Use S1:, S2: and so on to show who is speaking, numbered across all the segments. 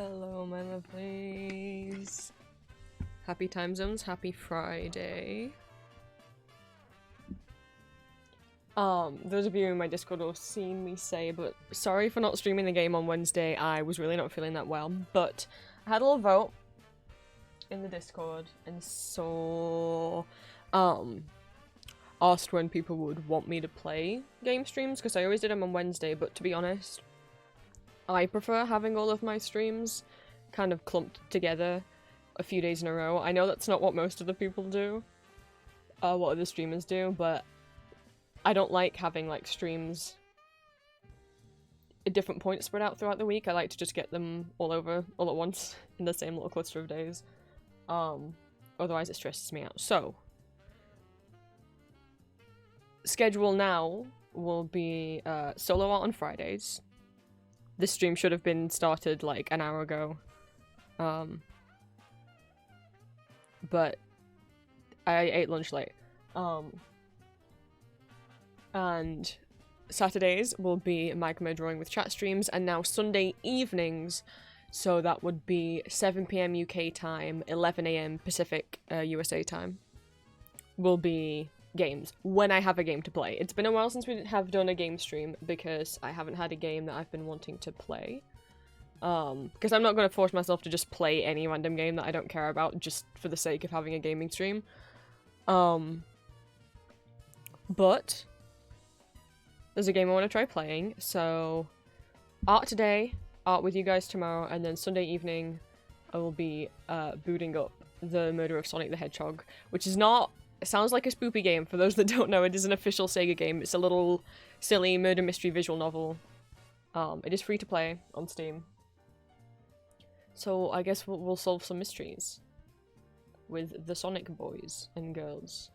S1: Hello, my lovelies. Happy time zones, happy Friday. Those of you in my Discord will have seen me say, but sorry for not streaming the game on Wednesday. I was really not feeling that well, but I had a little vote in the Discord, and so, asked when people would want me to play game streams, because I always did them on Wednesday, but to be honest, I prefer having all of my streams kind of clumped together a few days in a row. I know that's not what most of the people do, what other streamers do, but I don't like having like streams at different points spread out throughout the week. I like to just get them all over all at once in the same little cluster of days. Otherwise it stresses me out. So, schedule now will be solo art on Fridays. This stream should have been started like an hour ago. But I ate lunch late. And Saturdays will be magma drawing with chat streams, and now Sunday evenings, so that would be 7 PM UK time, 11 AM Pacific USA time, will be games, when I have a game to play. It's been a while since we have done a game stream, because I haven't had a game that I've been wanting to play. Because I'm not going to force myself to just play any random game that I don't care about, just for the sake of having a gaming stream. But there's a game I want to try playing, so art today, art with you guys tomorrow, and then Sunday evening I will be booting up the Murder of Sonic the Hedgehog, which is not... It sounds like a spoopy game. For those that don't know, it is an official Sega game. It's a little silly murder mystery visual novel. It is free to play on Steam. So I guess we'll solve some mysteries with the Sonic boys and girls.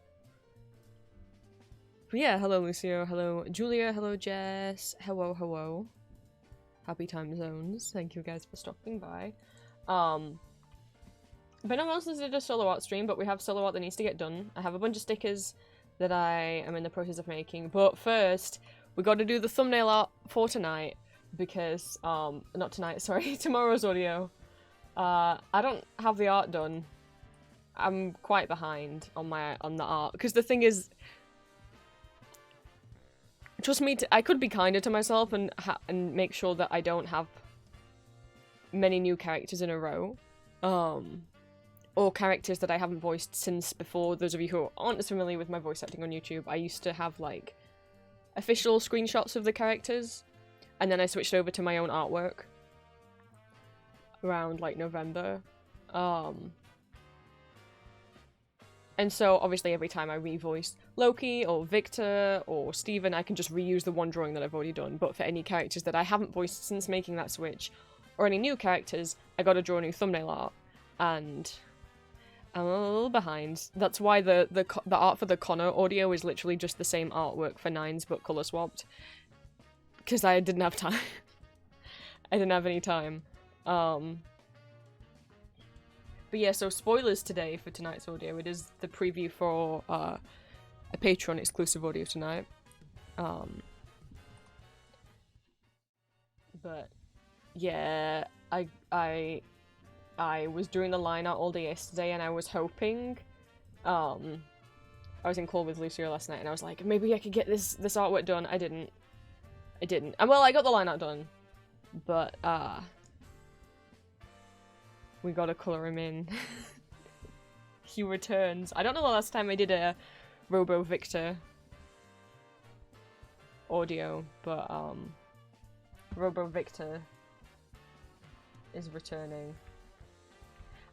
S1: But yeah, hello Lucio, hello Julia, hello Jess, hello. Happy time zones. Thank you guys for stopping by. Been a while since I did a solo art stream, but we have solo art that needs to get done. I have a bunch of stickers that I am in the process of making, but first we got to do the thumbnail art for tonight, because not tonight, sorry, tomorrow's audio. I don't have the art done. I'm quite behind on the art, because the thing is, trust me, I could be kinder to myself and make sure that I don't have many new characters in a row. Or characters that I haven't voiced since before. Those of you who aren't as familiar with my voice acting on YouTube, I used to have, like, official screenshots of the characters, and then I switched over to my own artwork around, like, November. And so, obviously, every time I revoice Loki, or Victor, or Steven, I can just reuse the one drawing that I've already done. But for any characters that I haven't voiced since making that switch, or any new characters, I gotta draw new thumbnail art. And I'm a little behind. That's why the art for the Connor audio is literally just the same artwork for Nines, but colour swapped. Because I didn't have time. I didn't have any time. But yeah, so spoilers today for tonight's audio. It is the preview for a Patreon exclusive audio tonight. But yeah, I was doing the line art all day yesterday, and I was hoping, I was in call with Lucio last night, and I was like, maybe I could get this artwork done. I didn't. And well, I got the line art done, but, we gotta colour him in. He returns. I don't know the last time I did a Robo Victor audio, but, Robo Victor is returning.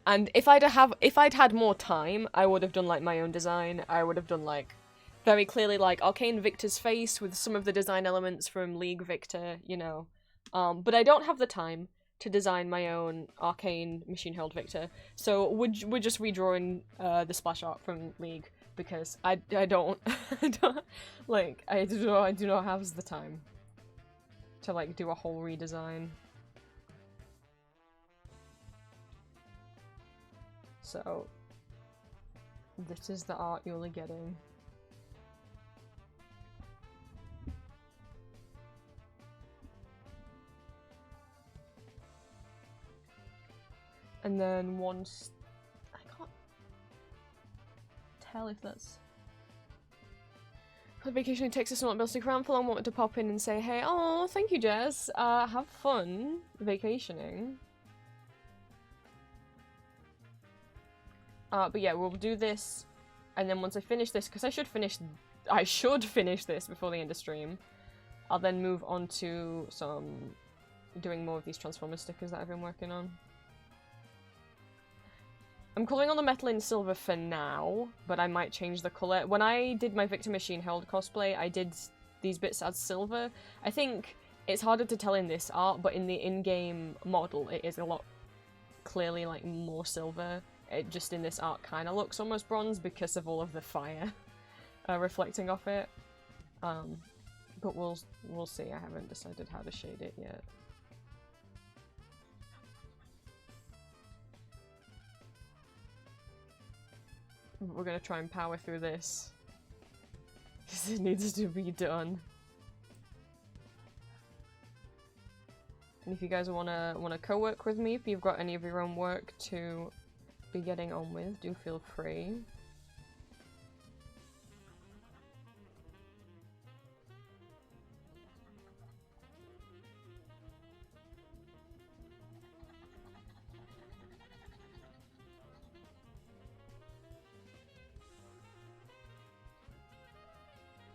S1: And if I'd had more time, I would have done like my own design. I would have done like very clearly like Arcane Victor's face with some of the design elements from League Victor, you know. But I don't have the time to design my own Arcane Machine Held Victor, so we're just redrawing the splash art from League, because I don't I do not have the time to like do a whole redesign. So, this is the art you'll be getting. And then once... I can't tell if that's... On vacation in Texas and not able to stick around for long, wanted to pop in and say, hey, oh, thank you, Jess. Have fun vacationing. But yeah, we'll do this, and then once I finish this, because I should finish this before the end of stream, I'll then move on to doing more of these Transformer stickers that I've been working on. I'm colouring on the metal in silver for now, but I might change the colour. When I did my Victor Machine Herald cosplay, I did these bits as silver. I think it's harder to tell in this art, but in the in-game model, it is a lot clearly like more silver. It just in this art kind of looks almost bronze because of all of the fire reflecting off it. But we'll see. I haven't decided how to shade it yet. We're gonna try and power through this because it needs to be done. And if you guys wanna co-work with me, if you've got any of your own work to be getting on with, do feel free.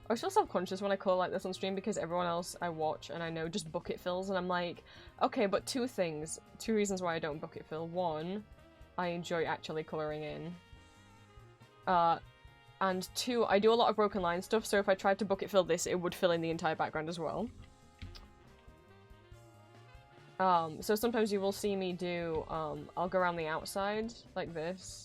S1: I was so self-conscious when I call like this on stream because everyone else I watch and I know just bucket fills, and I'm like, okay, but two reasons why I don't bucket fill. One, I enjoy actually colouring in. And two, I do a lot of broken line stuff, so if I tried to bucket fill this, it would fill in the entire background as well. So sometimes you will see me do, I'll go around the outside, like this.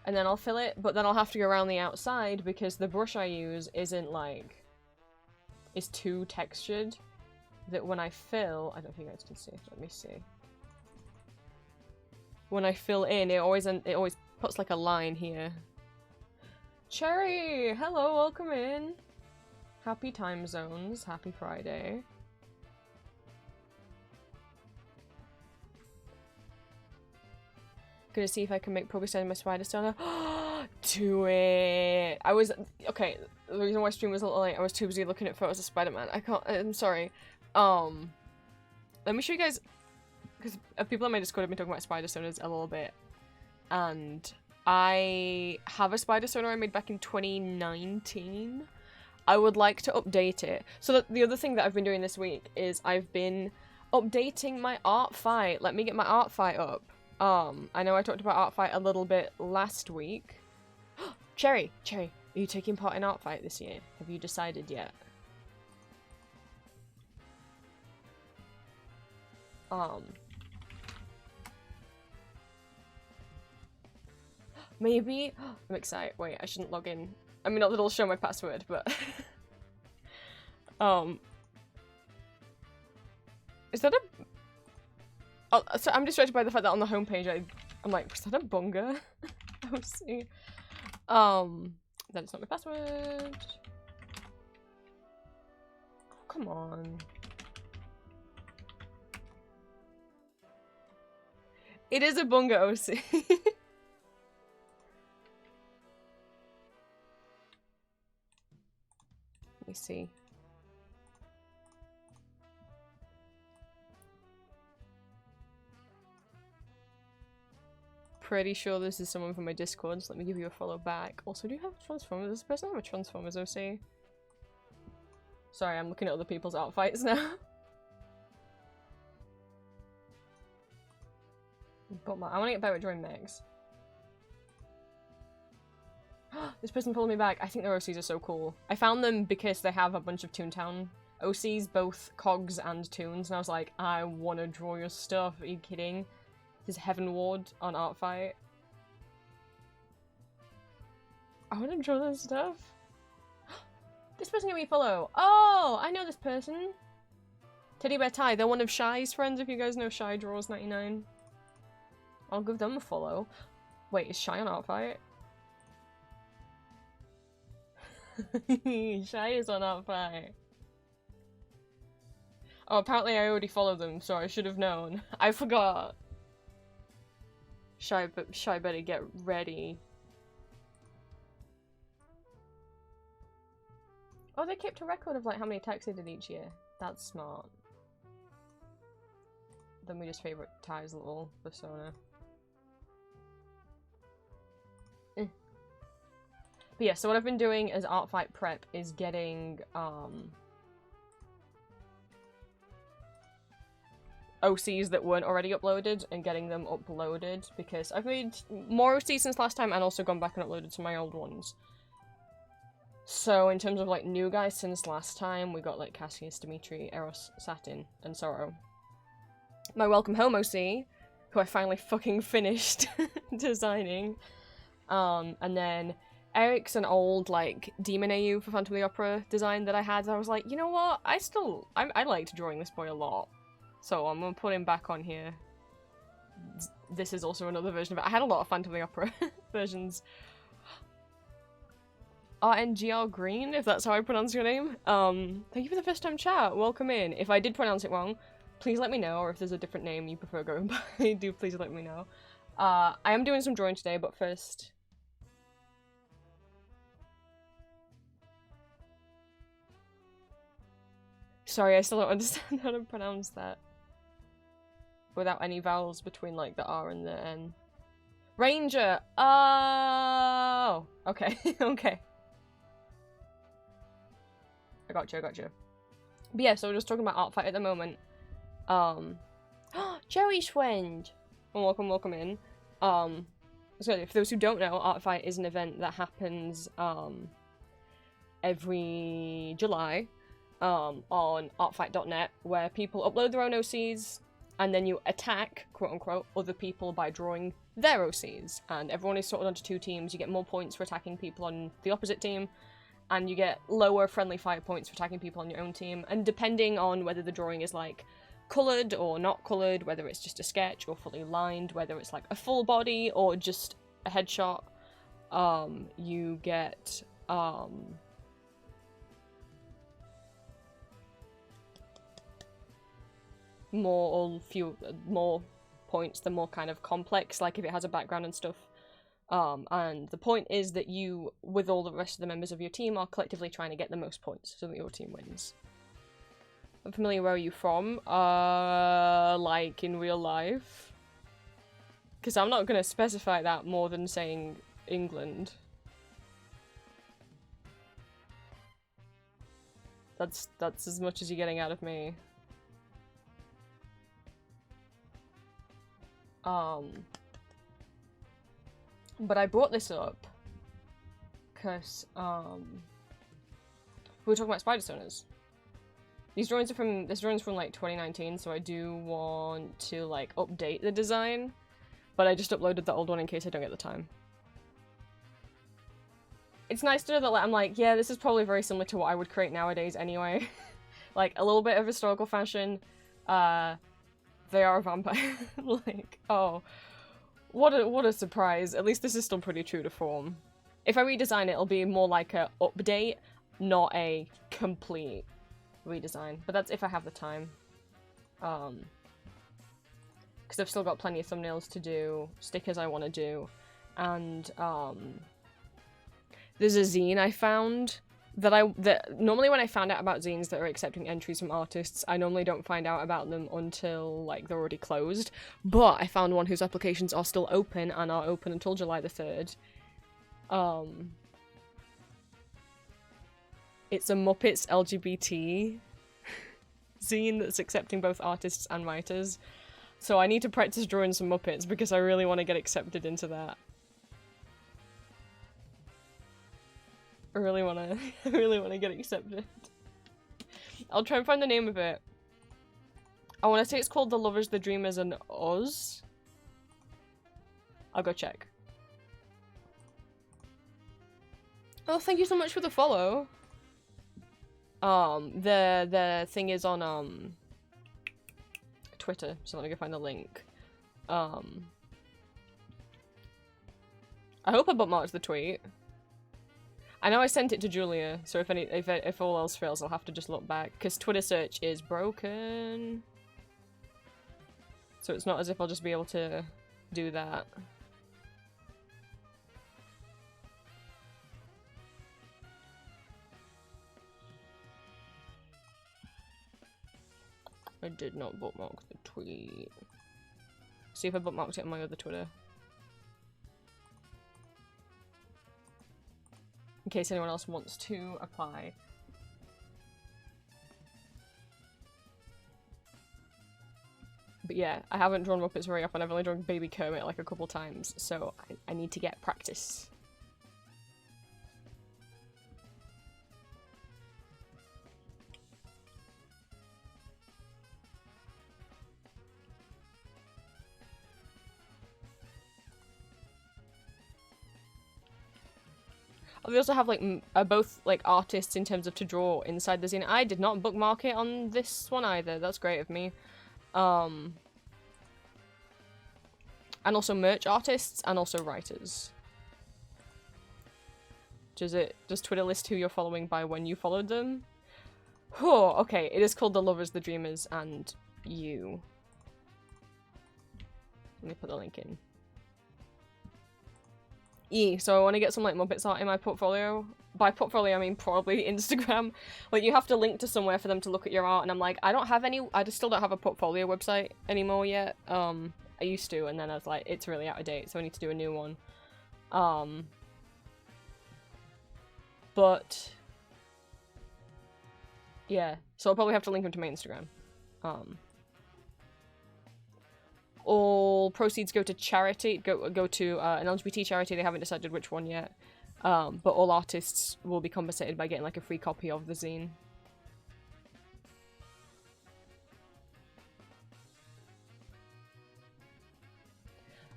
S1: And then I'll fill it, but then I'll have to go around the outside because the brush I use isn't like... is too textured. That when I fill... I don't know if you guys can see. Let me see. When I fill in, it always puts like a line here. Cherry! Hello, welcome in! Happy time zones. Happy Friday. Gonna see if I can make progress on my spider stone. Do it! I was... Okay, the reason why stream was a little late, I was too busy looking at photos of Spider-Man. I can't... I'm sorry. Let me show you guys... Because people on my Discord have been talking about spider stoners a little bit. And I have a spider stoner I made back in 2019. I would like to update it. So the other thing that I've been doing this week is I've been updating my art fight. Let me get my art fight up. I know I talked about art fight a little bit last week. Cherry! Cherry, are you taking part in art fight this year? Have you decided yet? Maybe? I'm excited. Wait, I shouldn't log in. I mean, not that it'll show my password, but... Is that a... Oh, so I'm distracted by the fact that on the homepage I'm like, was that a bunga? Oh, see. That is not my password. Oh, come on. It is a bunga, OC. Let me see. Pretty sure this is someone from my Discord, so let me give you a follow back. Also, do you have Transformers? Does this person have a Transformers OC? Sorry, I'm looking at other people's outfits now. But I want to get better at drawing mechs. This person followed me back. I think their OCs are so cool. I found them because they have a bunch of Toontown OCs, both Cogs and Toons, and I was like, I want to draw your stuff. Are you kidding? This is Heaven Ward on Art Fight. I want to draw this stuff. This person gave me a follow. Oh, I know this person. Teddy Bear Ty. They're one of Shy's friends, if you guys know Shy Draws 99. I'll give them a follow. Wait, is Shy on Art Fight? Shy is on Art Fight. Oh, apparently I already followed them, so I should have known. I forgot. Should I better get ready? Oh, they kept a record of like how many attacks they did each year. That's smart. Then we just favorite Ty's little persona. But yeah, so what I've been doing as art fight prep is getting OCs that weren't already uploaded and getting them uploaded, because I've made more OCs since last time and also gone back and uploaded some of my old ones. So in terms of like new guys since last time, we got like Cassius, Dimitri, Eros, Satin, and Sorrow. My Welcome Home OC, who I finally fucking finished designing. And then Eric's an old like Demon AU for Phantom of the Opera design that I had. I was like, you know what? I liked drawing this boy a lot. So I'm gonna put him back on here. This is also another version of it. I had a lot of Phantom of the Opera versions. RNGR Green, if that's how I pronounce your name. Thank you for the first time chat. Welcome in. If I did pronounce it wrong, please let me know, or if there's a different name you prefer going by, do please let me know. I am doing some drawing today, but first... Sorry, I still don't understand how to pronounce that. Without any vowels between, like, the R and the N. Ranger! Oh! Okay, okay. I gotcha. But yeah, so we're just talking about art fight at the moment. Joey Schwend! Welcome in. So for those who don't know, art fight is an event that happens, every July, on artfight.net, where people upload their own OCs, and then you attack, quote-unquote, other people by drawing their OCs. And everyone is sorted onto 2 teams. You get more points for attacking people on the opposite team, and you get lower friendly fire points for attacking people on your own team. And depending on whether the drawing is, like, coloured or not coloured, whether it's just a sketch or fully lined, whether it's, like, a full body or just a headshot, you get, more points, the more kind of complex, like if it has a background and stuff. And the point is that you, with all the rest of the members of your team, are collectively trying to get the most points so that your team wins. I'm familiar, where are you from? Like in real life? Because I'm not going to specify that more than saying England. That's as much as you're getting out of me. But I brought this up because we were talking about spider stoners. This drawing's from like 2019, so I do want to like update the design, but I just uploaded the old one in case I don't get the time. It's nice to know that, like, I'm like, yeah, this is probably very similar to what I would create nowadays anyway. Like a little bit of historical fashion. They are a vampire. Like, oh, what a surprise. At least this is still pretty true to form. If I redesign it, it'll be more like a update, not a complete redesign. But that's if I have the time. Because I've still got plenty of thumbnails to do, stickers I want to do, and there's a zine I found that normally when I found out about zines that are accepting entries from artists, I normally don't find out about them until, like, they're already closed. But I found one whose applications are still open and are open until July the 3rd. It's a Muppets LGBT zine that's accepting both artists and writers. So I need to practice drawing some Muppets because I really want to get accepted into that. I really wanna get accepted. I'll try and find the name of it. I wanna say it's called The Lovers, the Dreamers, and Us. I'll go check. Oh, thank you so much for the follow. The thing is on Twitter, so let me go find the link. I hope I bookmarked the tweet. I know I sent it to Julia, so if all else fails, I'll have to just look back because Twitter search is broken. So it's not as if I'll just be able to do that. I did not bookmark the tweet. See if I bookmarked it on my other Twitter. In case anyone else wants to apply. But yeah, I haven't drawn Muppets very often. I've only drawn Baby Kermit like a couple times, so I need to get practice. We also have like both like artists in terms of to draw inside the zine. I did not bookmark it on this one either. That's great of me. And also merch artists and also writers. Does Twitter list who you're following by when you followed them? Oh, okay. It is called The Lovers, The Dreamers, and You. Let me put the link in. So I want to get some like Muppets art in my portfolio. By portfolio I mean probably Instagram. Like you have to link to somewhere for them to look at your art, and I'm like, I still don't have a portfolio website anymore yet. I used to, and then I was like, it's really out of date, so I need to do a new one. But yeah, so I'll probably have to link them to my Instagram. All proceeds go to charity, go to an LGBT charity. They haven't decided which one yet. But all artists will be compensated by getting like a free copy of the zine.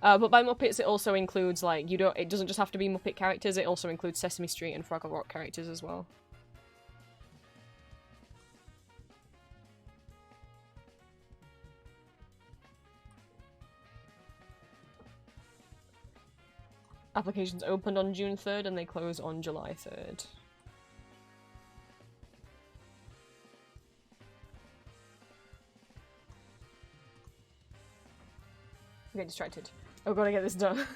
S1: But by Muppets it also includes like, it doesn't just have to be Muppet characters, it also includes Sesame Street and Fraggle Rock characters as well. Applications opened on June 3rd and they close on July 3rd. I get distracted. Oh, gotta get this done.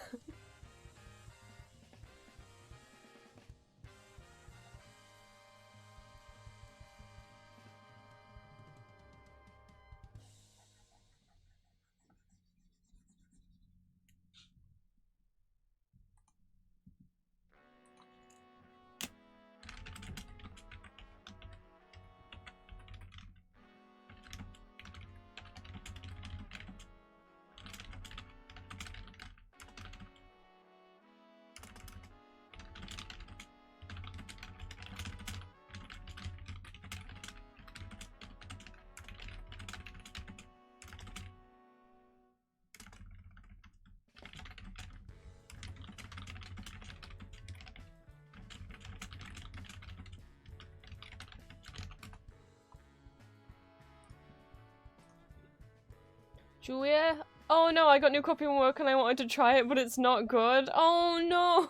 S1: Julia? Oh no, I got new copy of work and I wanted to try it, but it's not good. Oh no!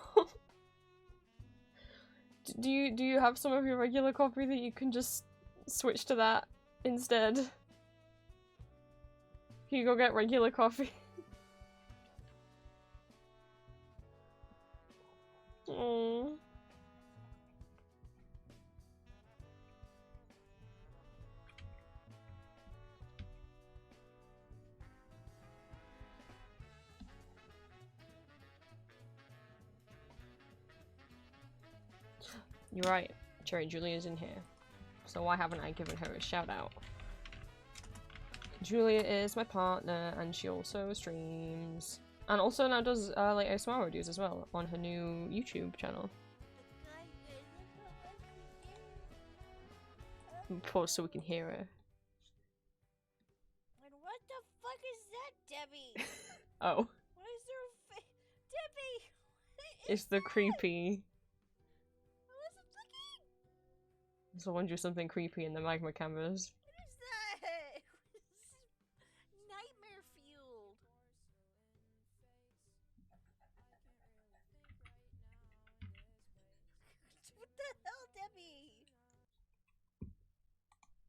S1: Do you have some of your regular coffee that you can just switch to that instead? Can you go get regular coffee? Oh. You're right, Cherry Julia's in here. So why haven't I given her a shout out? Julia is my partner and she also streams. And also now does like ASMR reviews as well on her new YouTube channel. Pause so we can hear her.
S2: What the fuck is that, Debbie?
S1: Oh.
S2: What is there? Debbie!
S1: It's the creepy.
S2: What was it looking?
S1: Someone drew something creepy in the magma canvas.
S2: What is that? Nightmare fueled.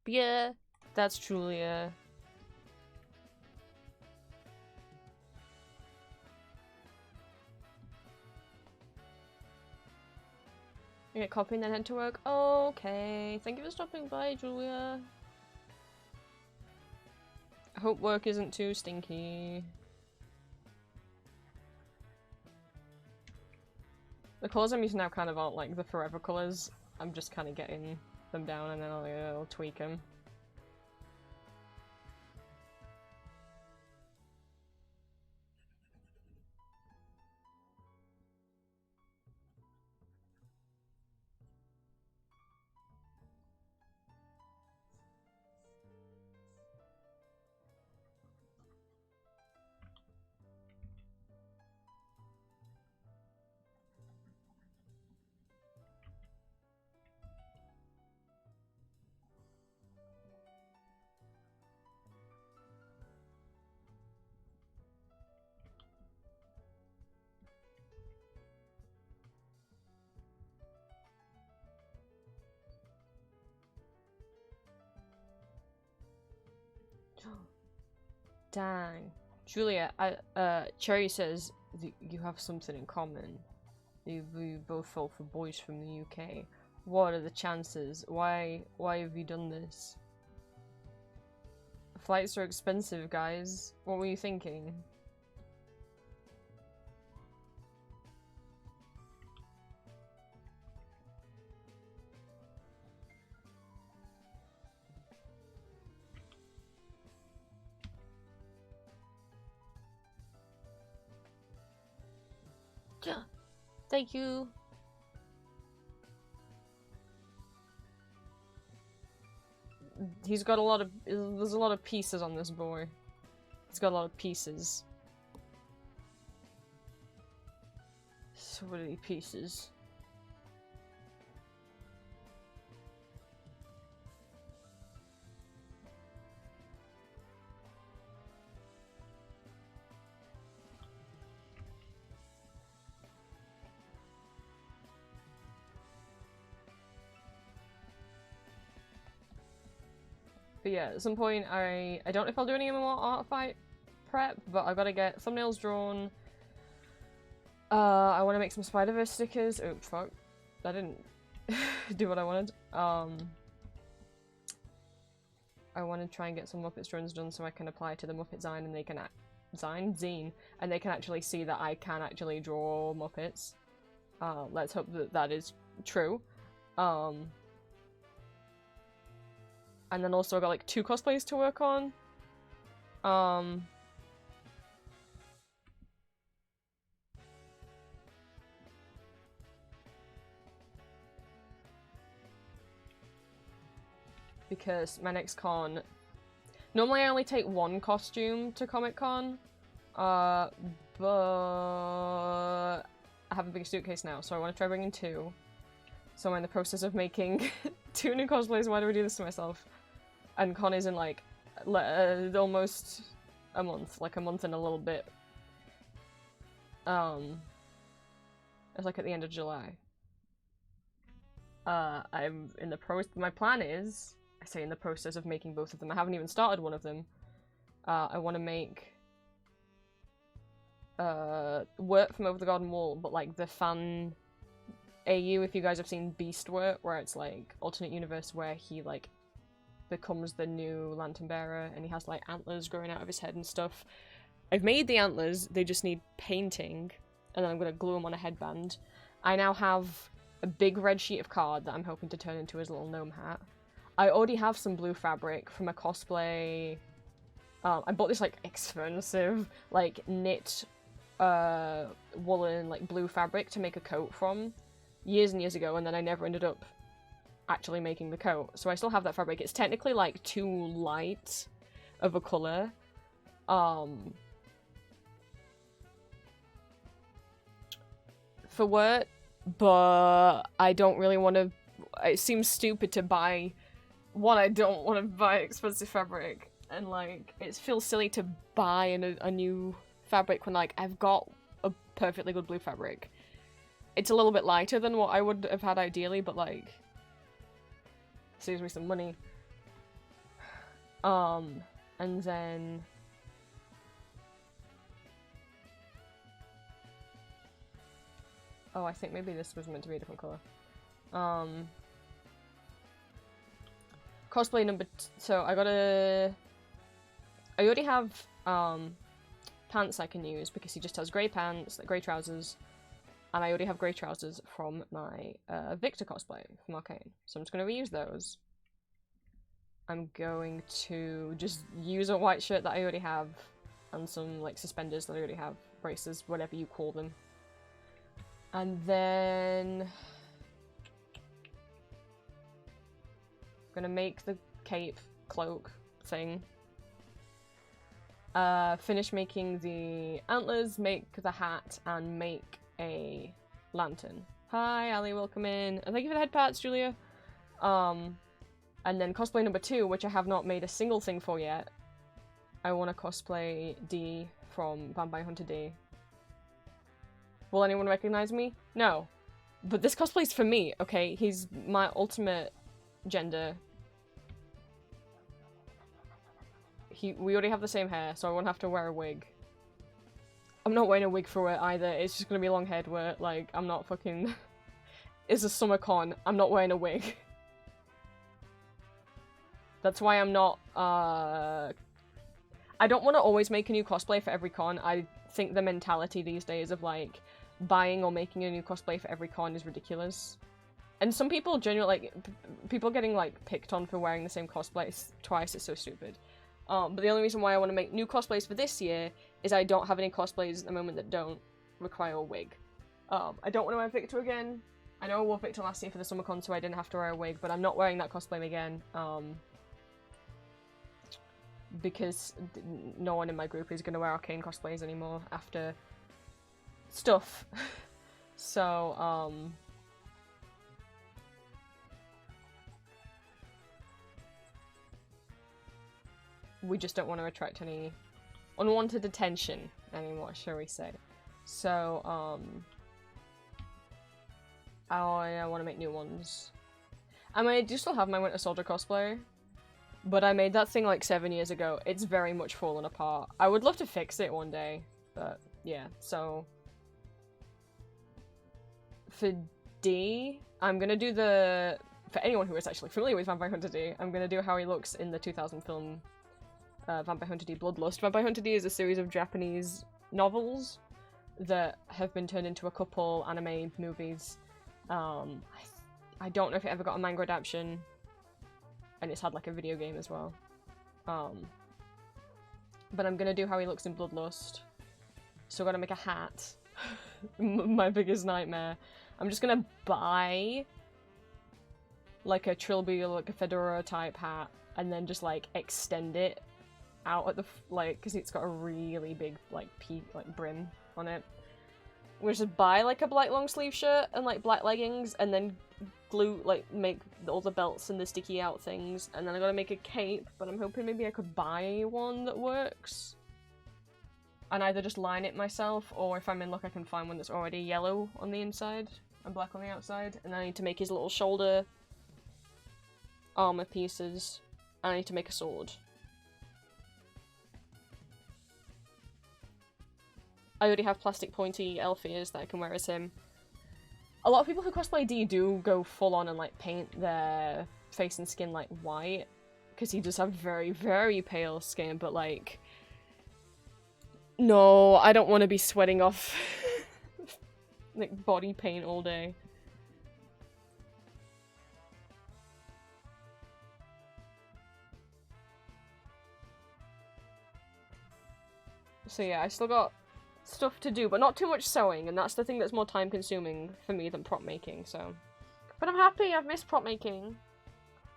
S1: Yeah, that's Julia. You get coffee and then head to work? Okay. Thank you for stopping by, Julia. I hope work isn't too stinky. The colours I'm using now kind of aren't like the forever colours. I'm just kind of getting them down and then I'll tweak them. Dang. Julia, Cherry says you have something in common. You both fall for boys from the UK. What are the chances? Why have you done this? Flights are expensive, guys. What were you thinking? Thank you. He's got a lot of- there's a lot of pieces on this boy. He's got a lot of pieces. So many pieces. But yeah, at some point I don't know if I'll do any more art fight prep, but I gotta get thumbnails drawn. I want to make some Spider-Verse stickers. Oh fuck, that didn't do what I wanted. I want to try and get some Muppets drawings done so I can apply to the Muppet Zine and they can zine, and they can actually see that I can actually draw Muppets. Let's hope that that is true. And then also I got like 2 cosplays to work on. Because my next con... Normally I only take 1 costume to Comic-Con. But... I have a big suitcase now, so I want to try bringing 2. So I'm in the process of making 2 new cosplays. Why do I do this to myself? And con is in like almost a month, like a month and a little bit. It's like at the end of July. I'm in the my plan is, I say in the process of making both of them. I haven't even started one of them. I want to make Wirt from Over the Garden Wall, but like the fan AU, if you guys have seen Beast Wirt, where it's like alternate universe where he like becomes the new lantern bearer and he has like antlers growing out of his head and stuff. I've made the antlers, they just need painting, and then I'm gonna glue them on a headband. I now have a big red sheet of card that I'm hoping to turn into his little gnome hat. I already have some blue fabric from a cosplay. I bought this like expensive like knit woolen like blue fabric to make a coat from years and years ago, and then I never ended up actually making the coat. So I still have that fabric. It's technically like too light of a colour. For Wirt, but I don't really want to... It seems stupid to buy... One, I don't want to buy expensive fabric, and like, it feels silly to buy a new fabric when like, I've got a perfectly good blue fabric. It's a little bit lighter than what I would have had ideally, but like... saves me some money. And then oh, I think maybe this was meant to be a different color. Cosplay number so I already have pants I can use because he just has grey pants, like grey trousers, and I already have grey trousers from my Victor cosplay from Arcane, so I'm just going to reuse those. I'm going to just use a white shirt that I already have and some like suspenders that I already have, braces, whatever you call them. And then I'm gonna make the cape cloak thing. Finish making the antlers, make the hat, and make a lantern. Hi, Ali, welcome in. And thank you for the head parts, Julia. And then cosplay number 2, which I have not made a single thing for yet. I want to cosplay D from Vampire Hunter D. Will anyone recognize me? No. But this cosplay's for me, okay? He's my ultimate gender. We already have the same hair, so I won't have to wear a wig. I'm not wearing a wig for it either, it's just gonna be long head wear, like, I'm not fucking... It's a summer con, I'm not wearing a wig. That's why I'm not, I don't want to always make a new cosplay for every con. I think the mentality these days of, like, buying or making a new cosplay for every con is ridiculous. And some people genuinely, like, people getting, like, picked on for wearing the same cosplay twice is so stupid. But the only reason why I want to make new cosplays for this year is I don't have any cosplays at the moment that don't require a wig. I don't want to wear Victor again. I know I wore Victor last year for the SummerCon, so I didn't have to wear a wig, but I'm not wearing that cosplay again. Because no one in my group is going to wear Arcane cosplays anymore after stuff. So, we just don't want to attract any unwanted attention anymore, shall we say. So, I want to make new ones. I mean, I do still have my Winter Soldier cosplay, but I made that thing like 7 years ago. It's very much fallen apart. I would love to fix it one day, but yeah, so... For D, I'm gonna do the... For anyone who is actually familiar with Vampire Hunter D, I'm gonna do how he looks in the 2000 film Vampire Hunter D Bloodlust. Vampire Hunter D is a series of Japanese novels that have been turned into a couple anime movies. I don't know if it ever got a manga adaptation, and it's had like a video game as well. But I'm gonna do how he looks in Bloodlust. So I gotta make a hat. My biggest nightmare. I'm just gonna buy like a trilby or like a fedora type hat, and then just like extend it out at the like, because it's got a really big like brim on it. We'll just buy like a black long sleeve shirt and like black leggings, and then glue, like, make all the belts and the sticky out things, and then I gotta make a cape, but I'm hoping maybe I could buy one that works. And either just line it myself, or if I'm in luck I can find one that's already yellow on the inside and black on the outside, and then I need to make his little shoulder armor pieces, and I need to make a sword. I already have plastic pointy elf ears that I can wear as him. A lot of people who cosplay D do go full on and like paint their face and skin like white, because he does have very, very pale skin, but like... No, I don't want to be sweating off like body paint all day. So yeah, I still got stuff to do, but not too much sewing, and that's the thing that's more time consuming for me than prop making, so. But I'm happy, I've missed prop making.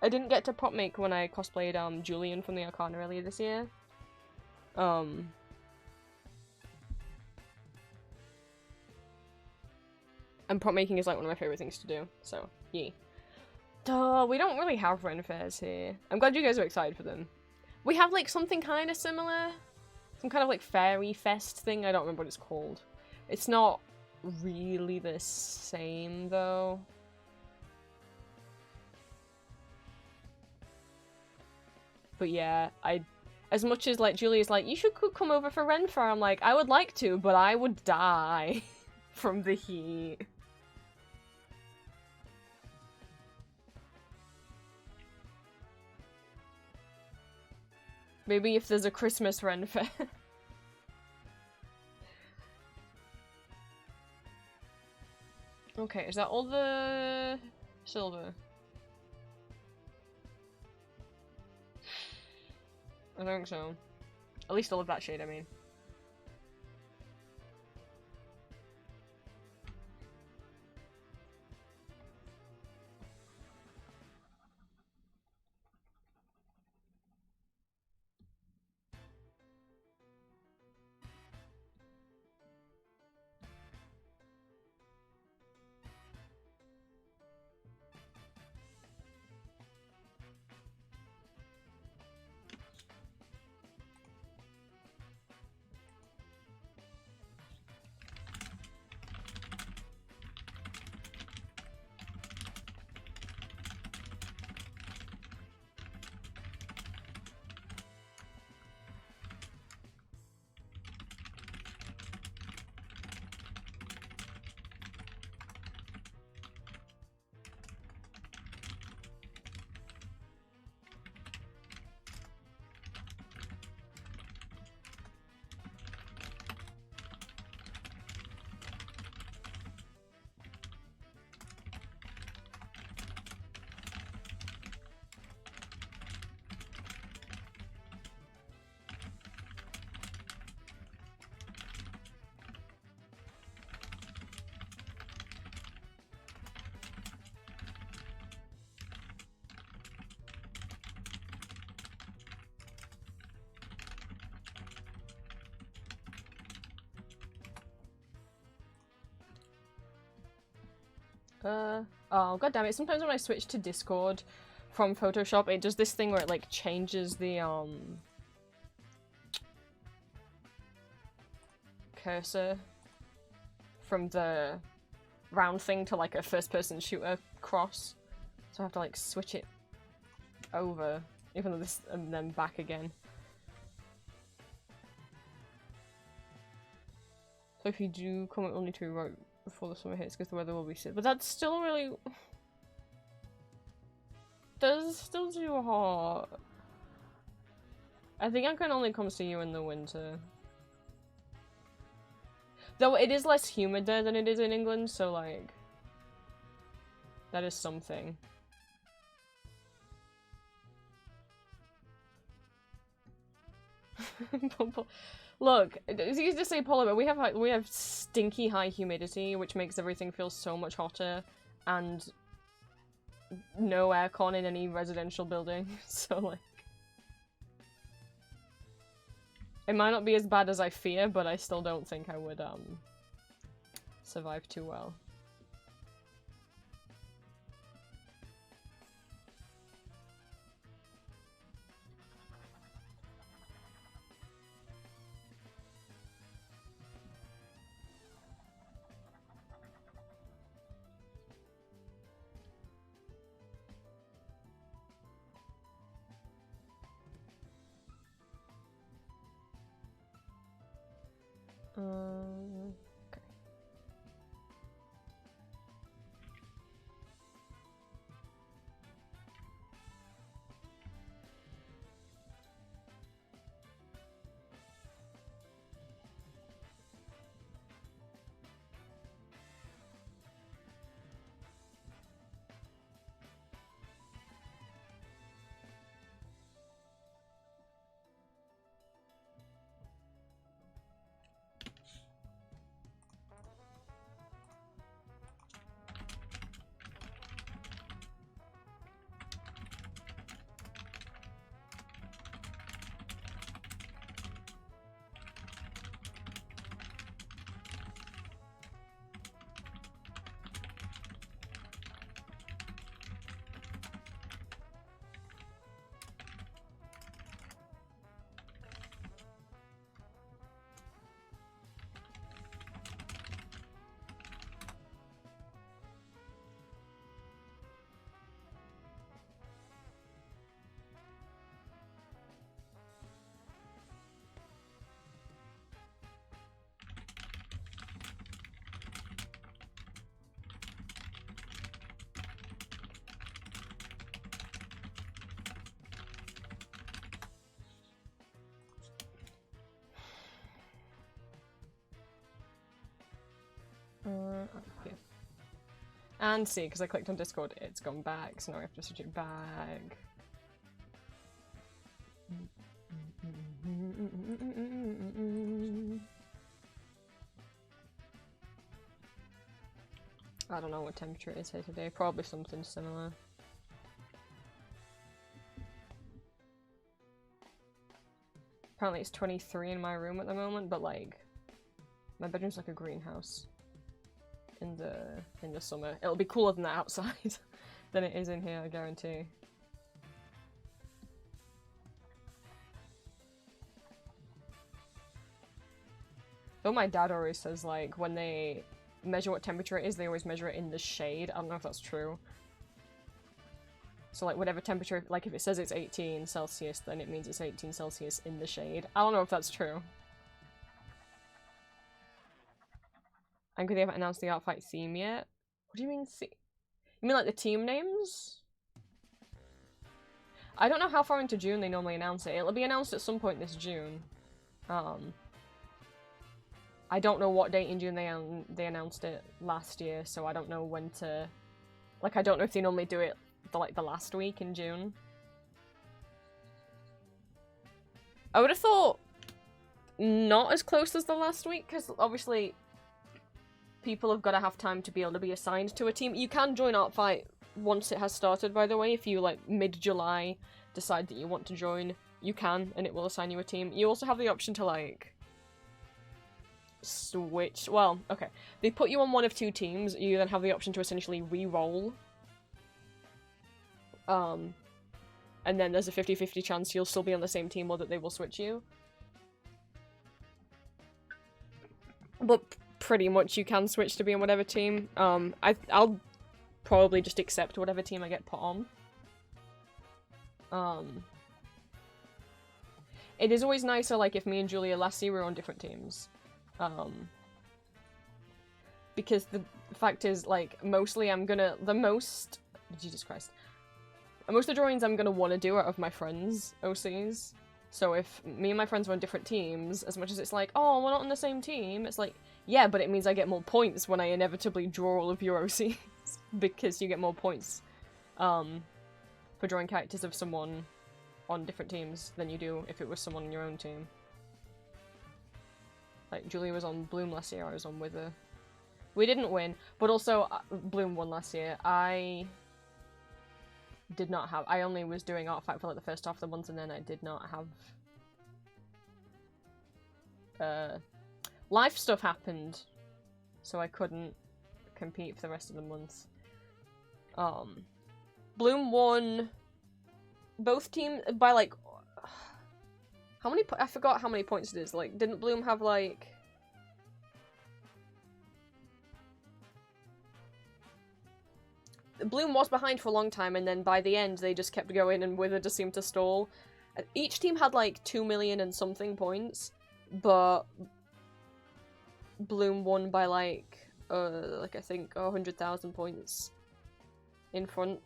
S1: I didn't get to prop make when I cosplayed Julian from the Arcana earlier this year. And prop making is like one of my favourite things to do, so yay. Duh, we don't really have Ren fairs here. I'm glad you guys are excited for them. We have like something kind of similar. Some kind of like fairy fest thing, I don't remember what it's called. It's not really the same though. But yeah, as much as like Julia's like, you should come over for Renfar, I'm like, I would like to, but I would die from the heat. Maybe if there's a Christmas Renfar. Okay, is that all the silver? I think so. At least all of that shade, I mean. Oh god damn it, sometimes when I switch to Discord from Photoshop, it does this thing where it like changes the cursor from the round thing to like a first person shooter cross. So I have to like switch it over, even though this, and then back again. So if you do come, it will need to be right before the summer hits because the weather will be sick. But that's still really... That's still too hot. I think I can only come see you in the winter. Though it is less humid there than it is in England, so like... That is something. Look, it's easy to say polar, but we have stinky high humidity, which makes everything feel so much hotter, and no aircon in any residential building. So like, it might not be as bad as I fear, but I still don't think I would survive too well. Okay. here. And see, because I clicked on Discord, it's gone back, so now I have to switch it back. I don't know what temperature it is here today, probably something similar. Apparently it's 23 in my room at the moment, but like, my bedroom's like a greenhouse in the summer. It'll be cooler than that outside than it is in here, I guarantee. Though my dad always says, like, when they measure what temperature it is, they always measure it in the shade. I don't know if that's true. So, like, whatever temperature, like, if it says it's 18 Celsius, then it means it's 18 Celsius in the shade. I don't know if that's true. And because they haven't announced the Artfight theme yet? What do you mean You mean, like, the team names? I don't know how far into June they normally announce it. It'll be announced at some point this June. I don't know what date in June they announced it last year, so I don't know when to... Like, I don't know if they normally do it, the last week in June. I would have thought not as close as the last week, because obviously people have got to have time to be able to be assigned to a team. You can join Artfight once it has started, by the way. If you, like, mid-July decide that you want to join, you can, and it will assign you a team. You also have the option to, like... switch. Well, okay. They put you on one of two teams. You then have the option to essentially re-roll. And then there's a 50-50 chance you'll still be on the same team or that they will switch you. But pretty much you can switch to be on whatever team. I'll probably just accept whatever team I get put on. It is always nicer, like, if me and Julia last year were on different teams. Because the fact is, like, mostly I'm gonna... Jesus Christ. Most of the drawings I'm gonna want to do are of my friends' OCs. So if me and my friends were on different teams, as much as it's like, oh, we're not on the same team, it's like, yeah, but it means I get more points when I inevitably draw all of your OCs. Because you get more points, for drawing characters of someone on different teams than you do if it was someone on your own team. Like, Julia was on Bloom last year, I was on Wither. We didn't win, but also, Bloom won last year. I did not have... I only was doing Artfight for, like, the first half of the month, and then I did not have... life stuff happened, so I couldn't compete for the rest of the month. Bloom won both teams by, like... How many... I forgot how many points it is. Like, didn't Bloom have, like... Bloom was behind for a long time, and then by the end, they just kept going, and Wither just seemed to stall. Each team had, like, 2 million and something points, but Bloom won by, like, I think 100,000 points in front.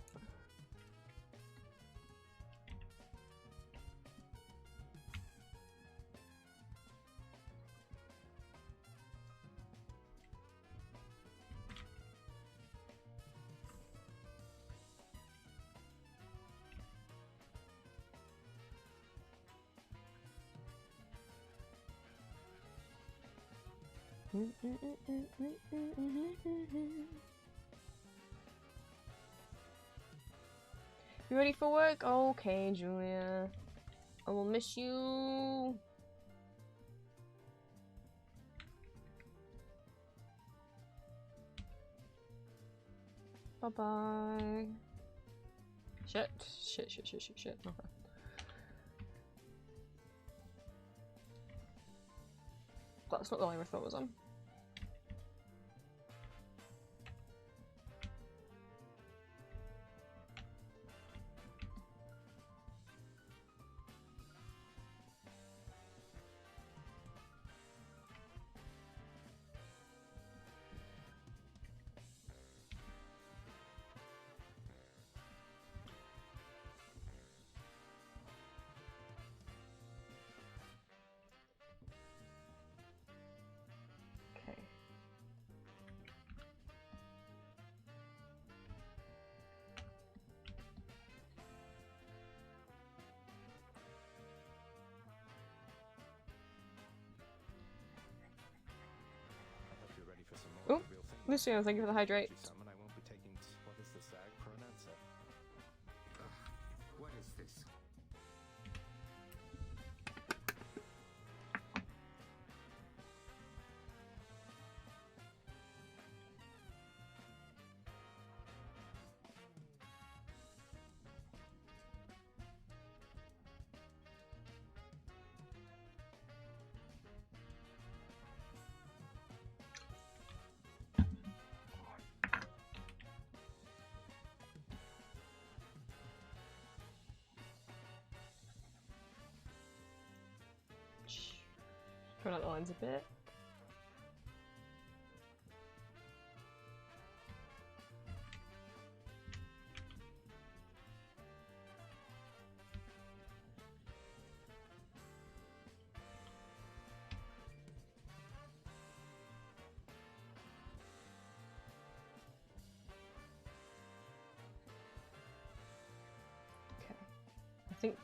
S1: You ready for work? Okay, Julia. I will miss you. Bye-bye. Shit. Shit. Okay. That's not the line I thought was on. Luciano, thank you for the hydrate.
S3: Summon, I won't be taking. What is the SAG pronoun set?
S4: What is this?
S1: Put out the lines a bit. Okay, I think.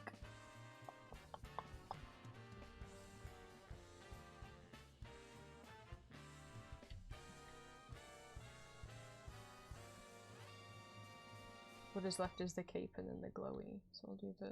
S1: What is left is the cape and then the glowy. So I'll do the...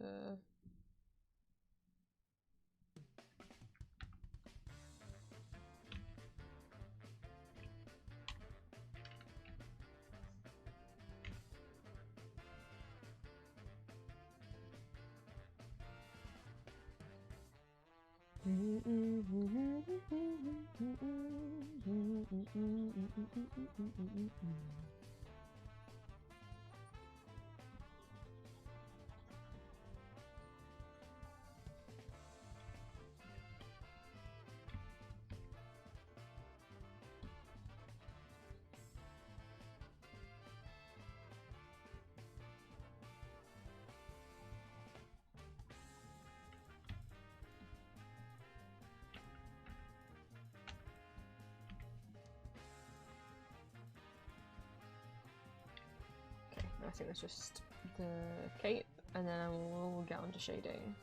S1: I think that's just the cape, and then we'll get on to shading.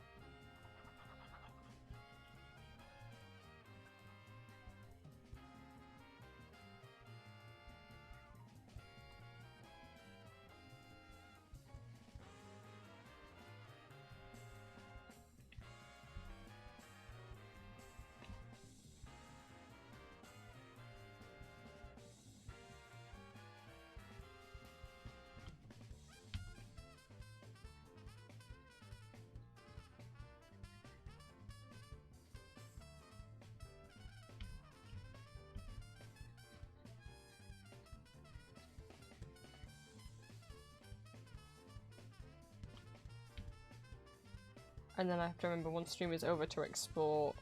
S1: And then I have to remember once stream is over to export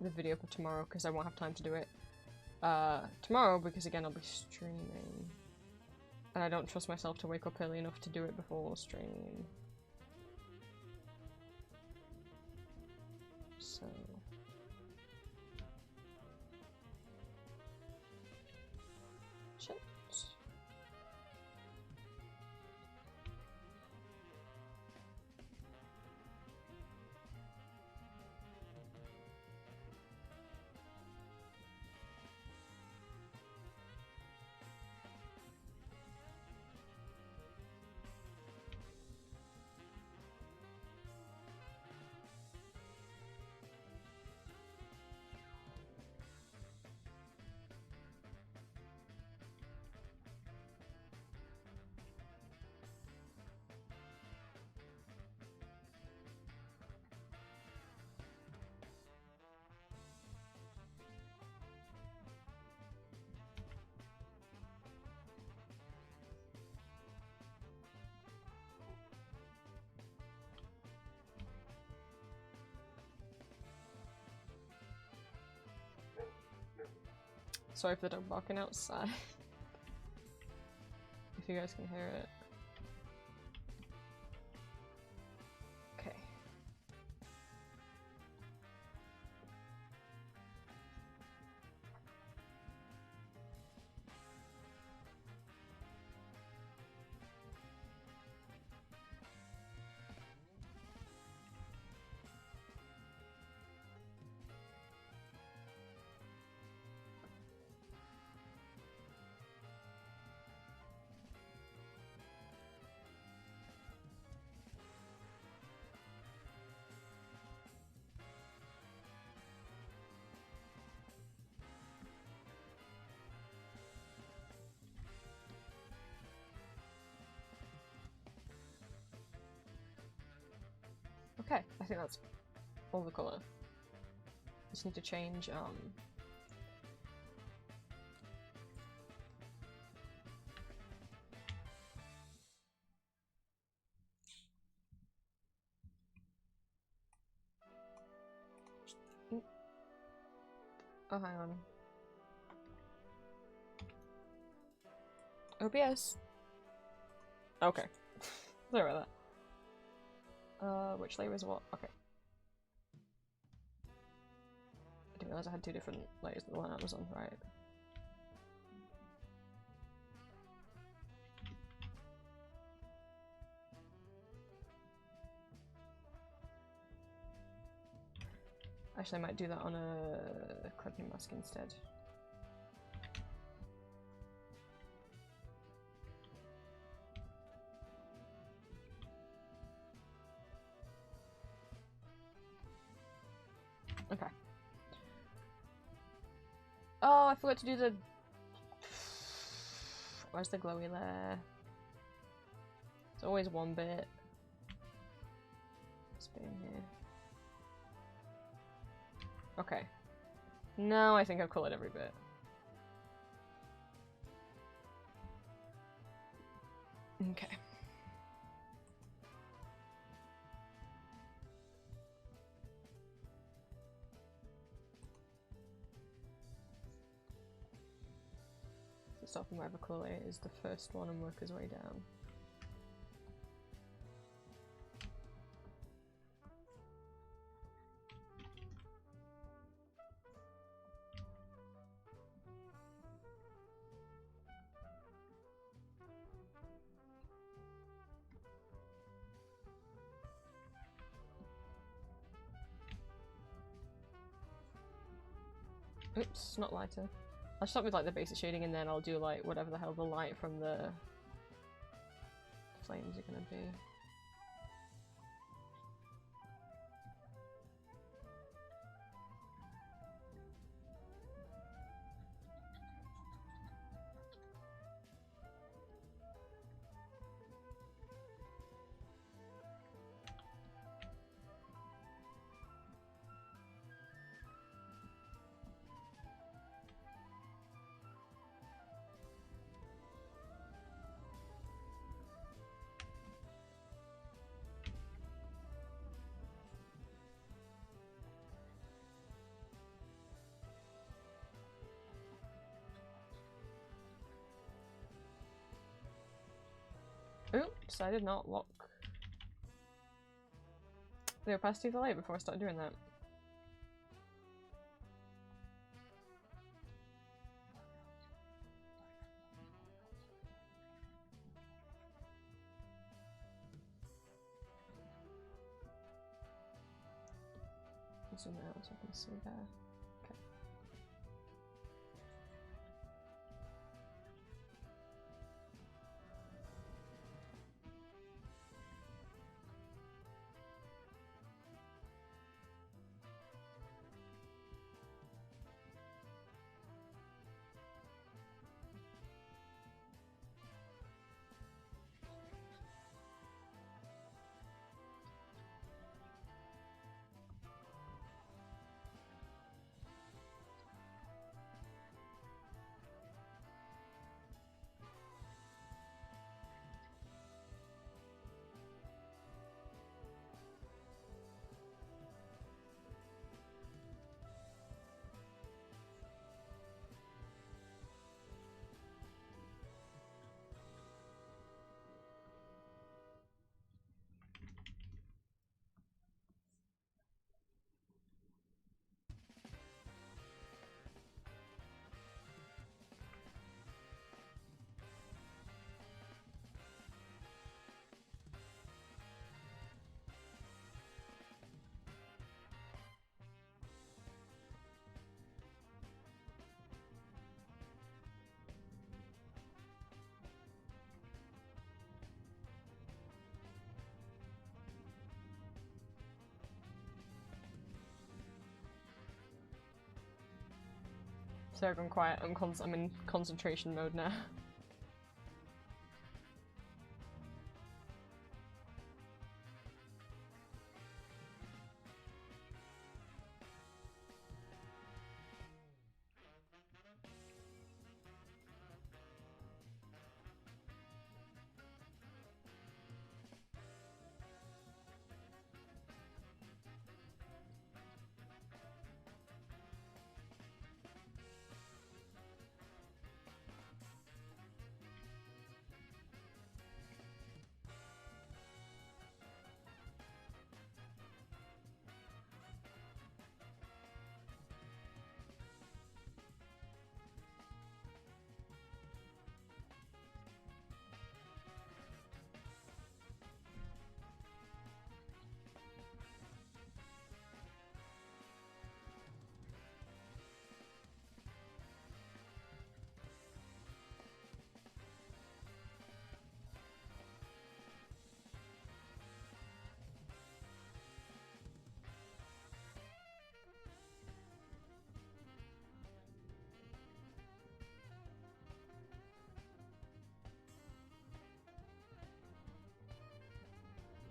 S1: the video for tomorrow because I won't have time to do it tomorrow because again I'll be streaming. And I don't trust myself to wake up early enough to do it before stream. So... shit. Sorry for the dog barking outside. If you guys can hear it. Okay. I think that's all the colour. Just need to change oh, hang on. OBS. Okay. Sorry about that. Which layer is what? Okay. I didn't realize I had two different layers of the one I was on, right? Actually, I might do that on a clipping mask instead. Okay. Oh, I forgot to do the... Where's the glowy layer? It's always one bit. It's been here. Okay. Now I think I've coloured every bit. Okay. So start from wherever colour is the first one and work his way down. Oops, not lighter. I'll start with like the basic shading and then I'll do like whatever the hell the light from the flames are gonna be. Oops, I did not lock the opacity of the light before I started doing that. Zoom out so I can see there. Okay. So I've gone quiet. I'm in concentration mode now.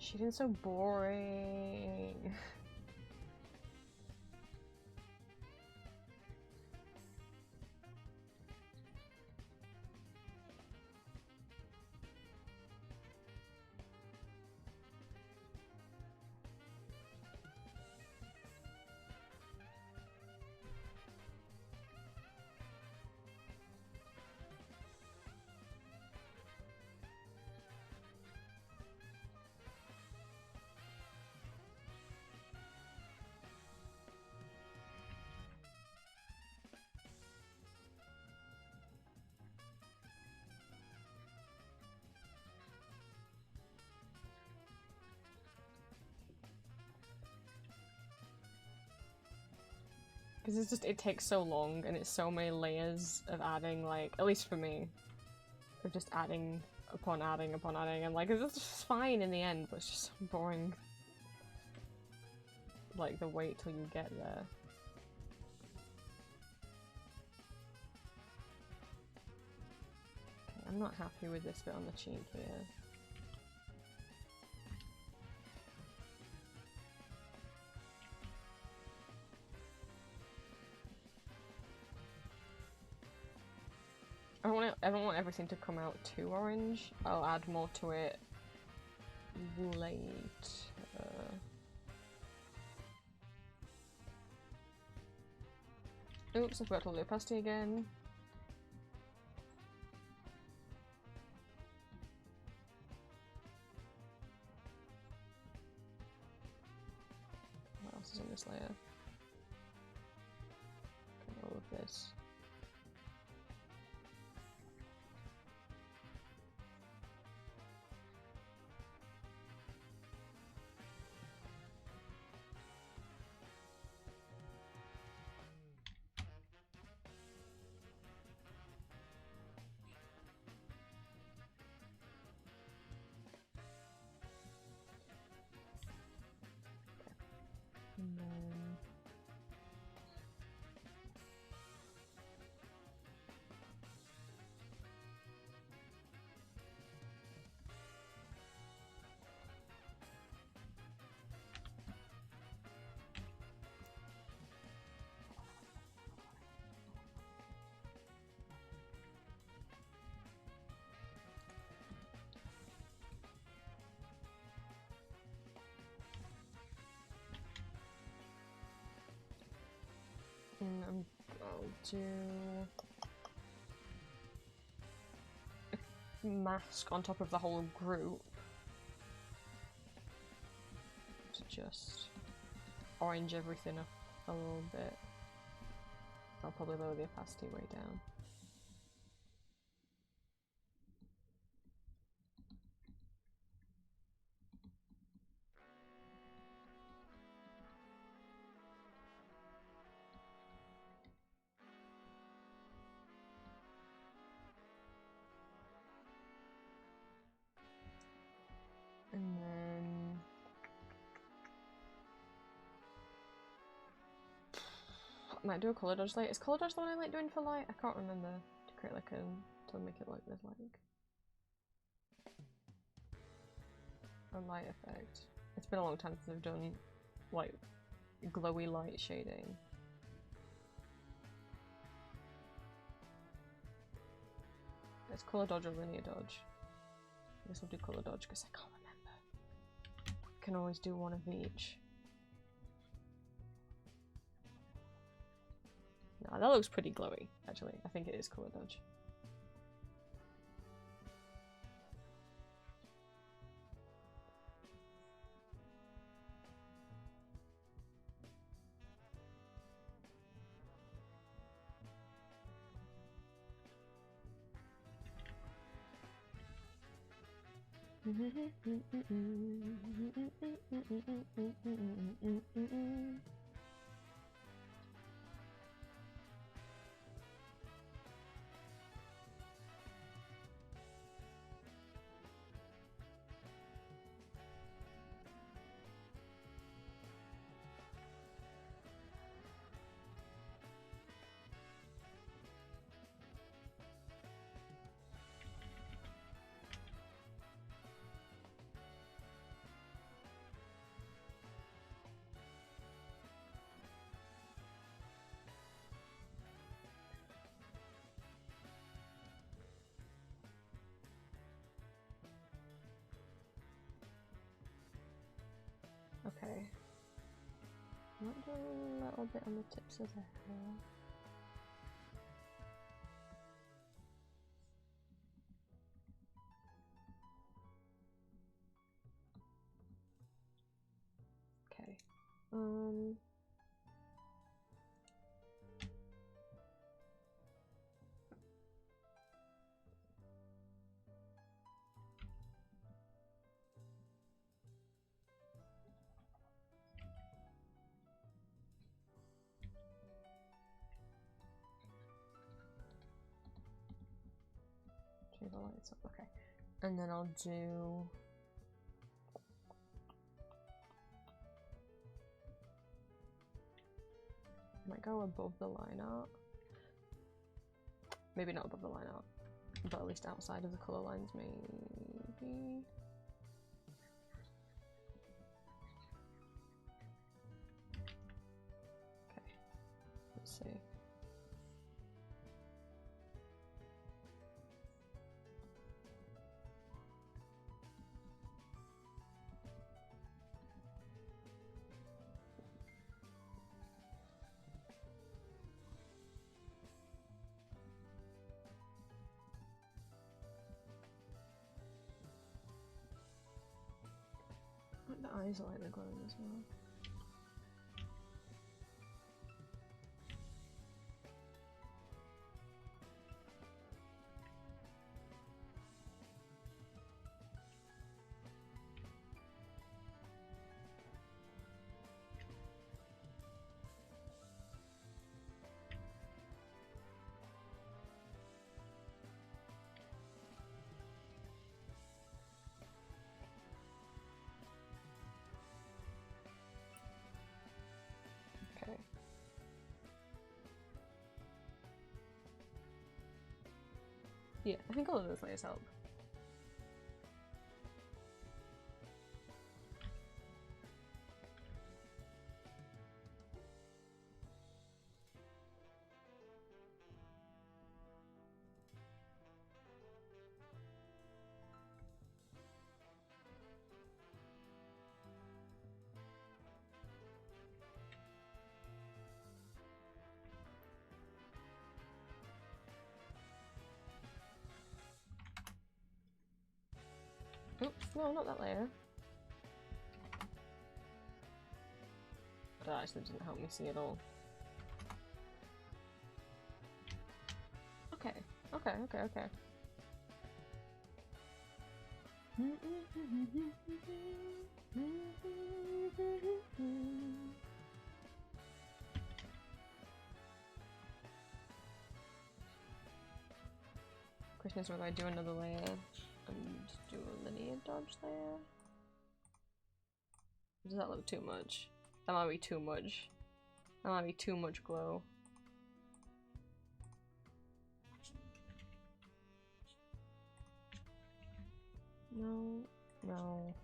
S1: Shooting's so boring. Because it's just, it takes so long and it's so many layers of adding, like, at least for me, of just adding upon adding upon adding, and like, it's just fine in the end, but it's just so boring. Like, the wait till you get there. Okay, I'm not happy with this bit on the cheek here. I don't want everything to come out too orange. I'll add more to it later. Oops, I forgot to load opacity again. What else is in this layer? Okay, all of this. And then I'll do a mask on top of the whole group to just orange everything up a little bit. I'll probably lower the opacity way down. And then I might do a colour dodge light. Is colour dodge the one I like doing for light? I can't remember to create like to make it like this, like a light effect. It's been a long time since I've done like glowy light shading. It's colour dodge or linear dodge. I guess I'll do colour dodge because I can't remember. I can always do one of each. Nah, that looks pretty glowy, actually. I think it is colour dodge. Okay. Might do a little bit on the tips of the hair. Okay. Turn the lights up, okay. And then I'll do... might go above the line art. Maybe not above the line art, but at least outside of the colour lines, maybe. Okay, let's see. The eyes are lightly glowing as well. Okay. Yeah, I think all of those layers help. Oops, no, not that layer. That actually didn't help me see at all. Okay, okay, okay, okay. Question is whether I do another layer and do a linear dodge there. Does that look too much? That might be too much. That might be too much glow. No, no.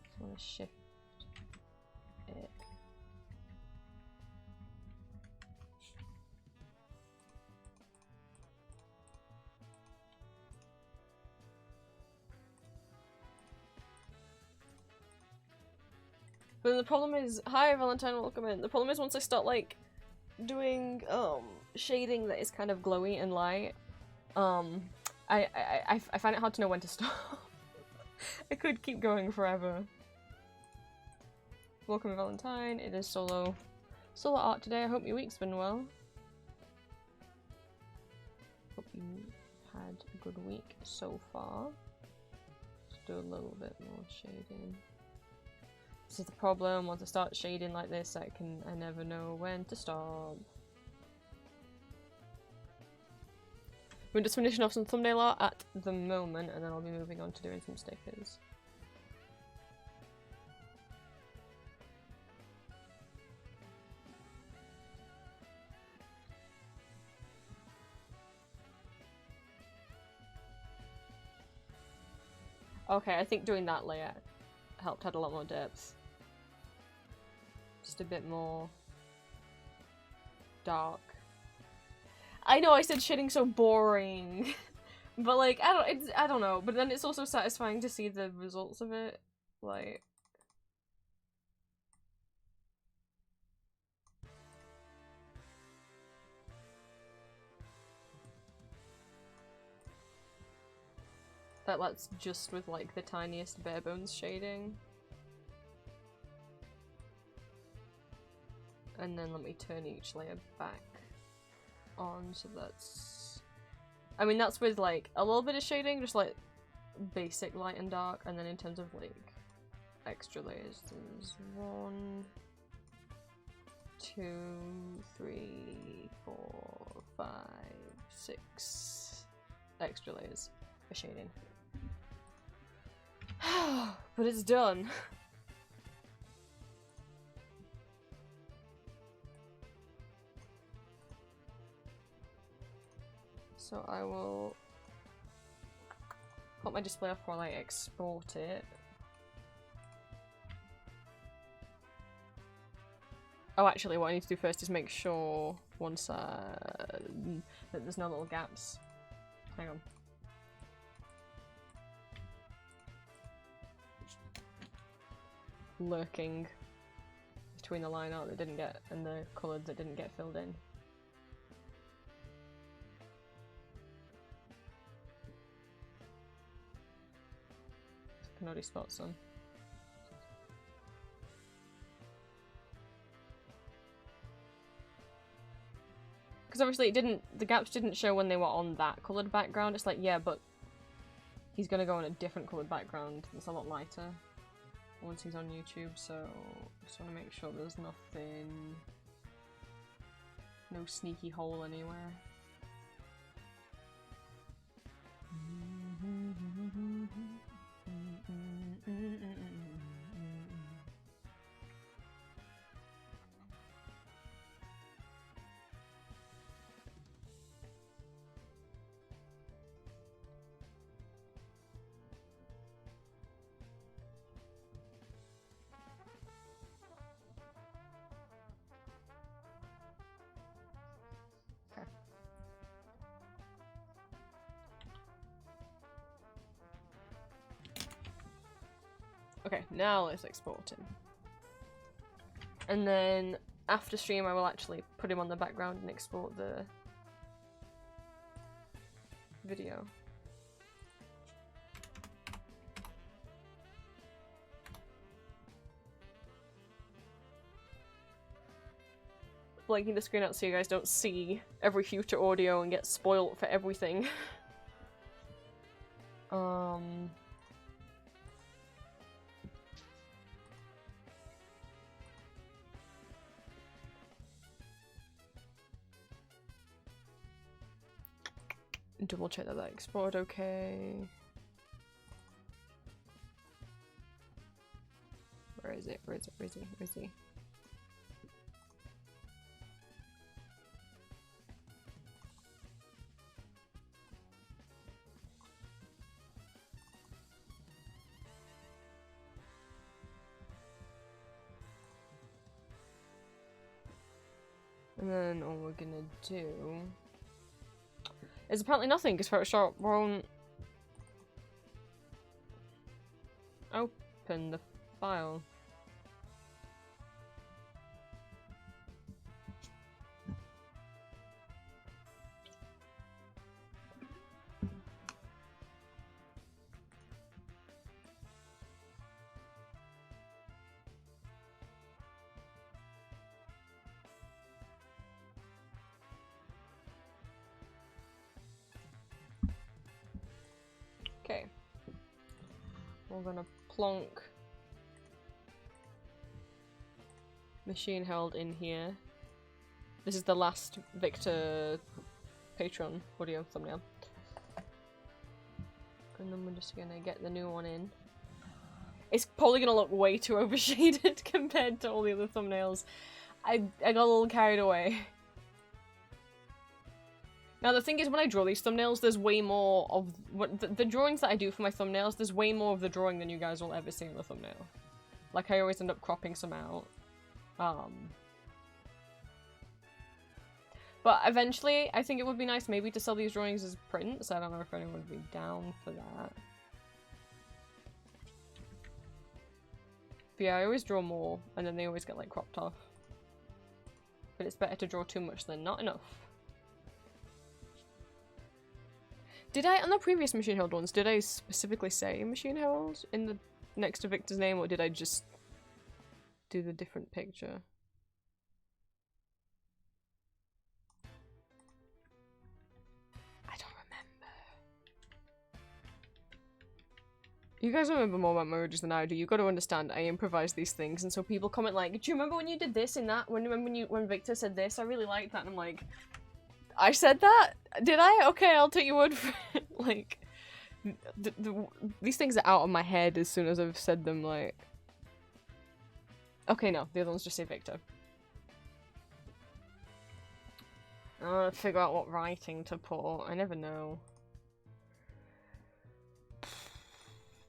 S1: Just want to shift it. But the problem is, hi Valentine, welcome in. The problem is once I start like doing shading that is kind of glowy and light, I find it hard to know when to stop. I could keep going forever. Welcome Valentine. It is solo art today. I hope your week's been well. Hope you had a good week so far. Just do a little bit more shading. This is the problem, once I start shading like this, I never know when to stop. We're just finishing off some thumbnail art at the moment, and then I'll be moving on to doing some stickers. Okay, I think doing that layer helped, had a lot more depth. Just a bit more dark. I know I said shading so boring, but like I don't know. But then it's also satisfying to see the results of it. Like bet that's just with like the tiniest bare bones shading. And then let me turn each layer back on, so that's... I mean, that's with like a little bit of shading, just like basic light and dark, and then in terms of like extra layers, there's 1, 2, 3, 4, 5, 6 extra layers for shading. But it's done. So I will put my display off while I export it. Oh, actually, what I need to do first is make sure once that there's no little gaps. Hang on. Lurking between the line art that didn't get and the coloured that didn't get filled in. I can already spot some. Because obviously it didn't, the gaps didn't show when they were on that coloured background. It's like, yeah, but he's gonna go on a different coloured background that's a lot lighter once he's on YouTube, so just want to make sure there's nothing, no sneaky hole anywhere. Okay, now let's export him. And then after stream I will actually put him on the background and export the video. Blanking the screen out so you guys don't see every future audio and get spoiled for everything. Double check that exported okay. Where is it? Where is it? Where is he? Where is he? And then all we're gonna do is apparently nothing, because Photoshop won't open the file. Okay, we're gonna plonk machine held in here. This is the last Victor Patreon audio thumbnail. And then we're just gonna get the new one in. It's probably gonna look way too overshaded compared to all the other thumbnails. I got a little carried away. Now the thing is, when I draw these thumbnails, there's way more of the drawings that I do for my thumbnails, there's way more of the drawing than you guys will ever see in the thumbnail. Like, I always end up cropping some out. But eventually, I think it would be nice maybe to sell these drawings as prints. I don't know if anyone would be down for that. But yeah, I always draw more, and then they always get, like, cropped off. But it's better to draw too much than not enough. Did I, on the previous Machine Herald ones, did I specifically say Machine Herald in the next to Victor's name, or did I just do the different picture? I don't remember. You guys remember more about merges than I do. You got to understand, I improvise these things, and so people comment like, "Do you remember when you did this and that? When Victor said this, I really liked that." And I'm like, I said that? Did I? Okay, I'll take your word for it. Like, these things are out of my head as soon as I've said them, like... Okay, no, the other ones just say Victor. I want to figure out what writing to put. I never know.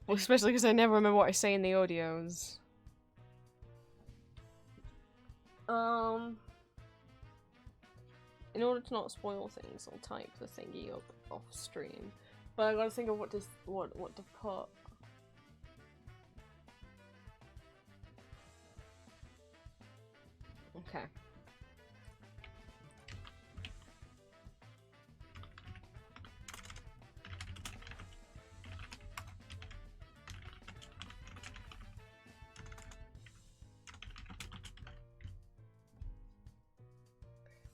S1: Well, especially because I never remember what I say in the audios. In order to not spoil things, I'll type the thingy up off stream. But I gotta think of what to put. Okay.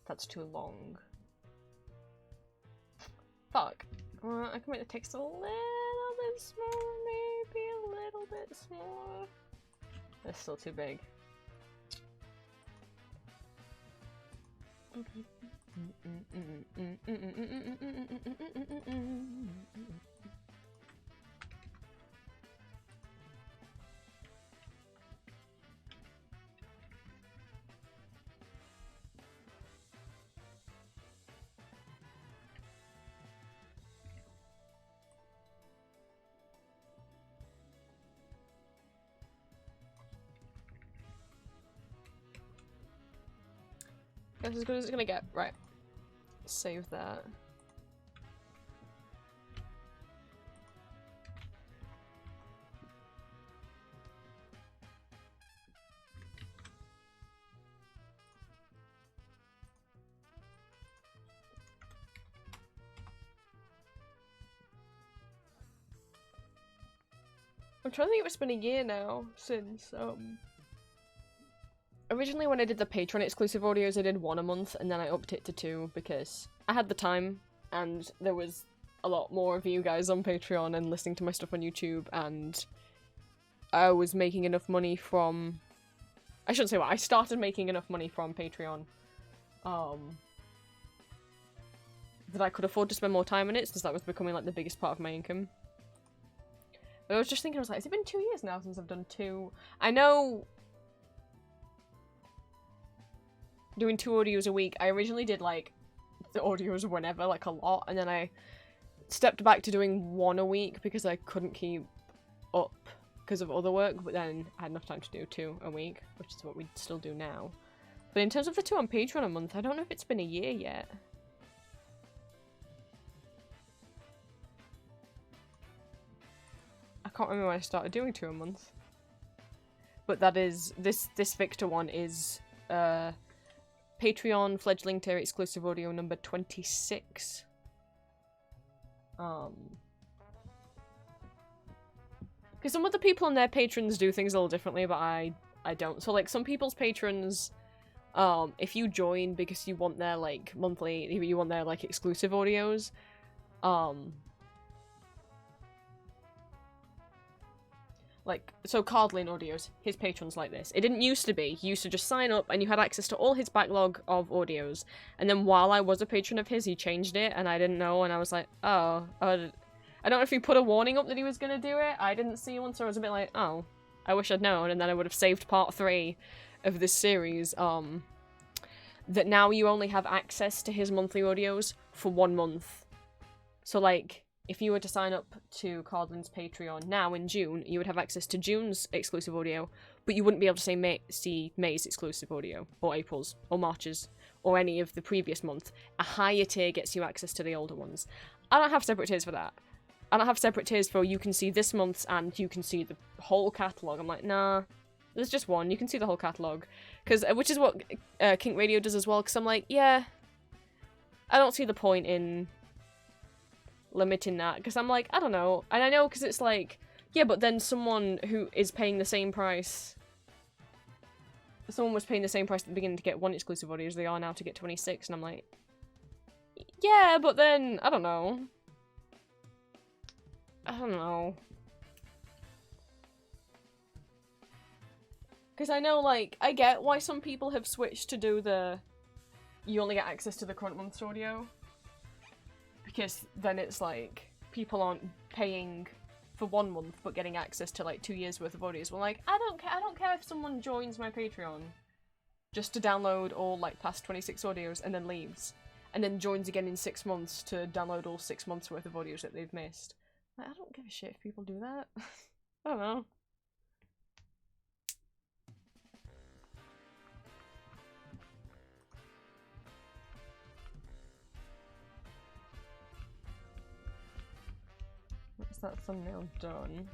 S1: That's too long. Fuck. I can make the text a little bit smaller, maybe a little bit smaller. That's still too big. That's as good as it's gonna get. Right. Save that. I'm trying to think if it's been a year now since, originally when I did the Patreon exclusive audios, I did 1 a month, and then I upped it to 2 because I had the time, and there was a lot more of you guys on Patreon and listening to my stuff on YouTube, and I was making enough money from... I shouldn't say what, I started making enough money from Patreon, that I could afford to spend more time on it, since that was becoming like the biggest part of my income. But I was just thinking, I was like, has it been 2 years now since I've done 2? I know... doing 2 audios a week, I originally did like the audios whenever, like a lot, and then I stepped back to doing 1 a week because I couldn't keep up because of other work, but then I had enough time to do 2 a week, which is what we still do now. But in terms of the 2 on Patreon a month, I don't know if it's been a year yet. I can't remember when I started doing 2 a month. But that is, this Victor one is, Patreon fledgling tier exclusive audio number 26. Because some of the people on their patrons do things a little differently, but I don't. So like some people's patrons, if you join because you want their like monthly, you want their like exclusive audios, like, so Cardlin audios, his patrons like this. It didn't used to be. He used to just sign up and you had access to all his backlog of audios. And then while I was a patron of his, he changed it and I didn't know, and I was like, oh, I don't know if he put a warning up that he was gonna do it. I didn't see one, so I was a bit like, oh, I wish I'd known, and then I would have saved part 3 of this series, that now you only have access to his monthly audios for 1 month. So like, if you were to sign up to Cardlin's Patreon now in June, you would have access to June's exclusive audio, but you wouldn't be able to see May's exclusive audio, or April's, or March's, or any of the previous month. A higher tier gets you access to the older ones. I don't have separate tiers for that. I don't have separate tiers for you can see this month's and you can see the whole catalogue. I'm like, nah, there's just one. You can see the whole catalogue. Which is what Kink Radio does as well, because I'm like, yeah, I don't see the point in limiting that, because I'm like, I don't know. And I know because it's like, yeah, but then someone who is paying the same price, someone was paying the same price at the beginning to get 1 exclusive audio as they are now to get 26, and I'm like, yeah, but then, I don't know. I don't know. Because I know, like, I get why some people have switched to do the, you only get access to the current month's audio. Because then it's like, people aren't paying for 1 month, but getting access to like 2 years worth of audios. Well, like, I don't care if someone joins my Patreon just to download all like past 26 audios and then leaves. And then joins again in 6 months to download all 6 months worth of audios that they've missed. Like, I don't give a shit if people do that. I don't know. That's that thumbnail done.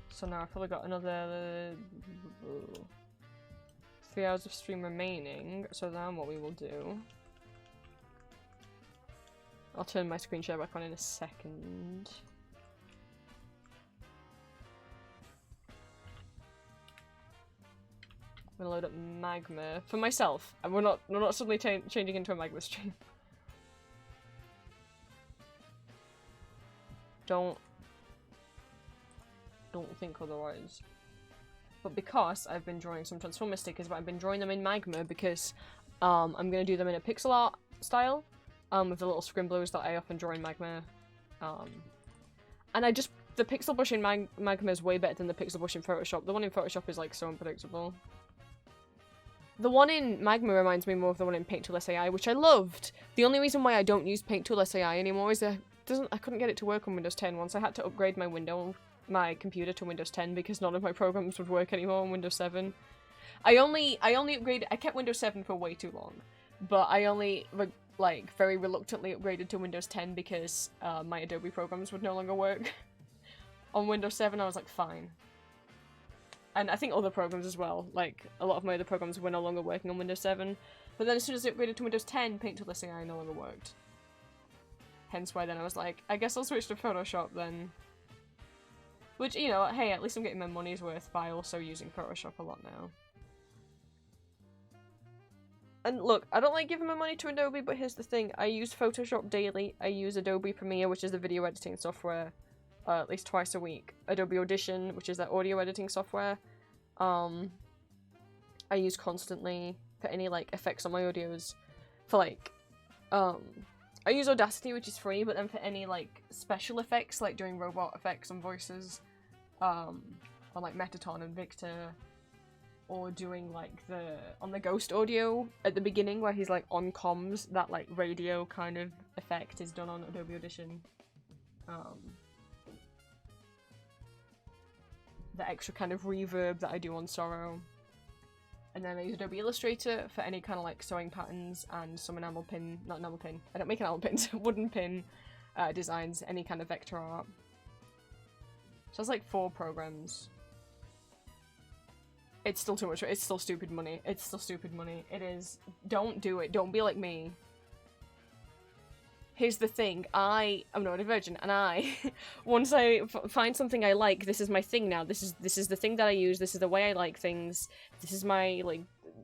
S1: So now I've probably got another 3 hours of stream remaining. So then what we will do, I'll turn my screen share back on in a second. I'm gonna load up Magma for myself, and we're not suddenly changing into a Magma stream. Don't think otherwise. But because I've been drawing some Transformer stickers, but I've been drawing them in Magma because I'm gonna do them in a pixel art style. With the little scribblers that I often draw in Magma. And the pixel brush in Magma is way better than the pixel brush in Photoshop. The one in Photoshop is like so unpredictable. The one in Magma reminds me more of the one in Paint Tool SAI, which I loved. The only reason why I don't use Paint Tool SAI anymore is I couldn't get it to work on Windows 10 once. I had to upgrade my computer to Windows 10 because none of my programs would work anymore on Windows 7. I kept Windows 7 for way too long, but I only like very reluctantly upgraded to Windows 10 because my Adobe programs would no longer work. On Windows 7 I was like, fine. And I think other programs as well, like a lot of my other programs were no longer working on Windows 7. But then as soon as I upgraded to Windows 10, Paint Tool SAI no longer worked. Hence why then I was like, I guess I'll switch to Photoshop then. Which, you know, hey, at least I'm getting my money's worth by also using Photoshop a lot now. And look, I don't like giving my money to Adobe, but here's the thing. I use Photoshop daily. I use Adobe Premiere, which is the video editing software, at least twice a week. Adobe Audition, which is that audio editing software. I use constantly for any, like, effects on my audios. For, like, I use Audacity, which is free, but then for any, like, special effects, like doing robot effects on voices, on, like, Metaton and Victor, or doing, like, on the Ghost audio at the beginning, where he's, like, on comms, that, like, radio kind of effect is done on Adobe Audition. The extra kind of reverb that I do on Sorrow. And then I use Adobe Illustrator for any kind of, like, sewing patterns and some not enamel pin, I don't make enamel pins, wooden pin designs, any kind of vector art. So that's, like, 4 programs. It's still too much. It's still stupid money. It's still stupid money. It is. Don't do it. Don't be like me. Here's the thing. I'm not a virgin, and once I find something I like, this is my thing now. This is the thing that I use. This is the way I like things. This is my, like,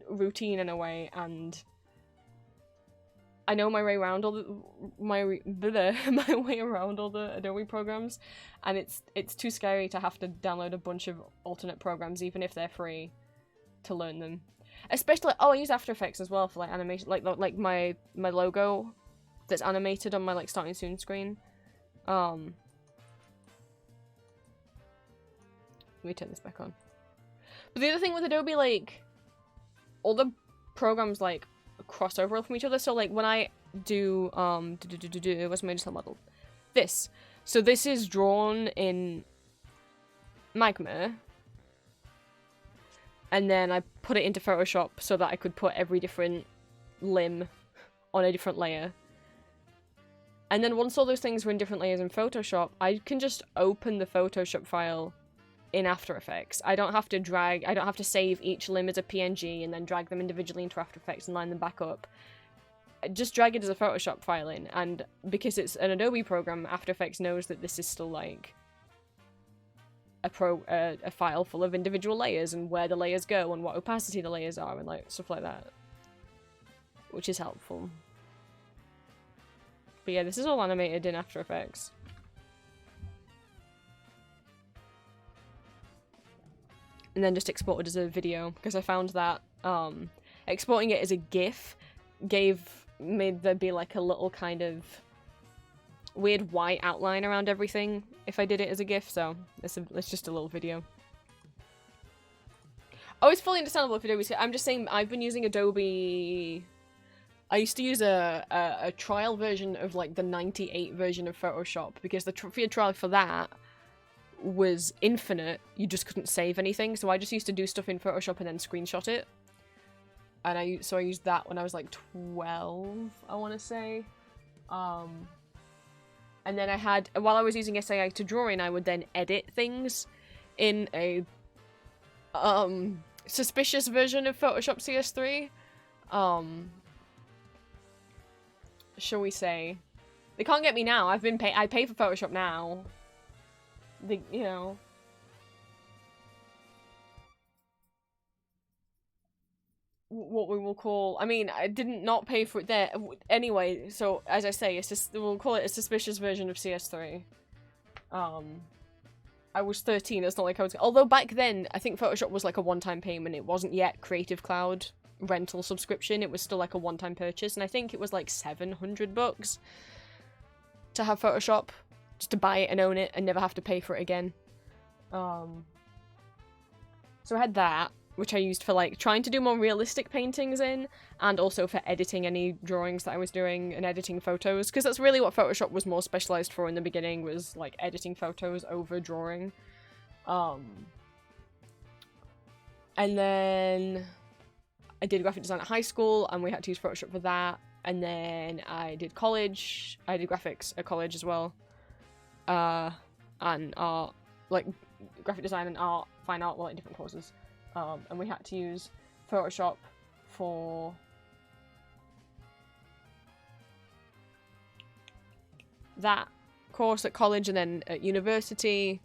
S1: routine in a way, and I know my way around all my way around all the Adobe programs, and it's too scary to have to download a bunch of alternate programs, even if they're free, to learn them. Especially, I use After Effects as well for, like, animation, like my logo that's animated on my, like, starting soon screen. Let me turn this back on. But the other thing with Adobe, like, all the programs, like, cross over from each other. So, like, when I do, what's my digital model? This. So this is drawn in Magma. And then I put it into Photoshop so that I could put every different limb on a different layer. And then once all those things were in different layers in Photoshop, I can just open the Photoshop file in After Effects. I don't have to save each limb as a PNG and then drag them individually into After Effects and line them back up. just drag it as a Photoshop file in, and because it's an Adobe program, After Effects knows that this is still like a file full of individual layers and where the layers go and what opacity the layers are and like stuff like that, which is helpful. But yeah, this is all animated in After Effects. And then just exported as a video, because I found that exporting it as a GIF made there be like a little kind of weird white outline around everything if I did it as a GIF, so it's just a little video. Oh, it's fully understandable if Adobe. I'm just saying, I've been using Adobe. I used to use a trial version of like the 98 version of Photoshop, because the free trial for that was infinite. You just couldn't save anything, so I just used to do stuff in Photoshop and then screenshot it. And I used that when I was like 12, I want to say. And then I had, while I was using SAI to draw in, I would then edit things in a suspicious version of Photoshop CS3. Shall we say? They can't get me now. I pay for Photoshop now. You know. What we will call, I mean, I didn't not pay for it there anyway, so as I say, it's just, we'll call it a suspicious version of CS3. I was 13, it's not like I was, although back then I think Photoshop was like a one-time payment. It wasn't yet Creative Cloud rental subscription, it was still like a one-time purchase, and I think it was like $700 to have Photoshop, just to buy it and own it and never have to pay for it again. So I had that, which I used for like trying to do more realistic paintings in, and also for editing any drawings that I was doing and editing photos, because that's really what Photoshop was more specialized for in the beginning, was like editing photos over drawing. And then I did graphic design at high school, and we had to use Photoshop for that. And then I did college. I did graphics at college as well. And art, like graphic design and art, fine art, well, like different courses. And we had to use Photoshop for that course at college, and then at university,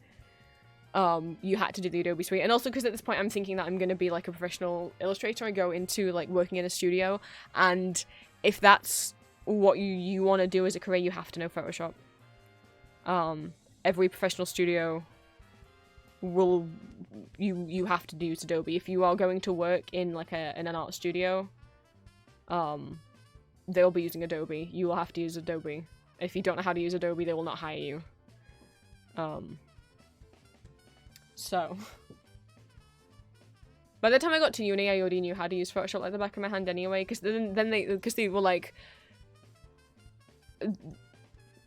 S1: you had to do the Adobe Suite. And also because at this point I'm thinking that I'm going to be like a professional illustrator and go into like working in a studio, and if that's what you want to do as a career, you have to know Photoshop. Every professional studio will, you have to use Adobe. If you are going to work in like in an art studio, they'll be using Adobe. You will have to use Adobe. If you don't know how to use Adobe, they will not hire you. So by the time I got to uni, I already knew how to use Photoshop like the back of my hand anyway, because they were like,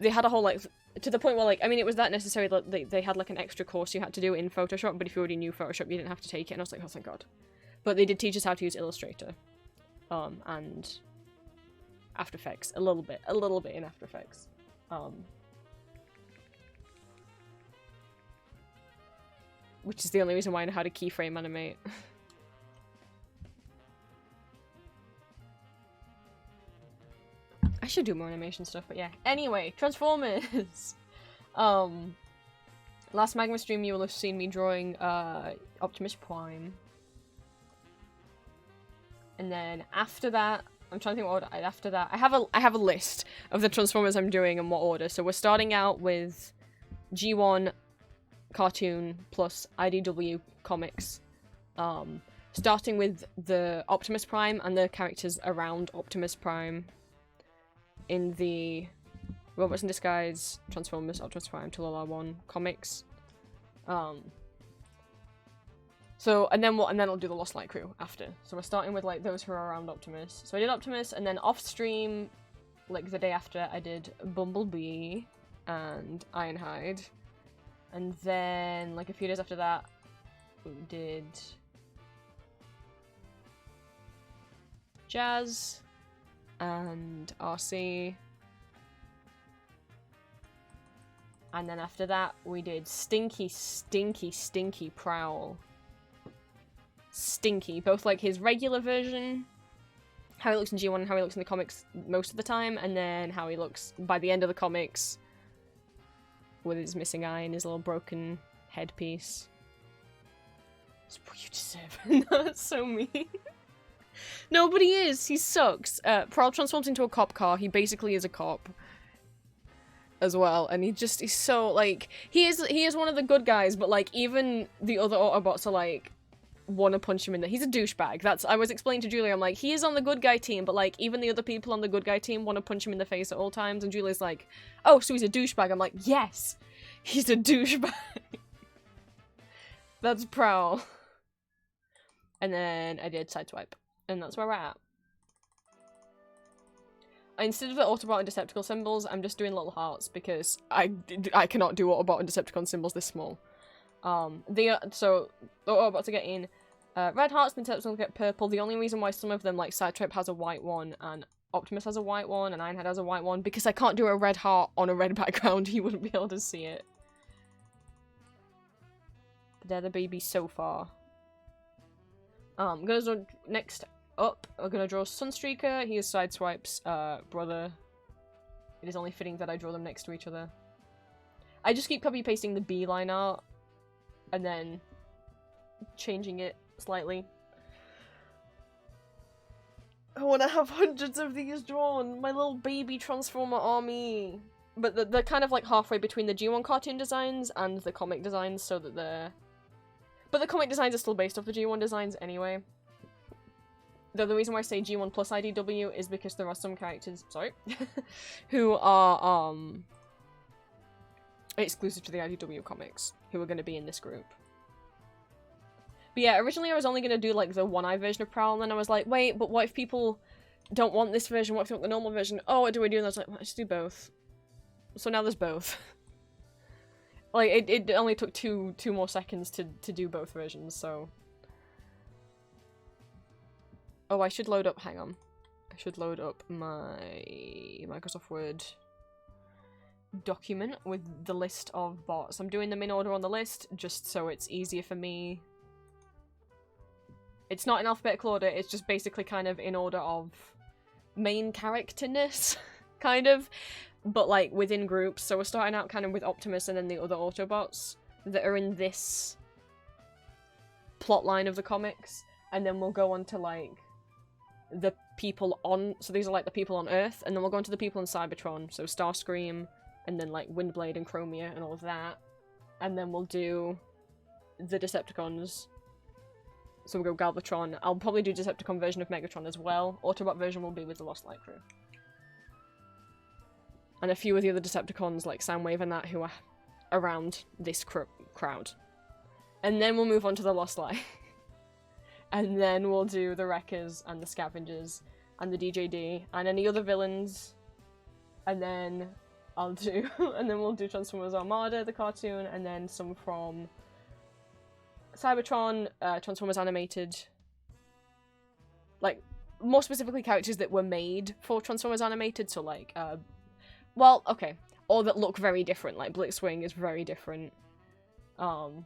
S1: they had a whole like, to the point where like, I mean, it was that necessary that they had like an extra course you had to do in Photoshop, but if you already knew Photoshop, you didn't have to take it, and I was like, oh thank god. But they did teach us how to use Illustrator, and After Effects, a little bit in After Effects. Which is the only reason why I know how to keyframe animate. I should do more animation stuff, but yeah. Anyway, Transformers! Last Magma stream you will have seen me drawing Optimus Prime. And then after that, I'm trying to think what order. After that, I have a list of the Transformers I'm doing and what order. So we're starting out with G1 cartoon plus IDW comics. Starting with the Optimus Prime and the characters around Optimus Prime in the Robots in Disguise, Transformers, Optimus Prime, Talala 1 comics. So, and then I'll do the Lost Light crew after. So we're starting with like those who are around Optimus. So I did Optimus, and then off stream, like the day after, I did Bumblebee and Ironhide. And then like a few days after that, we did Jazz and RC. And then after that, we did Stinky Prowl. Stinky, both like his regular version how he looks in G1 and how he looks in the comics most of the time, and then how he looks by the end of the comics with his missing eye and his little broken headpiece. That's what you deserve. That's so mean. No, but he is. He sucks. Prowl transforms into a cop car. He basically is a cop as well, and he's so, like, he is one of the good guys, but, like, even the other Autobots are, like, want to punch him in the— he's a douchebag. I was explaining to Julia, I'm like, he is on the good guy team, but, like, even the other people on the good guy team want to punch him in the face at all times, and Julia's like, oh, so he's a douchebag. I'm like, yes, he's a douchebag. That's Prowl. And then I did Sideswipe, and that's where we're at. Instead of the Autobot and Decepticon symbols, I'm just doing little hearts, because I cannot do Autobot and Decepticon symbols this small. So the Autobots are getting red hearts, and Decepticons get purple. The only reason why some of them, like Sideswipe has a white one, and Optimus has a white one, and Ironhead has a white one, because I can't do a red heart on a red background. He wouldn't be able to see it. But they're the babies so far. I'm gonna draw next up. I'm gonna draw Sunstreaker. He is Sideswipe's brother. It is only fitting that I draw them next to each other. I just keep copy pasting the B line art and then changing it slightly. I want to have hundreds of these drawn. My little baby Transformer army. But they're kind of like halfway between the G1 cartoon designs and the comic designs, so that they're... But the comic designs are still based off the G1 designs anyway. Though the reason why I say G1 plus IDW is because there are some characters, sorry, who are exclusive to the IDW comics, who are going to be in this group. But yeah, originally I was only going to do like the one-eye version of Prowl, and then I was like, wait, but what if people don't want this version? What if they want the normal version? Oh, what do I do? And I was like, well, let's do both. So now there's both. Like, it only took two more seconds to do both versions, so... Oh, I should load up, hang on. I should load up my Microsoft Word document with the list of bots. I'm doing them in order on the list, just so it's easier for me. It's not in alphabetical order, it's just basically kind of in order of main characterness, kind of. But, like, within groups. So we're starting out kind of with Optimus and then the other Autobots that are in this plot line of the comics. And then we'll go on to, like, the people on... So these are, like, the people on Earth. And then we'll go on to the people on Cybertron. So Starscream, and then, like, Windblade and Chromia and all of that. And then we'll do the Decepticons. So we'll go Galvatron. I'll probably do Decepticon version of Megatron as well. Autobot version will be with the Lost Light crew. And a few of the other Decepticons, like Soundwave and that, who are around this crowd. And then we'll move on to the Lost Light. And then we'll do the Wreckers and the Scavengers and the DJD and any other villains. And then I'll do... and then we'll do Transformers Armada, the cartoon, and then some from Cybertron, Transformers Animated. Like, more specifically characters that were made for Transformers Animated, so like, well, okay. Or that look very different, like Blitzwing is very different. And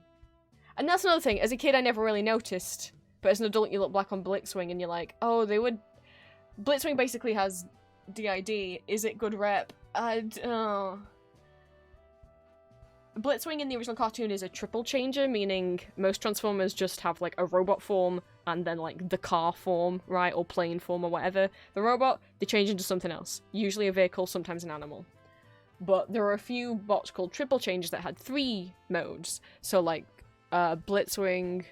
S1: that's another thing, as a kid I never really noticed, but as an adult you look back on Blitzwing and you're like, oh, they would... Blitzwing basically has DID, is it good rep? Blitzwing in the original cartoon is a triple changer, meaning most Transformers just have like a robot form and then like the car form, right, or plane form or whatever. The robot, they change into something else, usually a vehicle, sometimes an animal. But there are a few bots called triple changers that had 3 modes, so like Blitzwing,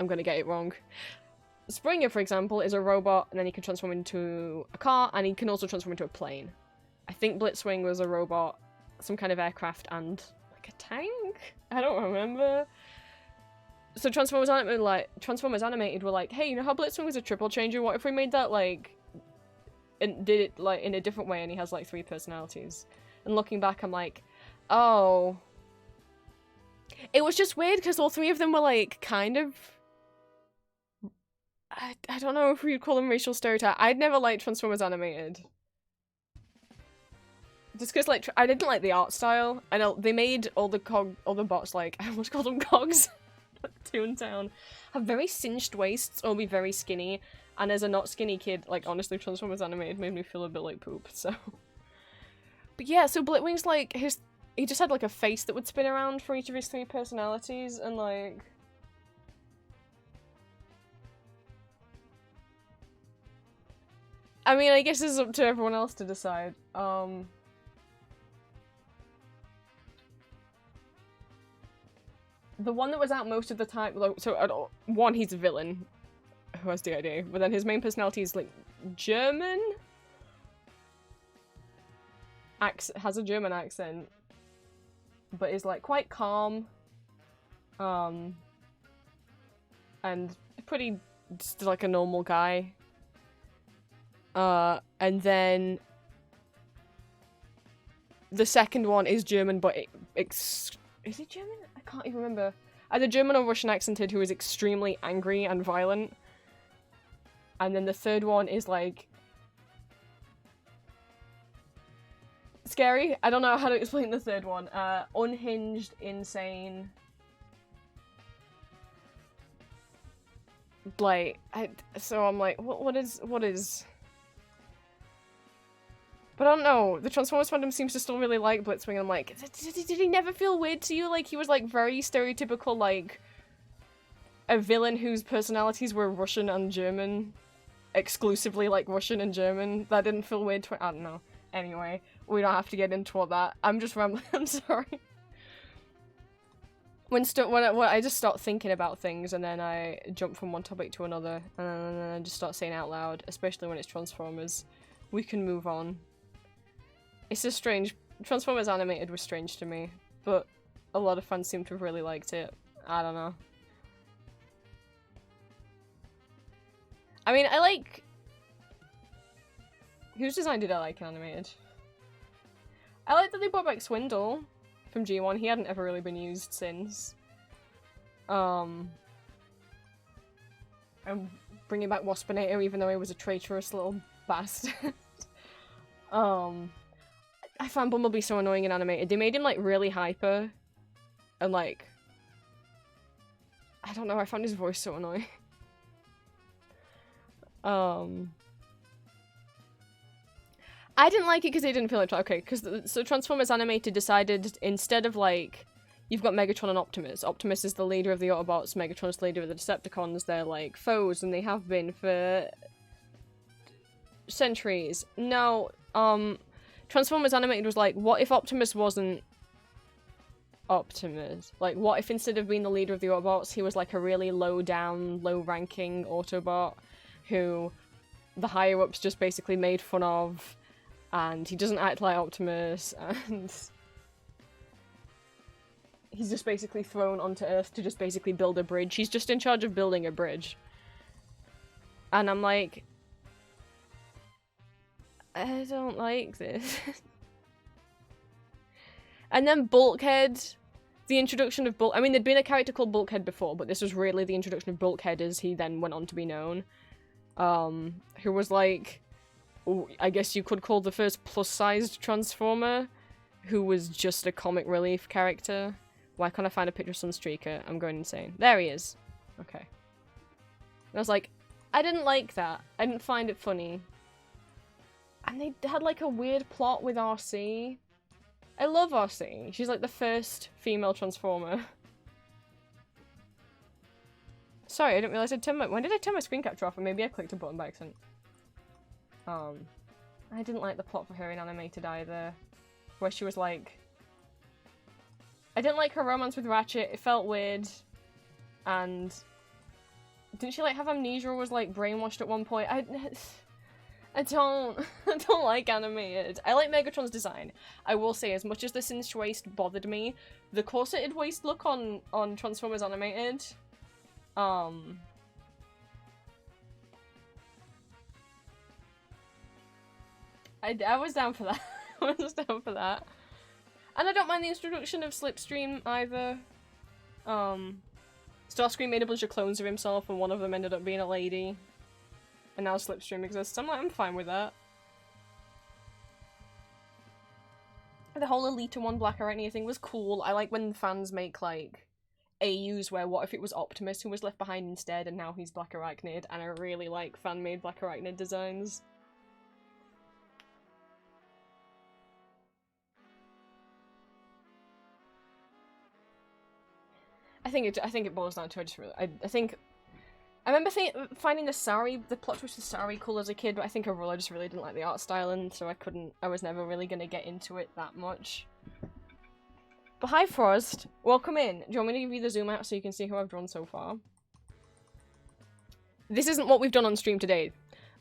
S1: I'm gonna get it wrong. Springer, for example, is a robot, and then he can transform into a car, and he can also transform into a plane. I think Blitzwing was a robot, some kind of aircraft, and like a tank? I don't remember. So Transformers Animated were like, hey, you know how Blitzwing was a triple changer? What if we made that like, and did it like in a different way, and he has like 3 personalities? And looking back, I'm like, oh. It was just weird because all 3 of them were like kind of... I don't know if we'd call them racial stereotype. I'd never liked Transformers Animated. Just because, like, I didn't like the art style. I know they made all the bots, like, I almost called them cogs. Toontown. Have very cinched waists or be very skinny. And as a not skinny kid, like, honestly, Transformers Animated made me feel a bit like poop, so... But yeah, so Blitwing's, like, he just had, like, a face that would spin around for each of his 3 personalities, and, like... I mean, I guess it's up to everyone else to decide. The one that was out most of the time, so, one, he's a villain, who has the idea, but then his main personality is, like, German? Has a German accent, but is, like, quite calm, and pretty, just like a normal guy. And then the second one is German, but is it German? I can't even remember. Either German or Russian accented, who is extremely angry and violent. And then the third one is, like, scary. I don't know how to explain the third one. Unhinged, insane. Like, so I'm like, what is... But I don't know, the Transformers fandom seems to still really like Blitzwing, and I'm like, did he never feel weird to you? Like, he was, like, very stereotypical, like, a villain whose personalities were Russian and German. Exclusively, like, Russian and German. That didn't feel weird to- I don't know. Anyway, we don't have to get into all that. I'm just rambling, I'm sorry. When I just start thinking about things, and then I jump from one topic to another, and then I just start saying out loud, especially when it's Transformers, we can move on. It's just strange. Transformers Animated was strange to me, but a lot of fans seem to have really liked it. I don't know. I mean, I like... Whose design did I like in Animated? I like that they brought back Swindle from G1. He hadn't ever really been used since. And bringing back Waspinator, even though he was a traitorous little bastard. I found Bumblebee so annoying in Animated. They made him, like, really hyper. And, like... I don't know, I found his voice so annoying. I didn't like it because they didn't feel like... Okay, because so Transformers Animated decided, instead of, like... You've got Megatron and Optimus. Optimus is the leader of the Autobots, Megatron's the leader of the Decepticons. They're, like, foes, and they have been for... centuries. No, Transformers Animated was like, what if Optimus wasn't Optimus? Like, what if instead of being the leader of the Autobots, he was like a really low-down, low-ranking Autobot who the higher-ups just basically made fun of, and he doesn't act like Optimus, and he's just basically thrown onto Earth to just basically build a bridge. He's just in charge of building a bridge. And I'm like... I don't like this. And then Bulkhead. The introduction of I mean, there'd been a character called Bulkhead before, but this was really the introduction of Bulkhead as he then went on to be known. Who was like... I guess you could call the first plus-sized Transformer, who was just a comic relief character. Why can't I find a picture of Sunstreaker? I'm going insane. There he is. Okay. And I was like, I didn't like that. I didn't find it funny. And they had, like, a weird plot with RC. I love RC. She's, like, the first female Transformer. Sorry, I didn't realize I'd turn my- when did I turn my screen capture off? Or maybe I clicked a button by accident. I didn't like the plot for her in Animated either. Where she was, like... I didn't like her romance with Ratchet. It felt weird. And... Didn't she, like, have amnesia or was, like, brainwashed at one point? I don't like Animated. I like Megatron's design. I will say, as much as the cinched waist bothered me, the corseted waist look on Transformers Animated, I was down for that. I was down for that. And I don't mind the introduction of Slipstream either. Starscream made a bunch of clones of himself and one of them ended up being a lady. And now Slipstream exists. I'm like, I'm fine with that. The whole Elita 1 Black Arachnia thing was cool. I like when fans make, like, AUs where what if it was Optimus who was left behind instead and now he's Black Arachnid, and I really like fan-made Black Arachnid designs. I think it boils down to I remember finding the plot twist with Sari cool as a kid, but I think overall I just really didn't like the art style, and so I was never really gonna get into it that much. But hi Frost, welcome in. Do you want me to give you the zoom out so you can see who I've drawn so far? This isn't what we've done on stream today.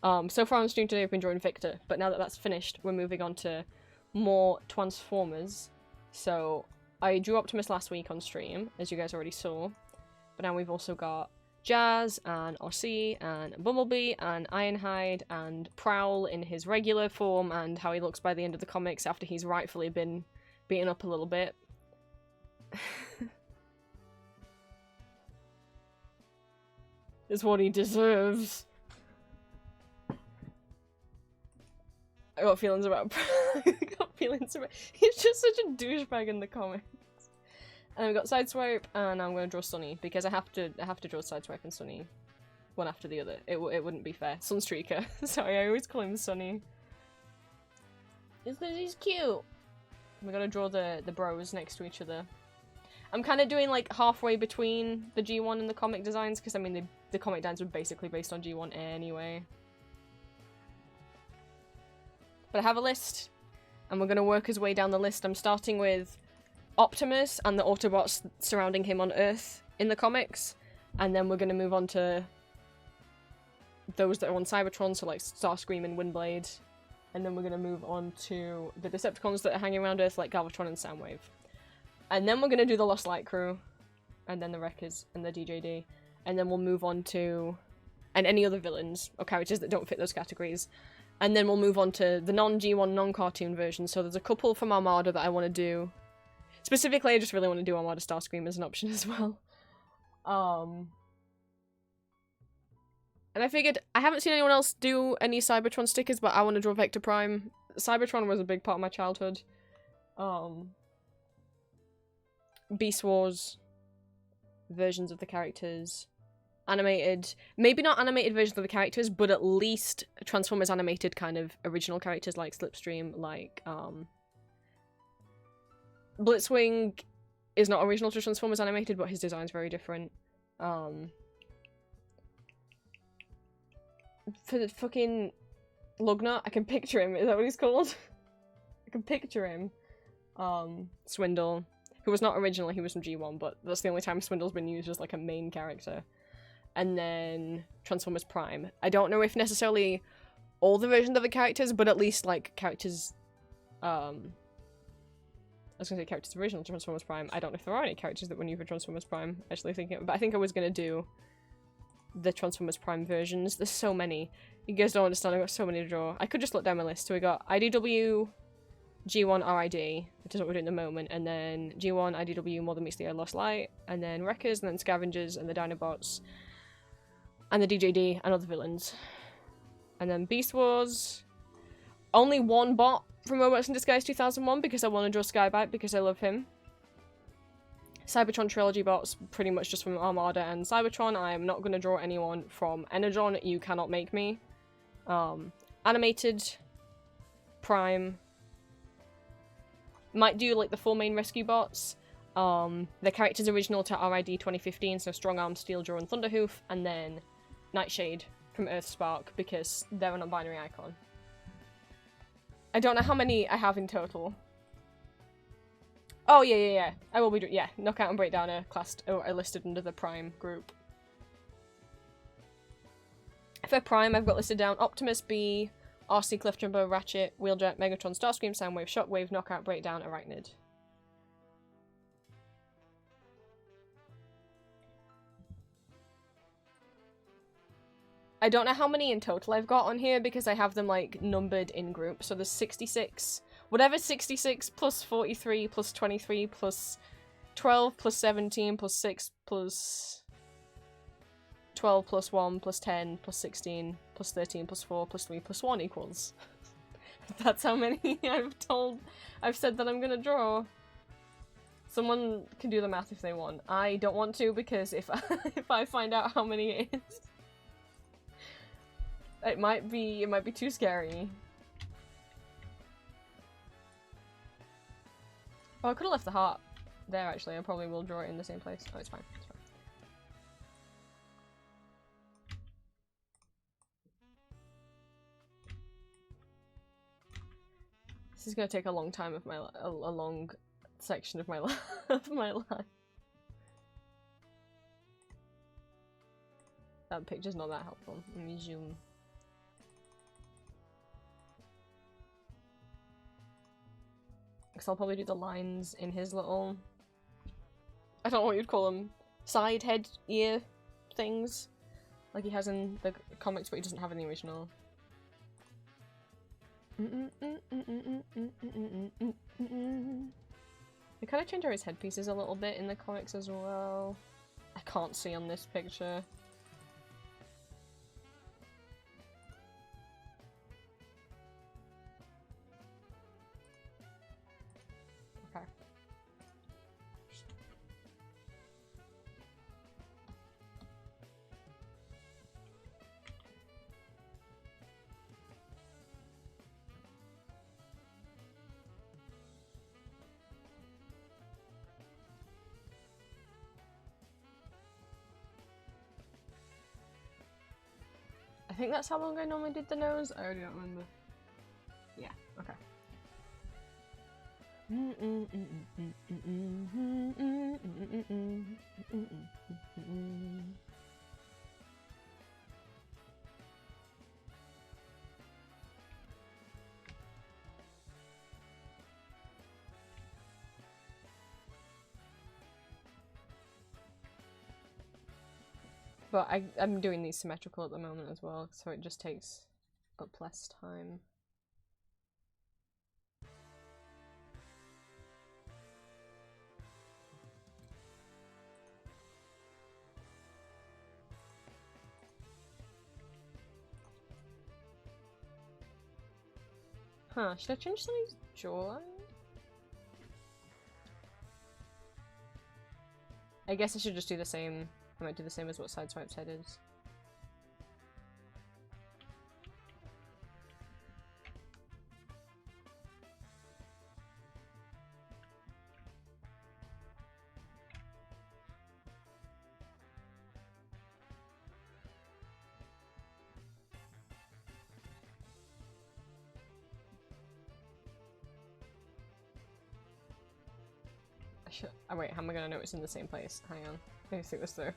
S1: So far on stream today I've been drawing Victor, but now that that's finished, we're moving on to more Transformers. So I drew Optimus last week on stream, as you guys already saw, but now we've also got Jazz, and Ossie, and Bumblebee, and Ironhide, and Prowl in his regular form, and how he looks by the end of the comics after he's rightfully been beaten up a little bit. It's what he deserves. I got feelings about he's just such a douchebag in the comics. And then we got Sideswipe, and I'm gonna draw Sunny because I have to draw Sideswipe and Sunny one after the other. It wouldn't be fair. Sunstreaker. Sorry, I always call him Sunny. It's because he's cute. We gotta draw the bros next to each other. I'm kind of doing like halfway between the G1 and the comic designs because I mean the comic designs were basically based on G1 anyway. But I have a list, and we're gonna work his way down the list. I'm starting with Optimus and the Autobots surrounding him on Earth in the comics, and then we're going to move on to those that are on Cybertron, so like Starscream and Windblade, and then we're going to move on to the Decepticons that are hanging around Earth like Galvatron and Soundwave. And then we're going to do the Lost Light Crew, and then the Wreckers and the DJD, and then we'll move on to and any other villains or characters that don't fit those categories. And then we'll move on to the non-G1, non-cartoon version. So there's a couple from Armada that I want to do. Specifically, I just really want to do Armada Starscream as an option as well. And I figured, I haven't seen anyone else do any Cybertron stickers, but I want to draw Vector Prime. Cybertron was a big part of my childhood. Beast Wars versions of the characters. Animated, maybe not animated versions of the characters, but at least Transformers animated kind of original characters like Slipstream, like, Blitzwing is not original to Transformers animated, but his design's very different. For the fucking Lugnut, I can picture him. Is that what he's called? I can picture him. Swindle, who was not original, he was from G1, but that's the only time Swindle's been used as like a main character. And then Transformers Prime. I don't know if necessarily all the versions of the characters, but at least like characters, I was gonna say characters original to Transformers Prime. I don't know if there are any characters that were new for Transformers Prime, actually thinking, but I think I was gonna do the Transformers Prime versions. There's so many. You guys don't understand, I've got so many to draw. I could just look down my list. So we got IDW, G1 RID, which is what we're doing at the moment, and then G1 IDW More Than Meets the Eye Lost Light, and then Wreckers, and then Scavengers, and the Dinobots, and the DJD, and other villains. And then Beast Wars. Only one bot from Robots in Disguise 2001 because I want to draw Skybite because I love him. Cybertron Trilogy bots, pretty much just from Armada and Cybertron. I am not going to draw anyone from Energon. You cannot make me. Animated. Prime. Might do like the 4 main rescue bots. The characters original to RID 2015, so Strong Arm, Steel Jaw, and Thunderhoof. And then Nightshade from Earthspark because they're a non-binary icon. I don't know how many I have in total. Oh, yeah. I will be doing, yeah, Knockout and Breakdown are classed, or are listed under the Prime group. For Prime, I've got listed down Optimus, B, RC, Cliffjumper, Ratchet, Wheeljet, Megatron, Starscream, Soundwave, Shockwave, Knockout, Breakdown, Arachnid. I don't know how many in total I've got on here because I have them like numbered in groups. So there's 66. Whatever 66 plus 43 plus 23 plus 12 plus 17 plus 6 plus 12 plus 1 plus 10 plus 16 plus 13 plus 4 plus 3 plus 1 equals. That's how many I've said that I'm gonna draw. Someone can do the math if they want. I don't want to because if if I find out how many it is, it might be too scary. Oh, I could have left the heart there actually. I probably will draw it in the same place. Oh, it's fine. It's fine. This is gonna take a long time of my a long section of my of my life. That picture's not that helpful. Let me zoom. Because I'll probably do the lines in his little, I don't know what you'd call them, side head ear things, like he has in the comics, but he doesn't have in the original. They kind of change out his headpieces a little bit in the comics as well. I can't see on this picture. Okay. I think that's how long I normally did the nose. I already don't remember. Yeah, okay. But I'm doing these symmetrical at the moment as well, so it just takes up less time. Huh, should I change somebody's jawline? I guess I should just do the same. I might do the same as what Sideswipe said is. Oh wait, how am I gonna know it's in the same place? Hang on, let me think this through. Okay.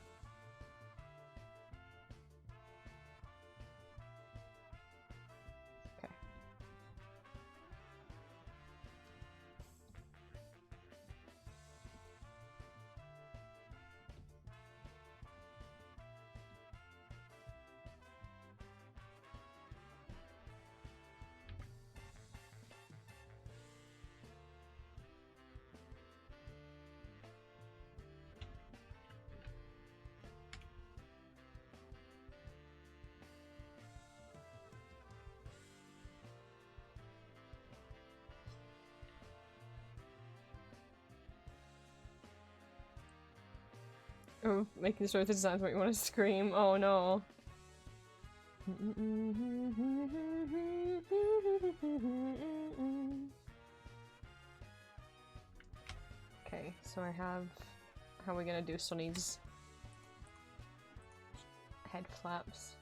S1: Oh, making sure the designs make you want to scream. Oh no. Okay, so I have how we're gonna do Sunny's head flaps.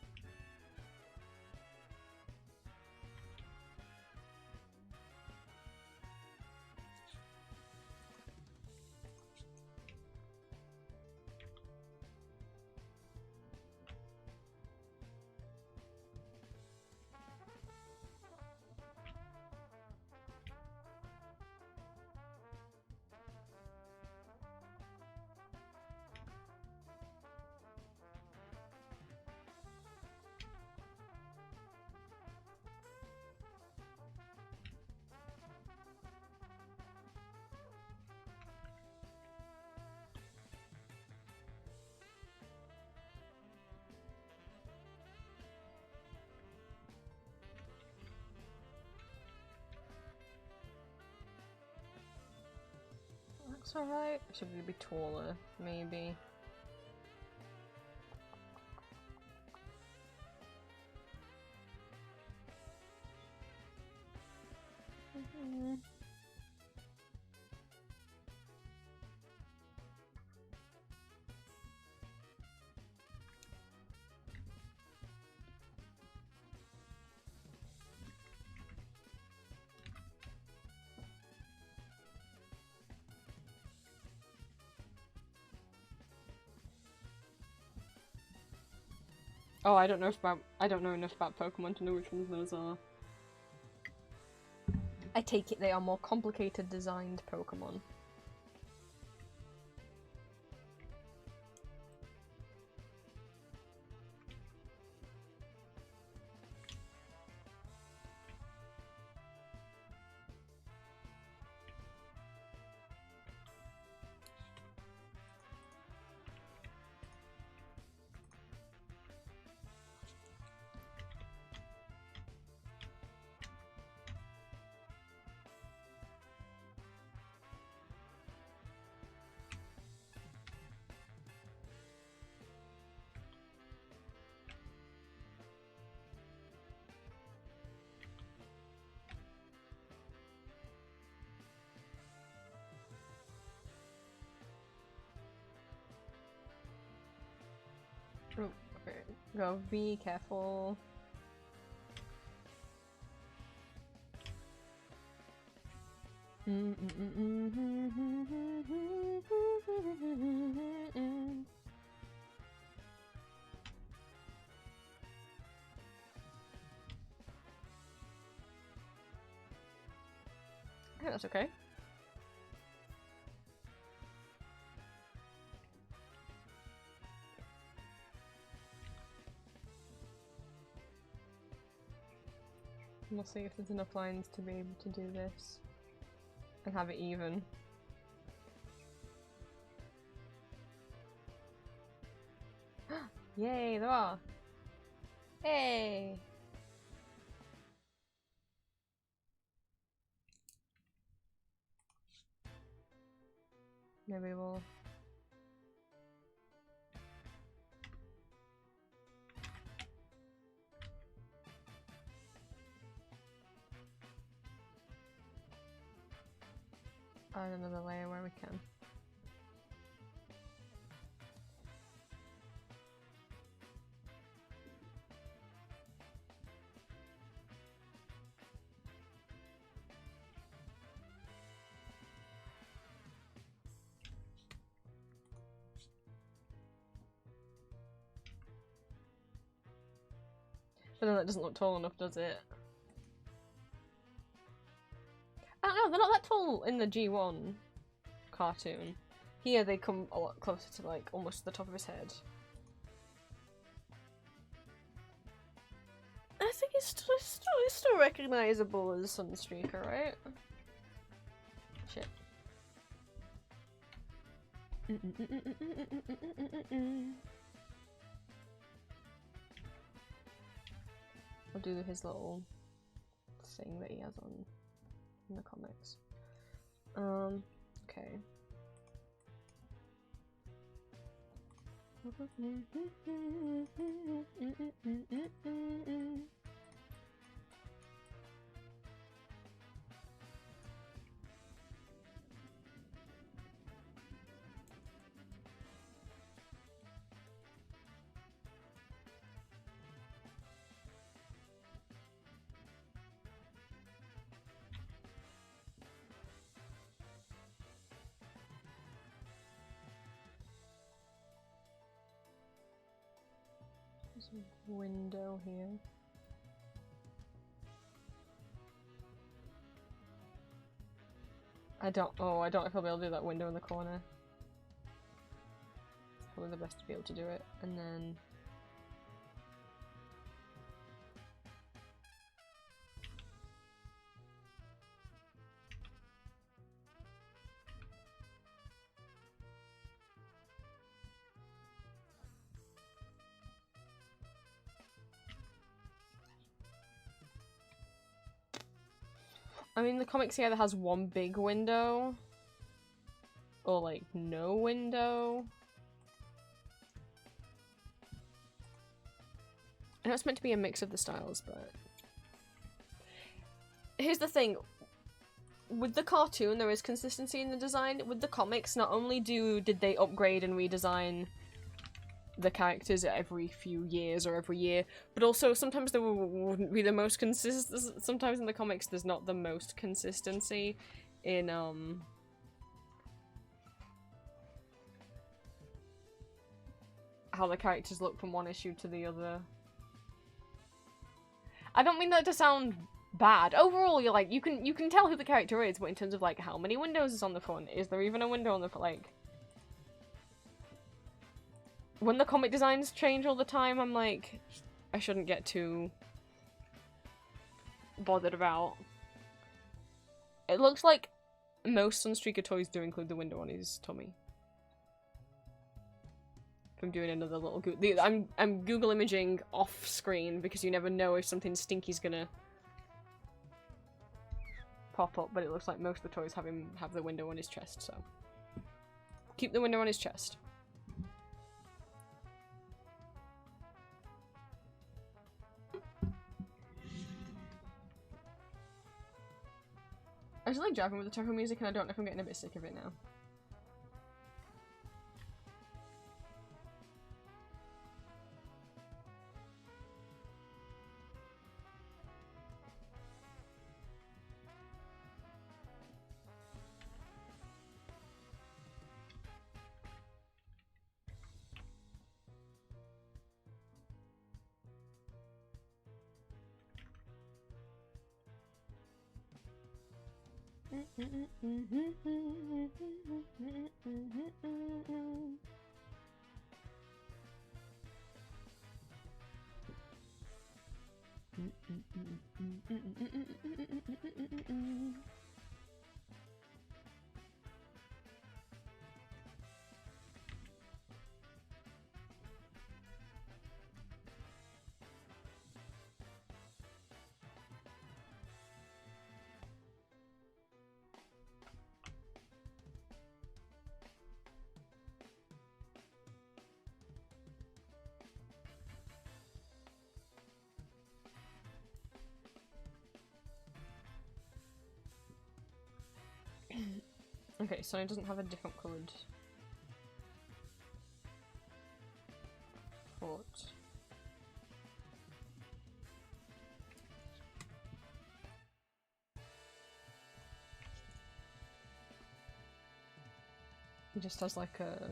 S1: It's alright. Should we be taller? Maybe. Oh, I don't know enough about Pokemon to know which ones those are. I take it they are more complicated designed Pokemon. Oh, okay. Go, be careful. I think that's okay. We'll see if there's enough lines to be able to do this and have it even. Yay, there are! Hey! Maybe we'll... add another layer where we can. But then that doesn't look tall enough, does it? I don't know, they're not that tall in the G1 cartoon. Here they come a lot closer to like almost the top of his head. I think it's still recognizable as Sunstreaker, right? Shit. I'll do his little thing that he has on in the comics. Okay. There's a window here. I don't know if I'll be able to do that window in the corner. It's probably the best to be able to do it. And then... I mean, the comics here that has one big window. or like no window. I know it's meant to be a mix of the styles, but here's the thing. With the cartoon, there is consistency in the design. With the comics, not only did they upgrade and redesign the characters every few years or every year, but also sometimes they wouldn't be the most consistent. Sometimes in the comics, there's not the most consistency in how the characters look from one issue to the other. I don't mean that to sound bad. Overall, you're like, you can tell who the character is, but in terms of like how many windows is on the front, is there even a window on the front? Like, when the comic designs change all the time, I'm like, I shouldn't get too bothered about. It looks like most Sunstreaker toys do include the window on his tummy. I'm doing another little I'm Google imaging off screen because you never know if something stinky's gonna pop up, but it looks like most of the toys have the window on his chest, so keep the window on his chest. I just like driving with the Toho music and I don't know if I'm getting a bit sick of it now. Okay, so it doesn't have a different coloured foot. It just has like a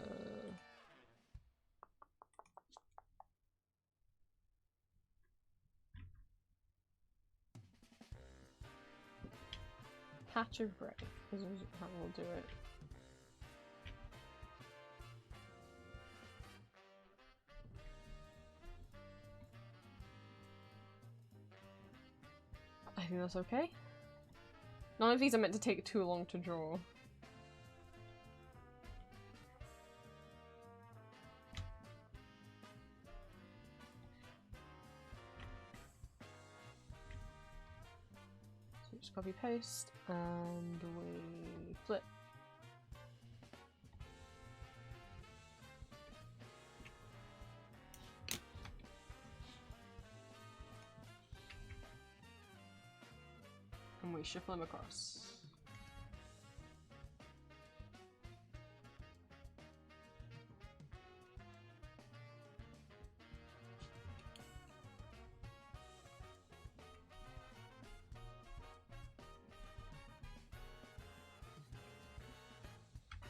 S1: patch of grey. This is how we'll do it. I think that's okay. None of these are meant to take too long to draw. So just copy paste and we flip. And we shuffle them across.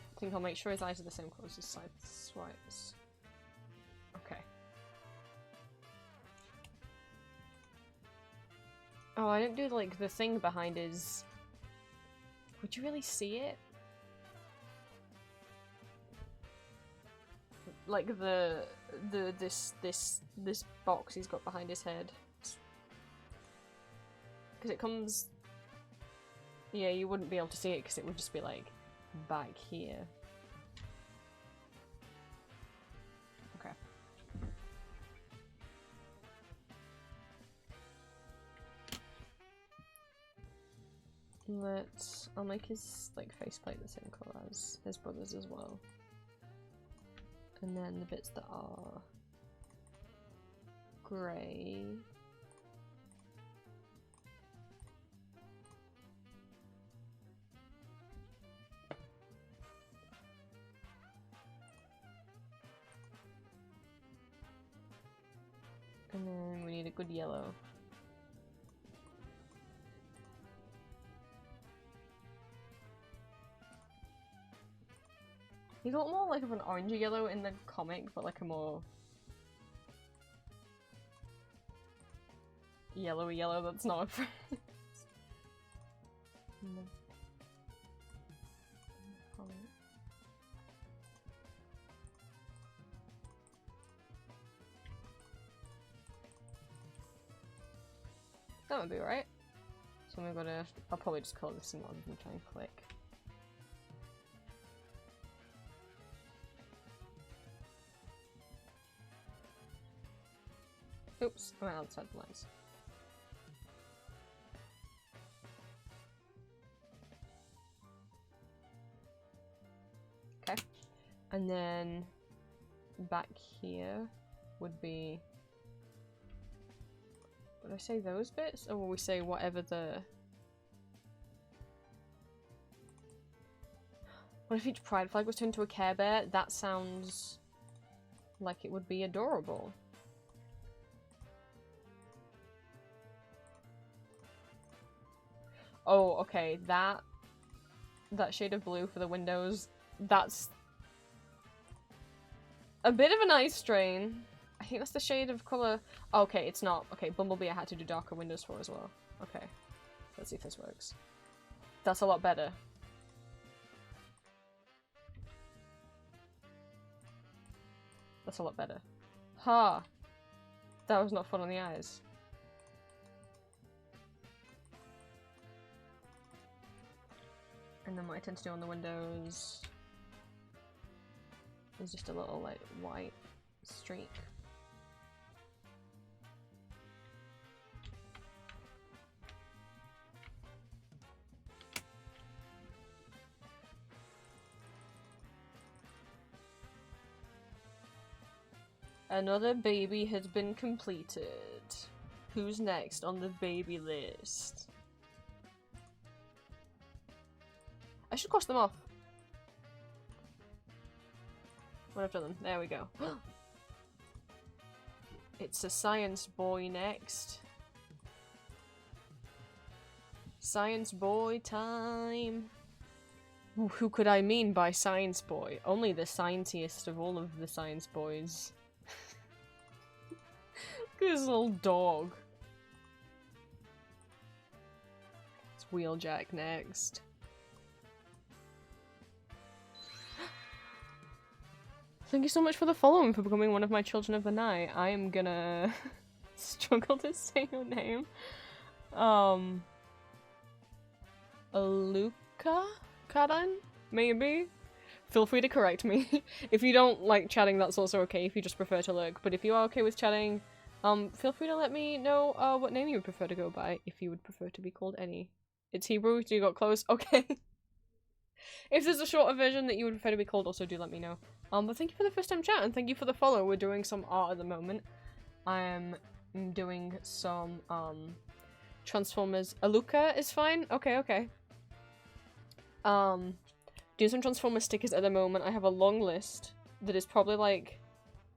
S1: I think I'll make sure his eyes are the same colour as his side swipes. Okay. Oh, I didn't do like the thing behind his. Would you really see it? Like this box he's got behind his head. Because it comes. Yeah, you wouldn't be able to see it because it would just be like back here. Okay. I'll make his like faceplate the same colour as his brother's as well. And then the bits that are grey. And then we need a good yellow. He's a lot more like of an orangey yellow in the comic, but like a more yellowy yellow that's not a friend. That would be right. So we're gonna. I'll probably just call this in rather than try and click. Oops, I'm outside the lines. Okay. And then back here would be. Would I say those bits? Or will we say whatever the... What if each pride flag was turned into a Care Bear? That sounds like it would be adorable. Oh, okay, that shade of blue for the windows, that's a bit of a nice strain. I think that's the shade of colour. Oh, okay, it's not. Okay, Bumblebee I had to do darker windows for as well. Okay, let's see if this works. That's a lot better. That's a lot better. Ha! That was not fun on the eyes. And then what I tend to do on the windows is just a little, like, white streak. Another baby has been completed. Who's next on the baby list? I should cross them off. When I've done them. There we go. It's a science boy next. Science boy time. Ooh, who could I mean by science boy? Only the scienciest of all of the science boys. Look at this little dog. It's Wheeljack next. Thank you so much for the follow and for becoming one of my children of the night. I am gonna struggle to say your name. Aluka? Kadan? Maybe? Feel free to correct me. If you don't like chatting, that's also okay if you just prefer to lurk. But if you are okay with chatting, feel free to let me know what name you would prefer to go by, if you would prefer to be called any. It's Hebrew, so you got close? Okay. If there's a shorter version that you would prefer to be called, also do let me know. But thank you for the first time chat, and thank you for the follow. We're doing some art at the moment. I am doing some, Transformers. Aluka is fine? Okay, okay. Doing some Transformers stickers at the moment. I have a long list that is probably like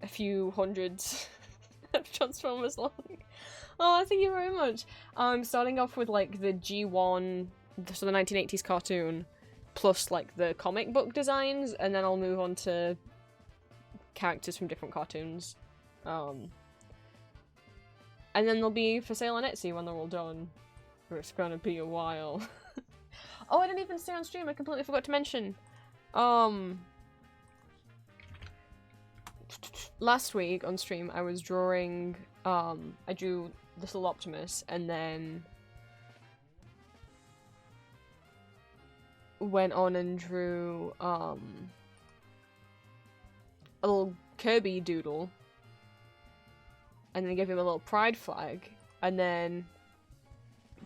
S1: a few hundreds of Transformers long. Oh, thank you very much. I'm starting off with like the G1, so the 1980s cartoon, plus like the comic book designs, and then I'll move on to characters from different cartoons. And then they'll be for sale on Etsy when they're all done. Or it's gonna be a while. Oh, I didn't even say on stream, I completely forgot to mention. Last week on stream I was drawing, I drew this little Optimus, and then went on and drew, a little Kirby doodle, and then gave him a little pride flag, and then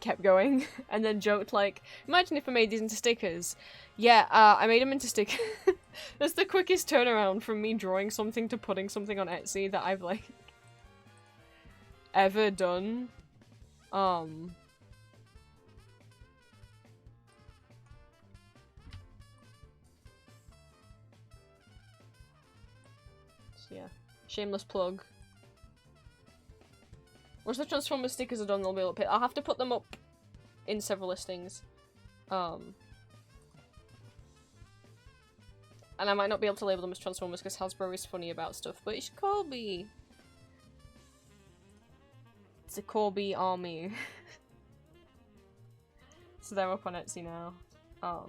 S1: kept going and then joked like, imagine if I made these into stickers. Yeah, I made them into stickers. That's the quickest turnaround from me drawing something to putting something on Etsy that I've like ever done. So yeah, shameless plug. Once the Transformers stickers are done, they'll be up here. I'll have to put them up in several listings. And I might not be able to label them as Transformers because Hasbro is funny about stuff, but it's Corby. It's a Corby army. So they're up on Etsy now. I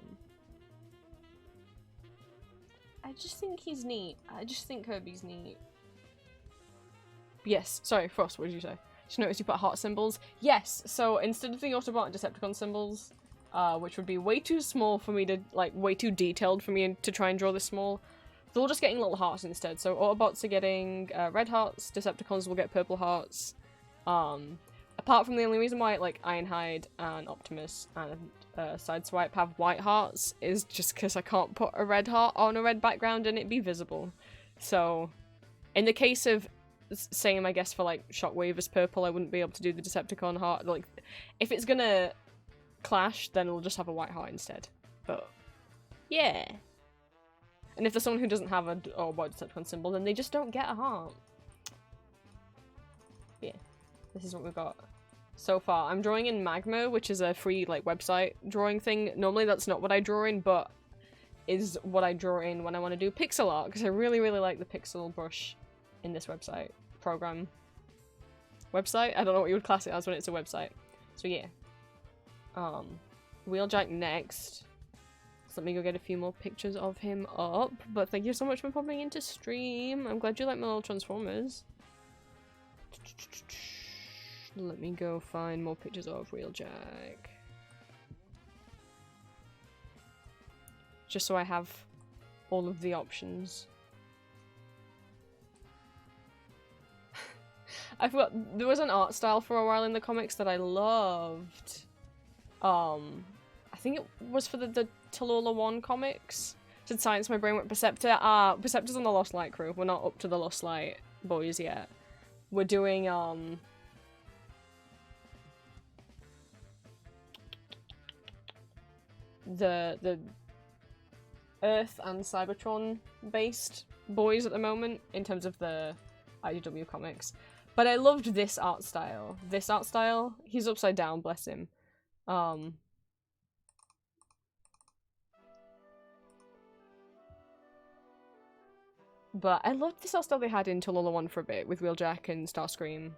S1: just think he's neat. I just think Kirby's neat. Yes, sorry, Frost, what did you say? Just noticed you put heart symbols. Yes, so instead of the Autobot and Decepticon symbols, which would be way too small for me to, like, way too detailed for me to try and draw this small, they're all just getting little hearts instead. So Autobots are getting red hearts, Decepticons will get purple hearts. Apart from the only reason why, like, Ironhide and Optimus and Sideswipe have white hearts is just because I can't put a red heart on a red background and it be visible. So, in the case of same, I guess, for, like, Shockwave as purple, I wouldn't be able to do the Decepticon heart. Like, if it's gonna clash, then it'll just have a white heart instead. But, yeah. And if there's someone who doesn't have a Decepticon symbol, then they just don't get a heart. Yeah. This is what we've got so far. I'm drawing in Magma, which is a free, like, website drawing thing. Normally that's not what I draw in, but is what I draw in when I want to do pixel art, because I really, really like the pixel brush in this website program. Website? I don't know what you would class it as when it's a website. So yeah. Wheeljack next. So let me go get a few more pictures of him up. But thank you so much for popping into stream. I'm glad you like my little Transformers. Let me go find more pictures of Wheeljack. Just so I have all of the options. I forgot, there was an art style for a while in the comics that I loved. I think it was for the Tallulah 1 comics. Said science, my brain went Perceptor. Perceptor's on the Lost Light crew. We're not up to the Lost Light boys yet. We're doing, the Earth and Cybertron based boys at the moment in terms of the IDW comics. But I loved this art style. This art style, he's upside down, bless him. But I loved this art style they had in Tallulah 1 for a bit with Wheeljack and Starscream.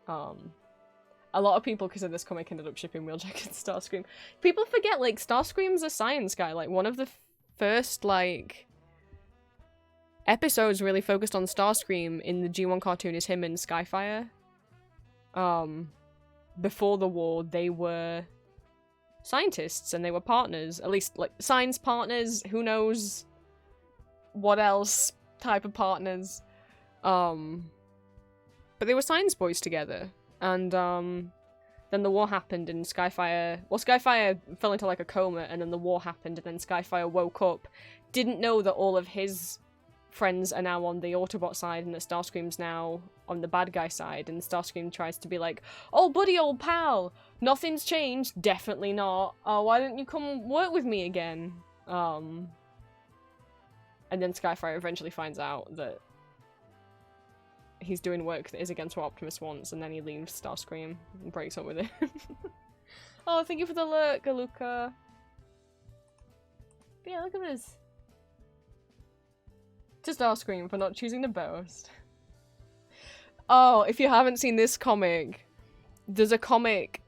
S1: A lot of people, because of this comic, ended up shipping Wheeljack and Starscream. People forget, like, Starscream's a science guy. Like, one of the first, like, episodes really focused on Starscream in the G1 cartoon is him and Skyfire. Before the war, they were scientists and they were partners. At least, like, science partners, who knows what else type of partners. But they were science boys together. And, then the war happened and Skyfire fell into, like, a coma, and then the war happened, and then Skyfire woke up, didn't know that all of his friends are now on the Autobot side, and that Starscream's now on the bad guy side, and Starscream tries to be like, oh, buddy, old pal, nothing's changed, definitely not, why don't you come work with me again? And then Skyfire eventually finds out that he's doing work that is against what Optimus wants, and then he leaves Starscream and breaks up with him. Oh, thank you for the lurk, Aluka. But yeah, look at this. To Starscream for not choosing to boast. Oh, if you haven't seen this comic, there's a comic,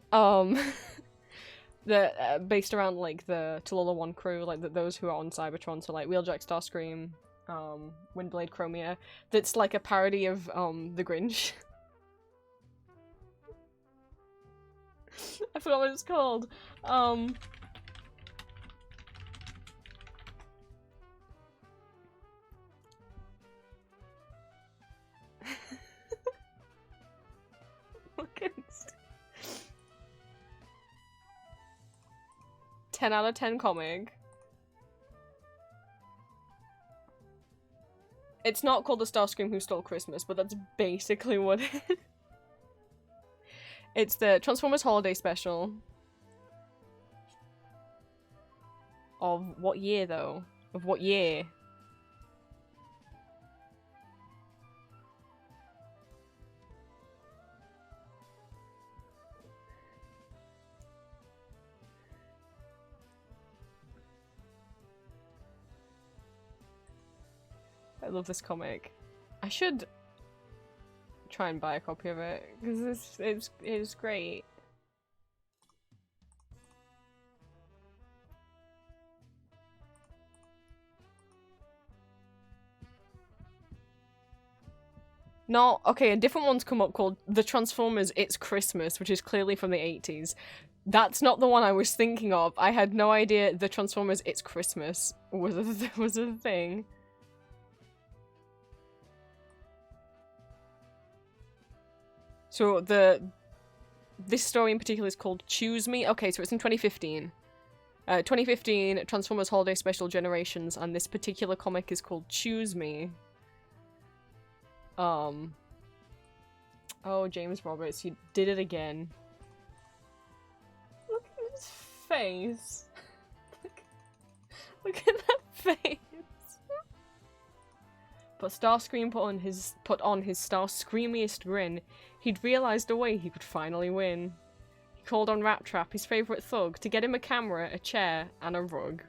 S1: that, based around, like, the Tallulah 1 crew, like, those who are on Cybertron, so, like, Wheeljack, Starscream, Windblade, Chromia, that's like a parody of the Grinch. I forgot what it's called. Look at this. 10 out of 10 comic. It's not called The Starscream Who Stole Christmas, but that's basically what it is. It's the Transformers Holiday Special. Of what year, though? Of what year? I love this comic. I should try and buy a copy of it because it's great. Not okay, a different one's come up called The Transformers It's Christmas, which is clearly from the 80s. That's not the one I was thinking of. I had no idea The Transformers It's Christmas was a thing. So this story in particular is called Choose Me. Okay, so it's in 2015. 2015 Transformers Holiday Special Generations, and this particular comic is called Choose Me. Oh, James Roberts, you did it again. Look at his face. Look at that face. But Starscream put on his Starscreamiest grin. He'd realised a way he could finally win. He called on Rat Trap, his favourite thug, to get him a camera, a chair, and a rug.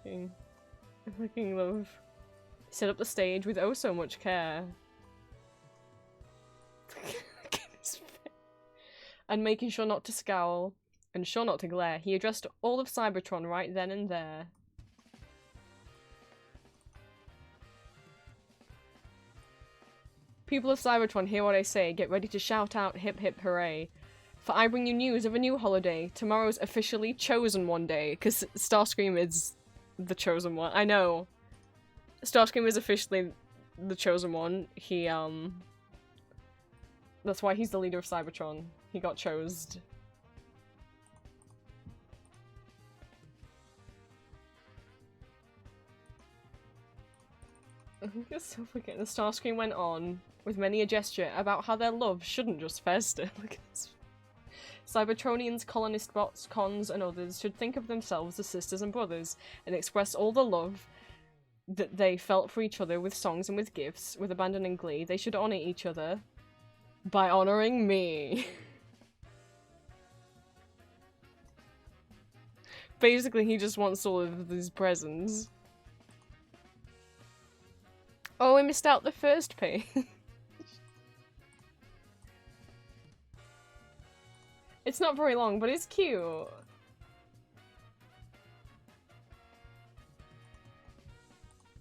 S1: Fucking love. He set up the stage with oh so much care. Look at his face. And making sure not to scowl, and sure not to glare, he addressed all of Cybertron right then and there. People of Cybertron, hear what I say. Get ready to shout out hip hip hooray. For I bring you news of a new holiday. Tomorrow's officially chosen one day. Because Starscream is the chosen one. I know. Starscream is officially the chosen one. He, that's why he's the leader of Cybertron. He got chosen. So forgetting. The Starscream went on with many a gesture about how their love shouldn't just fester. Look at this. Cybertronians, colonist bots, cons, and others should think of themselves as sisters and brothers and express all the love that they felt for each other with songs and with gifts, with abandon and glee. They should honor each other by honoring me. Basically, he just wants all of these presents. Oh, we missed out the first page. It's not very long, but it's cute.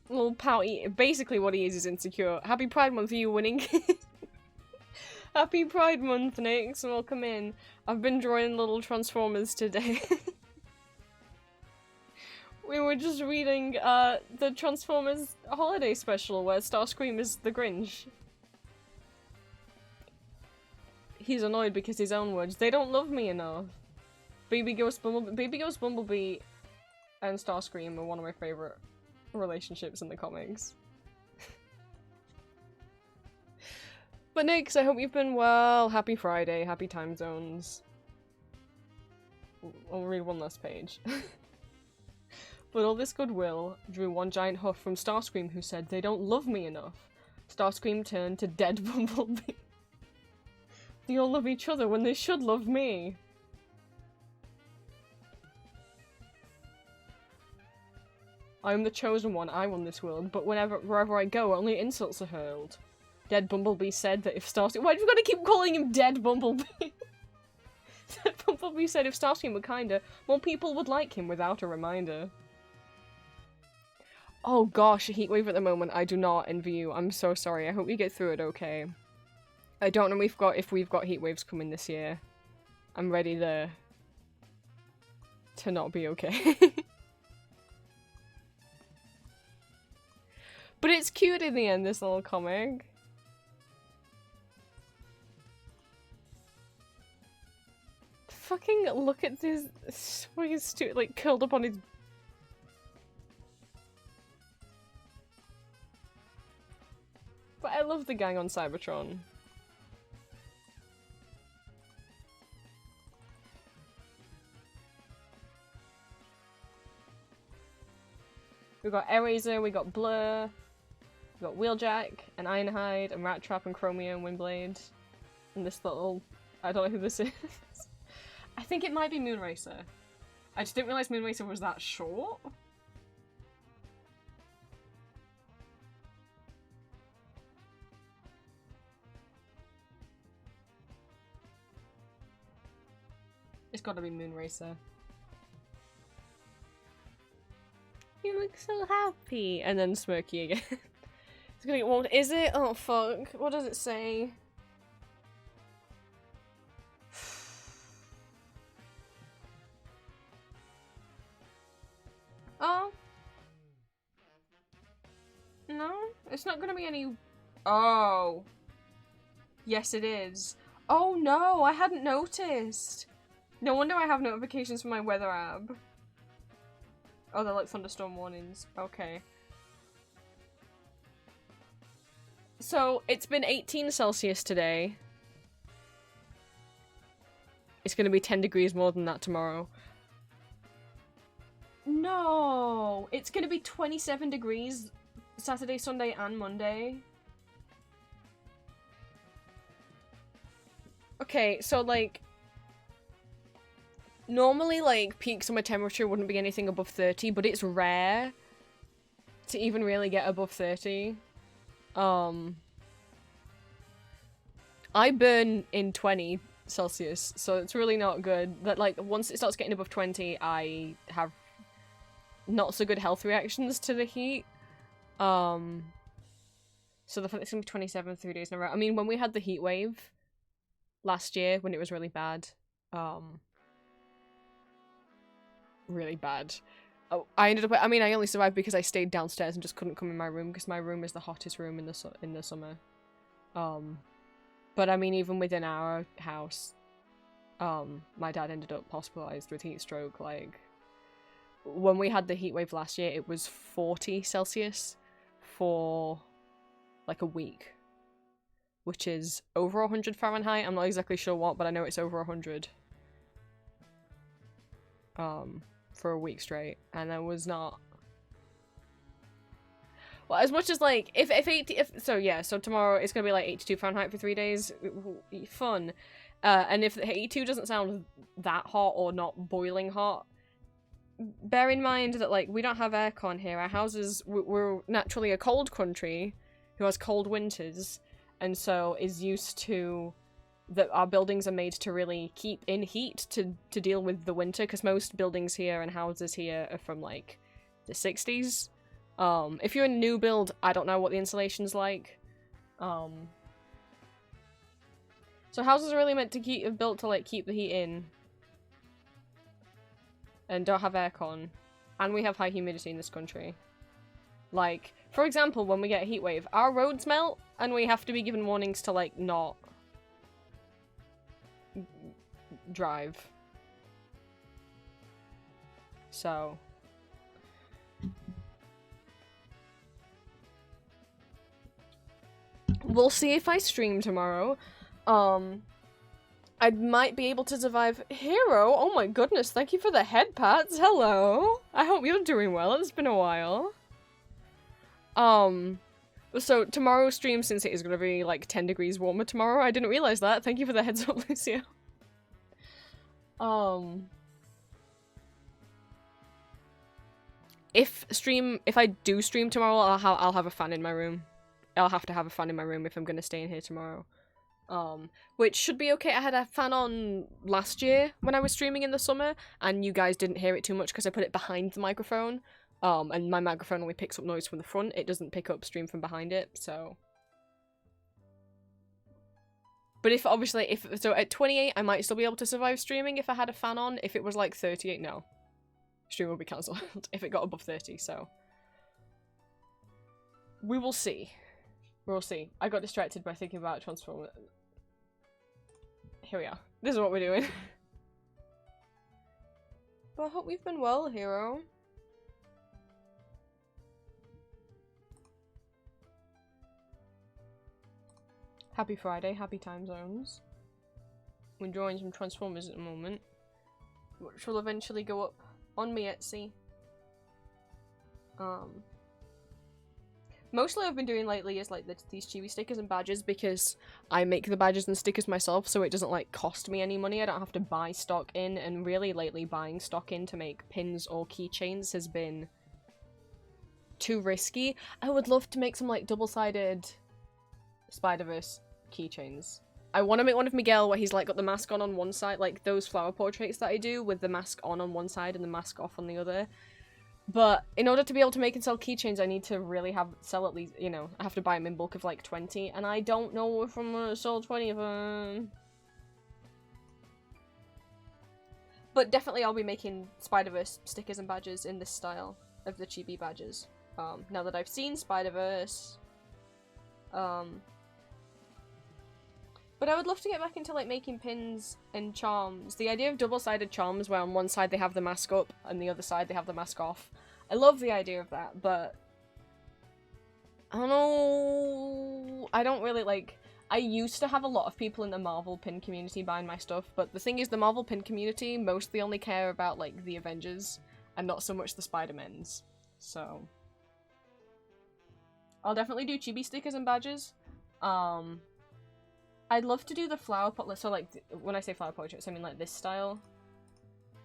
S1: Little pouty. Basically what he is insecure. Happy Pride Month, are you winning? Happy Pride Month, Nix. Welcome in. I've been drawing little Transformers today. We were just reading the Transformers holiday special where Starscream is the Grinch. He's annoyed because his own words. They don't love me enough. Baby Ghost Bumblebee and Starscream are one of my favorite relationships in the comics. But Nix, I hope you've been well. Happy Friday, happy time zones. I'll read one last page. But all this goodwill drew one giant huff from Starscream, who said, "They don't love me enough." Starscream turned to dead Bumblebee. They all love each other when they should love me. I am the chosen one, I won this world, but wherever I go, only insults are hurled. Dead Bumblebee said that if Starscream— why do we gotta keep calling him Dead Bumblebee? Dead Bumblebee said if Starscream were kinder, more people would like him without a reminder. Oh gosh, a heatwave at the moment. I do not envy you. I'm so sorry. I hope you get through it okay. I don't know if we've got heatwaves coming this year. I'm ready to not be okay. But it's cute in the end, this little comic. fucking look at this. He's like curled up on his. But I love the gang on Cybertron. We got Eraser, we got Blur, we got Wheeljack, and Ironhide, and Rat Trap, and Chromio, and Windblade. And this little... I don't know who this is. I think it might be Moonracer. I just didn't realize Moonracer was that short. It's gotta be Moonracer. You look so happy! And then Smirky again. It's gonna get warmed. Is it? Oh fuck. What does it say? Oh. No? It's not gonna be any... Oh. Yes it is. Oh no, I hadn't noticed. No wonder I have notifications from my weather app. Oh, they're like thunderstorm warnings. Okay. So, it's been 18 Celsius today. It's gonna be 10 degrees more than that tomorrow. No! It's gonna be 27 degrees Saturday, Sunday, and Monday. Okay, so like... Normally, like, peak summer temperature wouldn't be anything above 30, but it's rare to even really get above 30. I burn in 20 Celsius, so it's really not good. That, like, once it starts getting above 20, I have not so good health reactions to the heat. So the fact it's gonna be 27 3 days in a row. I mean, when we had the heat wave last year, when it was really bad, really bad. Oh, I ended up. I mean, I only survived because I stayed downstairs and just couldn't come in my room because my room is the hottest room in the summer. But I mean, even within our house, my dad ended up hospitalized with heat stroke. Like, when we had the heat wave last year, it was 40 Celsius for like a week, which is over 100 Fahrenheit. I'm not exactly sure what, but I know it's over 100. For a week straight, and I was not. Well, as much as like so tomorrow it's gonna be like 82 Fahrenheit for 3 days. Fun. And if 82 doesn't sound that hot or not boiling hot, bear in mind that like we don't have aircon here. Our houses, we're naturally a cold country who has cold winters, and so is used to that our buildings are made to really keep in heat to deal with the winter, because most buildings here and houses here are from like the 60s. If you're in a new build, I don't know what the insulation's like. So houses are really meant to are built to like keep the heat in and don't have aircon, and we have high humidity in this country. Like, for example, when we get a heat wave, our roads melt and we have to be given warnings to like not drive. So we'll see if I stream tomorrow. I might be able to survive. Hero, oh my goodness, thank you for the head pats. Hello. I hope you're doing well. It's been a while. So tomorrow's stream, since it is gonna be like 10 degrees warmer tomorrow, I didn't realize that. Thank you for the heads up, Lucio. If I do stream tomorrow, I'll have a fan in my room. I'll have to have a fan in my room if I'm gonna stay in here tomorrow. Which should be okay. I had a fan on last year when I was streaming in the summer, and you guys didn't hear it too much because I put it behind the microphone. And my microphone only picks up noise from the front. It doesn't pick up stream from behind it, so. But so at 28, I might still be able to survive streaming if I had a fan on. If it was like 38, no. Stream will be cancelled if it got above 30, so. We will see. We'll see. I got distracted by thinking about Transformers. Here we are. This is what we're doing. But I hope you've been well, hero. Happy Friday, happy time zones. I'm enjoying some Transformers at the moment, which will eventually go up on me Etsy. Mostly I've been doing lately is like these chibi stickers and badges because I make the badges and stickers myself, so it doesn't like cost me any money. I don't have to buy stock in, and really lately buying stock in to make pins or keychains has been too risky. I would love to make some like double-sided Spider-Verse keychains. I want to make one of Miguel where he's like got the mask on one side, like those flower portraits that I do with the mask on one side and the mask off on the other. But in order to be able to make and sell keychains, I need to really sell at least, you know, I have to buy them in bulk of like 20, and I don't know if I'm gonna sell 20 of them. But definitely I'll be making Spider-Verse stickers and badges in this style of the chibi badges. Now that I've seen Spider-Verse. But I would love to get back into like making pins and charms. The idea of double-sided charms where on one side they have the mask up and the other side they have the mask off. I love the idea of that, but I don't know. I don't really like. I used to have a lot of people in the Marvel pin community buying my stuff, but the thing is the Marvel pin community mostly only care about like the Avengers and not so much the Spider-Mans. So I'll definitely do chibi stickers and badges. I'd love to do the flower pot, so like, when I say flower portraits, I mean like this style.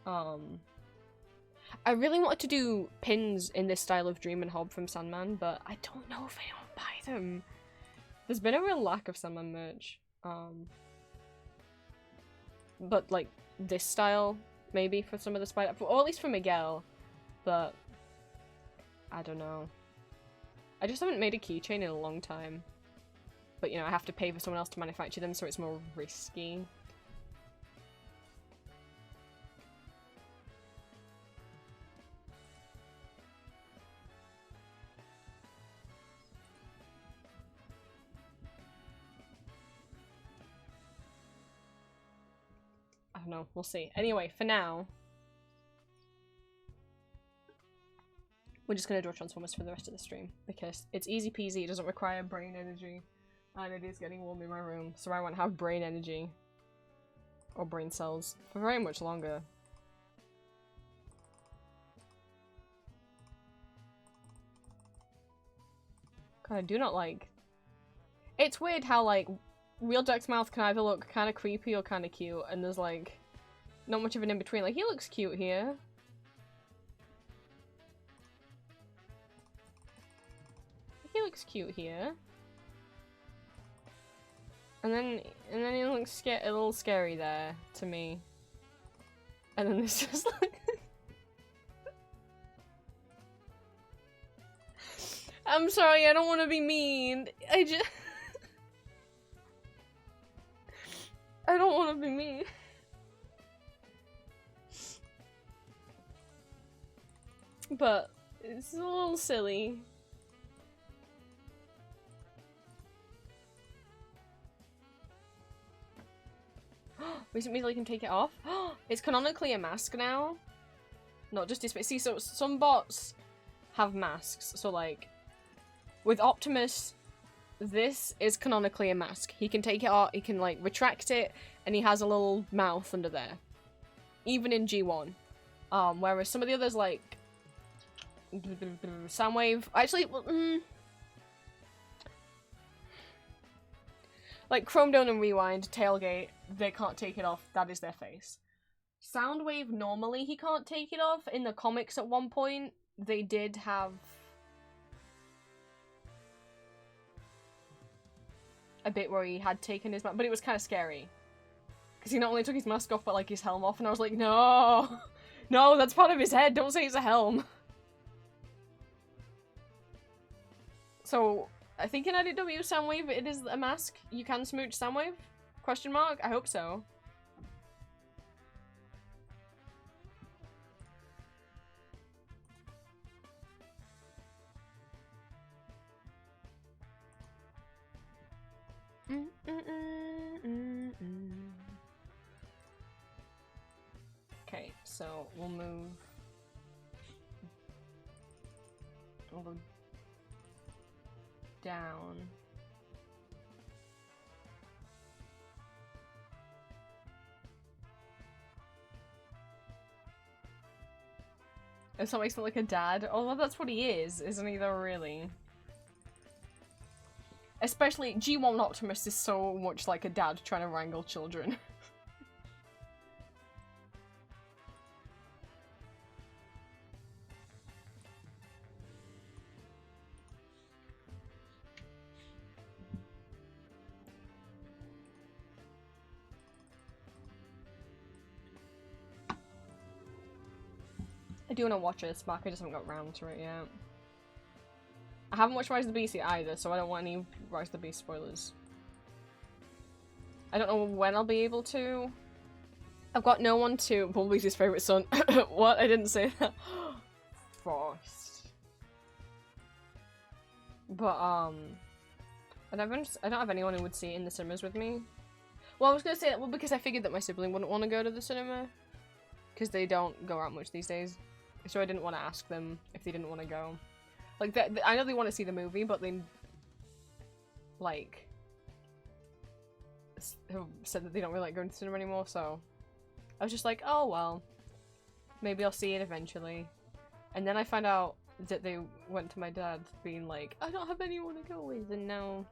S1: I really wanted to do pins in this style of Dream and Hob from Sandman, but I don't know if anyone will buy them. There's been a real lack of Sandman merch. But like, this style, maybe for some of the Spider- or at least for Miguel, but I don't know. I just haven't made a keychain in a long time. But, you know, I have to pay for someone else to manufacture them, so it's more risky. I don't know, we'll see. Anyway, for now, we're just gonna draw Transformers for the rest of the stream, because it's easy peasy, it doesn't require brain energy. And it is getting warm in my room, so I won't have brain energy or brain cells for very much longer. God, I do not like... It's weird how, like, Wheeljack's mouth can either look kind of creepy or kind of cute, and there's, like, not much of an in-between. Like, he looks cute here. He looks cute here. And then he looks a little scary there, to me. And then it's just like... I'm sorry, I don't want to be mean. I don't want to be mean. But it's a little silly. Recently you can take it off. It's canonically a mask now. Not just display. See, so some bots have masks. So like, with Optimus, this is canonically a mask. He can take it off, he can like retract it, and he has a little mouth under there. Even in G1. Whereas some of the others like Soundwave, actually, like Chrome Dome and Rewind, Tailgate, they can't take it off, that is their face. Soundwave, normally he can't take it off. In the comics at one point, they did have a bit where he had taken his mask, but it was kind of scary. Because he not only took his mask off, but like his helm off, and I was like, no! No, that's part of his head, don't say it's a helm! So, I think in IDW Soundwave it is a mask. You can smooch Soundwave? Question mark? I hope so. Okay, So we'll move. We'll go down. If that makes me like a dad. Oh, well, that's what he is, isn't he though, really? Especially G1 Optimus is so much like a dad trying to wrangle children. I do want to watch it, Spark. I just haven't got round to it yet. I haven't watched Rise of the Beast yet either, so I don't want any Rise of the Beast spoilers. I don't know when I'll be able to. I've got no one to. Bumblebee's his favourite son. What? I didn't say that. Frost. But, I don't have anyone who would see it in the cinemas with me. Well, I was gonna say that, well, because I figured that my sibling wouldn't want to go to the cinema. Because they don't go out much these days. So I didn't want to ask them if they didn't want to go. Like, I know they want to see the movie, but they, like, have said that they don't really like going to the cinema anymore, so I was just like, oh well, maybe I'll see it eventually. And then I found out that they went to my dad being like, I don't have anyone to go with, and now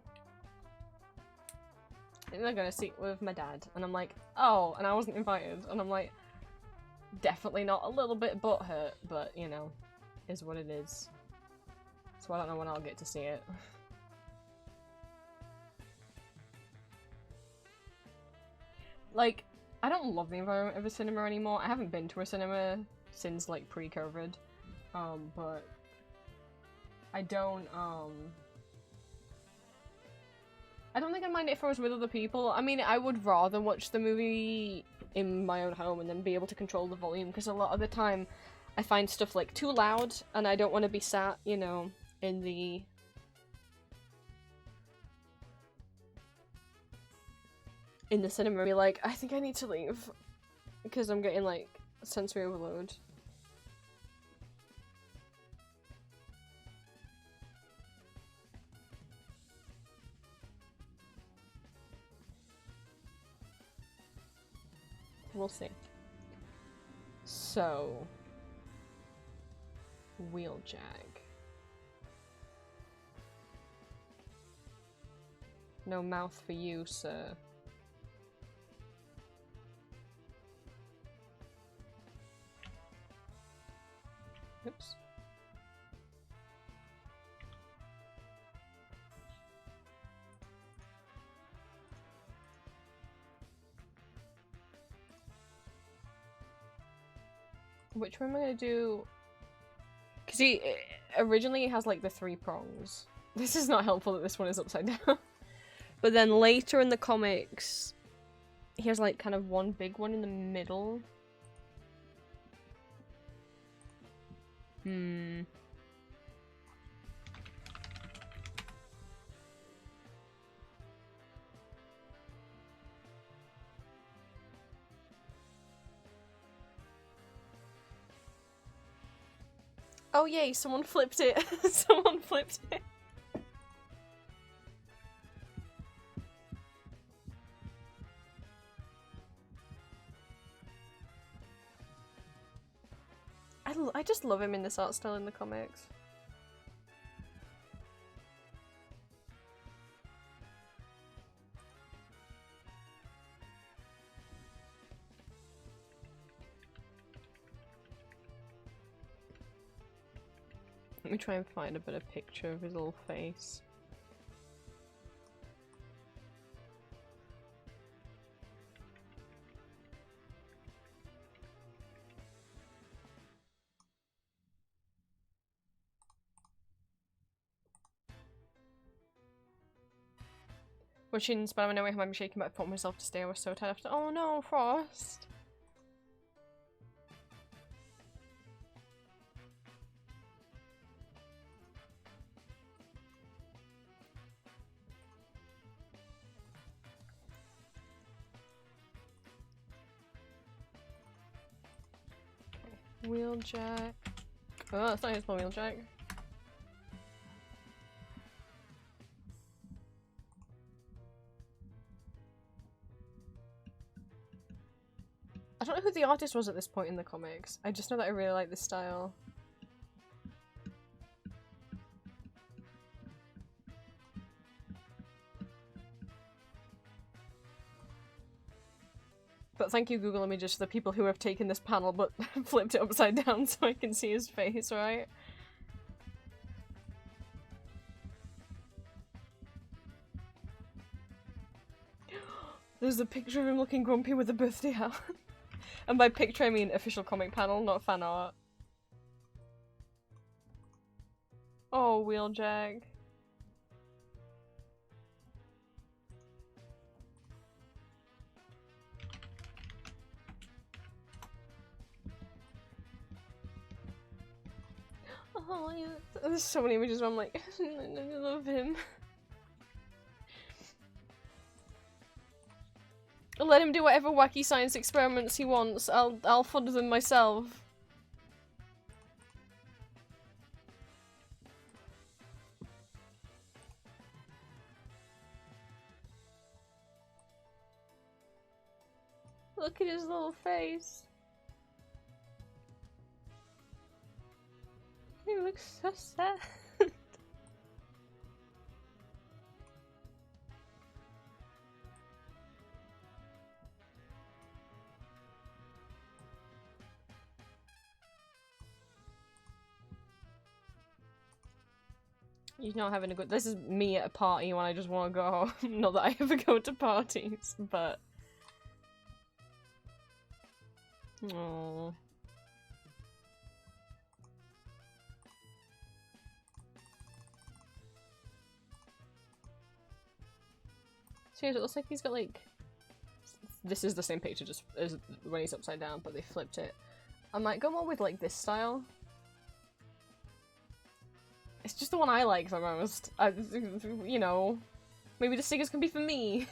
S1: they're gonna see it with my dad. And I'm like, oh, and I wasn't invited, and I'm like, definitely not a little bit butthurt, but, you know, is what it is. So I don't know when I'll get to see it. Like, I don't love the environment of a cinema anymore. I haven't been to a cinema since, like, pre-COVID. But I don't think I'd mind it if I was with other people. I mean, I would rather watch the movie in my own home and then be able to control the volume, because a lot of the time I find stuff, like, too loud, and I don't want to be sat, you know, in the cinema and be like, I think I need to leave, because I'm getting, like, sensory overload. We'll see. So, Wheeljack. No mouth for you, sir. Oops. Which one am I gonna do? Because he originally has like the 3 prongs. This is not helpful that this one is upside down. But then later in the comics, he has like kind of one big one in the middle. Oh yay, someone flipped it. Someone flipped it. I just love him in this art style in the comics. Let me try and find a better picture of his little face. Watching Spider-Man No Way Home, I'm shaking, but I put myself to stay. I was so tired after. Oh no, Frost! Wheeljack. Oh, that's not his small wheeljack. I don't know who the artist was at this point in the comics. I just know that I really like this style. But thank you, Google Images, for the people who have taken this panel but flipped it upside down so I can see his face, right? There's a picture of him looking grumpy with a birthday hat. And by picture I mean official comic panel, not fan art. Oh, Wheeljack. Oh, yeah. There's so many images where I'm like, I love him. Let him do whatever wacky science experiments he wants. I'll fund them myself. Look at his little face. He looks so sad. He's not having a good- This is me at a party when I just want to go home. Not that I ever go to parties, but... Aww. Seriously, it looks like he's got like... This is the same picture just as when he's upside down, but they flipped it. I might go more with like this style. It's just the one I like the most. You know, maybe the stickers can be for me.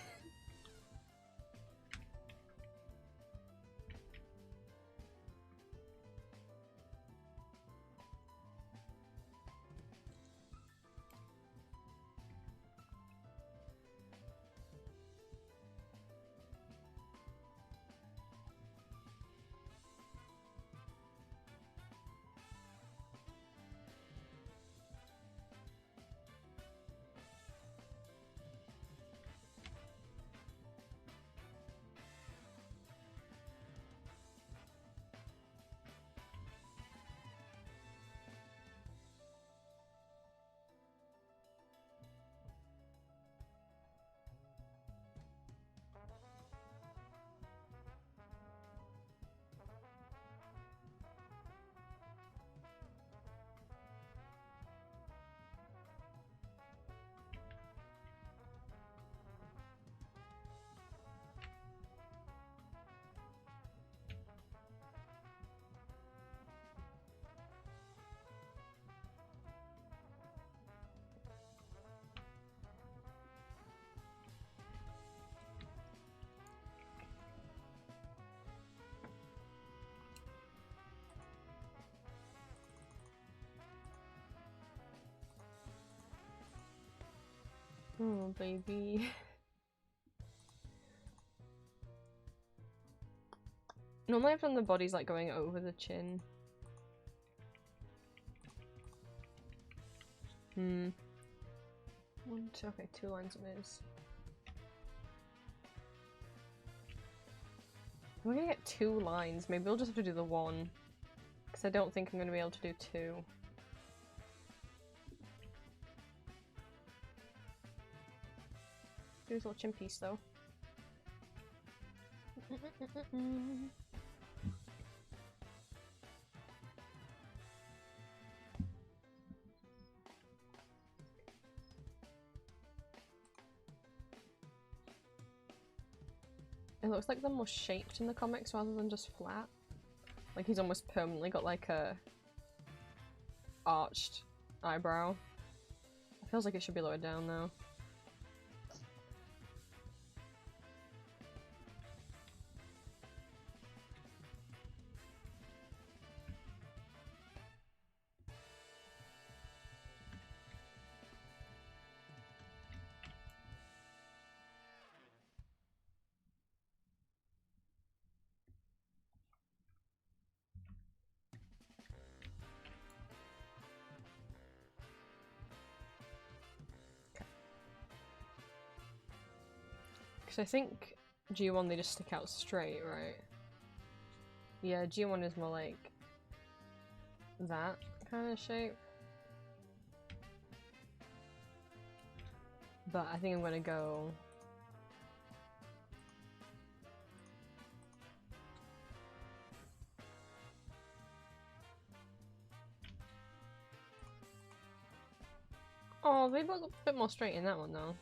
S1: Oh, baby. Normally I've done the bodies like going over the chin. One, two, okay, 2 lines of his. We're gonna get 2 lines. Maybe we'll just have to do the 1. Because I don't think I'm gonna be able to do 2. Do his little chin piece though. It looks like they're more shaped in the comics rather than just flat. Like he's almost permanently got like a arched eyebrow. It feels like it should be lowered down now. Because I think G1 they just stick out straight, right? Yeah, G1 is more like that kind of shape. But I think I'm gonna go... Oh, they look a bit more straight in that one though.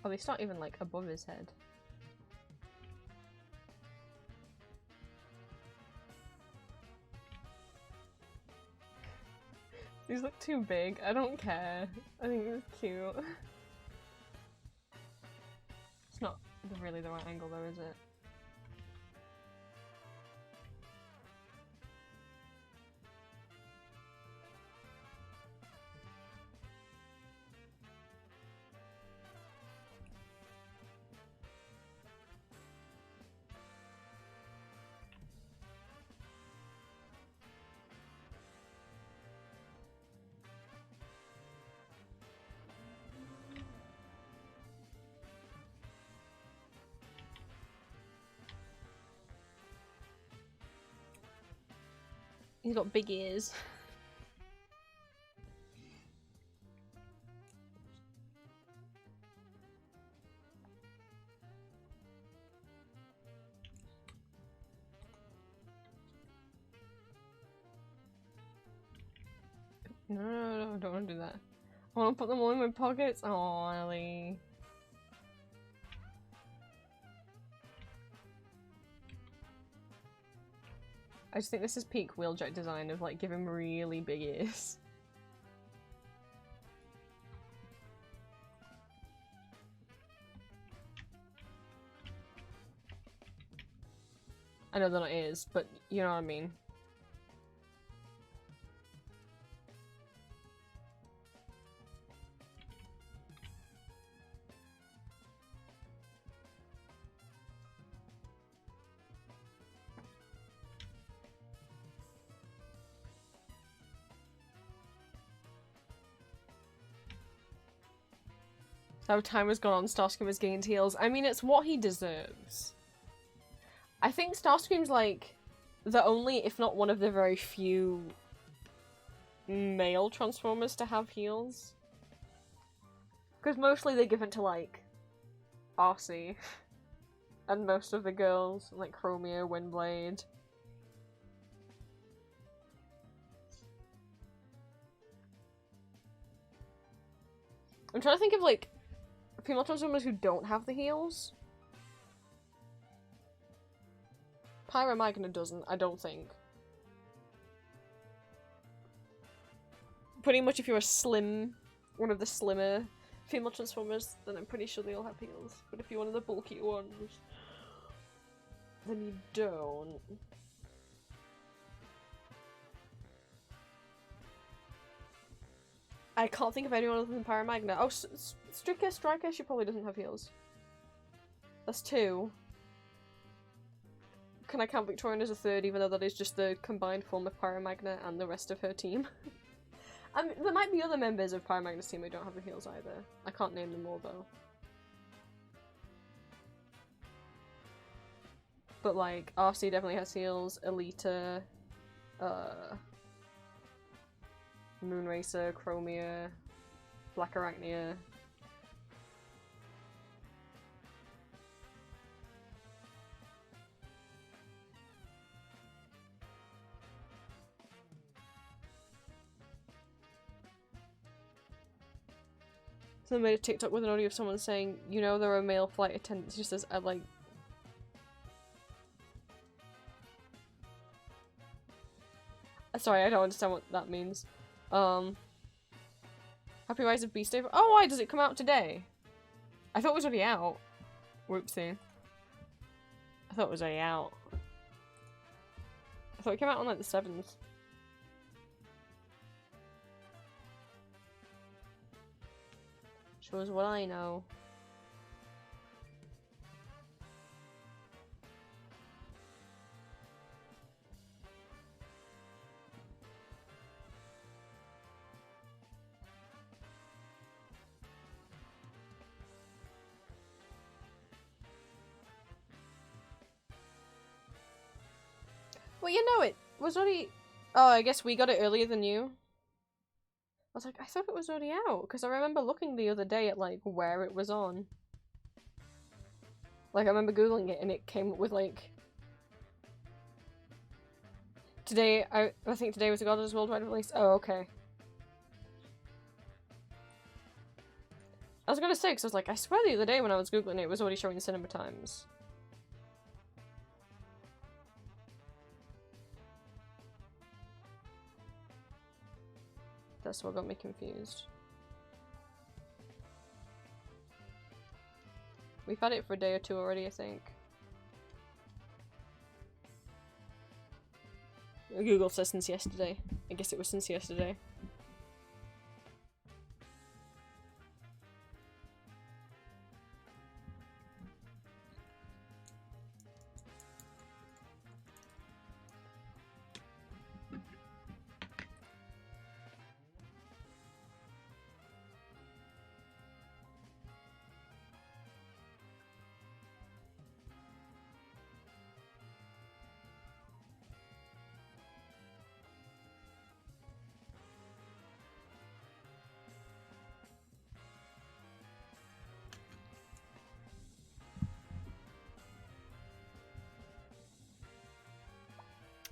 S1: Oh, they start even like above his head. These look too big. I don't care. I think it's cute. It's not really the right angle though, is it? He's got big ears. No, I don't want to do that. I want to put them all in my pockets. Oh, Ellie. I just think this is peak Wheeljack design of like give him really big ears. I know they're not ears, but you know what I mean. How time has gone on, Starscream has gained heels. I mean, it's what he deserves. I think Starscream's like the only, if not one of the very few male Transformers to have heels. Because mostly they're given to like Arcee and most of the girls, like Chromia, Windblade. I'm trying to think of like female Transformers who don't have the heels. Pyromagna doesn't, I don't think. Pretty much if you're a slim, one of the slimmer female Transformers, then I'm pretty sure they all have heels. But if you're one of the bulky ones, then you don't. I can't think of anyone other than Pyromagna. Oh, Striker, she probably doesn't have heels. That's two. Can I count Victorian as a third, even though that is just the combined form of Pyromagna and the rest of her team? I mean, there might be other members of Pyromagna's team who don't have the heels either. I can't name them all, though. But, like, Arcee definitely has heels, Alita, Moonracer, Chromia, Black Arachnia. Someone made a TikTok with an audio of someone saying, you know, there are male flight attendants, just as I like. Sorry, I don't understand what that means. Happy Rise of Beast Day. Oh, why does it come out today? I thought it was already out. Whoopsie. I thought it was already out. I thought it came out on like the 7th. Shows what I know. Well, you know it was already... Oh, I guess we got it earlier than you. I was like, I thought it was already out, because I remember looking the other day at, like, where it was on. Like, I remember Googling it, and it came up with, like... Today, I think today was the God's worldwide release. Oh, okay. I was gonna say, because I was like, I swear the other day when I was Googling it, it was already showing cinema times. That's what got me confused. We've had it for a day or two already, I think. Google says since yesterday. I guess it was since yesterday.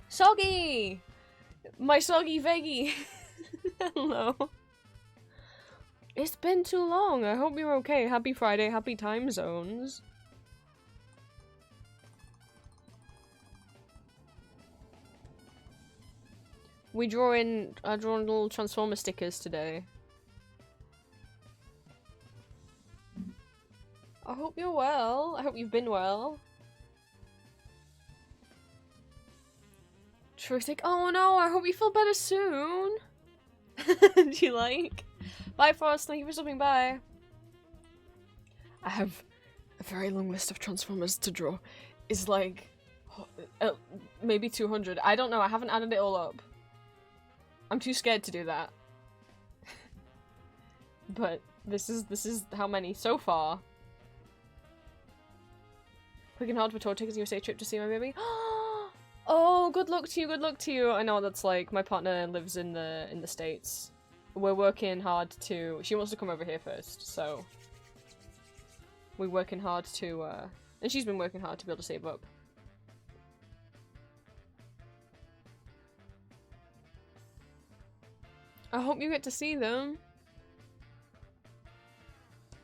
S1: Soggy! My soggy veggie! Hello. It's been too long. I hope you're okay. Happy Friday, happy time zones. I drawn little Transformer stickers today. I hope you're well. I hope you've been well. Terrific. Oh no, I hope you feel better soon. Do you like? Bye, Frost. Thank you for stopping by. I have a very long list of Transformers to draw. It's like maybe 200. I don't know. I haven't added it all up. I'm too scared to do that. But this is how many so far. Working hard for tour tickets, USA trip to see my baby. Oh, good luck to you, good luck to you. I know that's like, my partner lives in the States. We're working hard to, she wants to come over here first, so. We're working hard to, and she's been working hard to be able to save up. I hope you get to see them.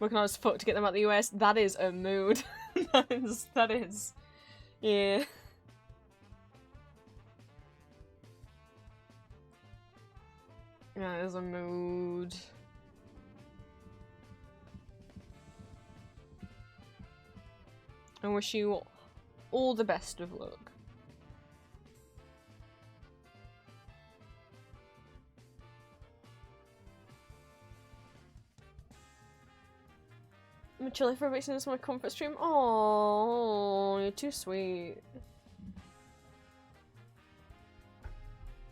S1: Working hard as fuck to get them out the US. That is a mood. that is. Yeah. That is a mood. I wish you all the best of luck. I'm chilly for a bit since my comfort stream. Oh, you're too sweet.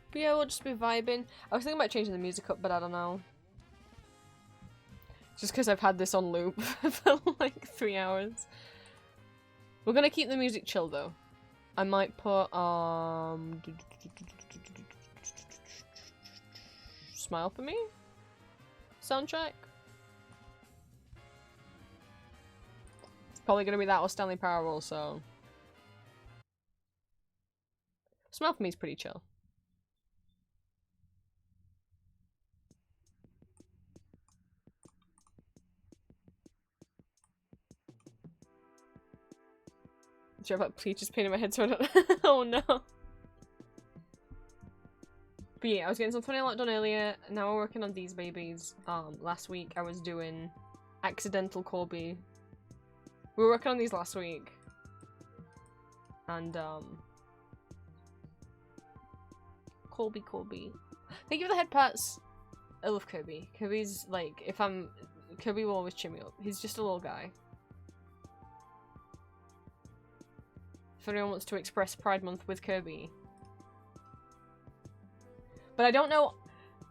S1: But yeah, we'll just be vibing. I was thinking about changing the music up, but I don't know. Just because I've had this on loop for like 3 hours. We're gonna keep the music chill though. I might put Smile for Me soundtrack. It's probably gonna be that or Stanley Parable, so Smile for Me is pretty chill. Please just painted my head so I don't. Oh no. But yeah, I was getting something a lot done earlier. Now we're working on these babies. Last week I was doing Accidental Corby. We were working on these last week. And Corby. Thank you for the head pats. I love Kirby. Kirby's like, Kirby will always cheer me up. He's just a little guy. If anyone wants to express Pride Month with Kirby. But I don't know,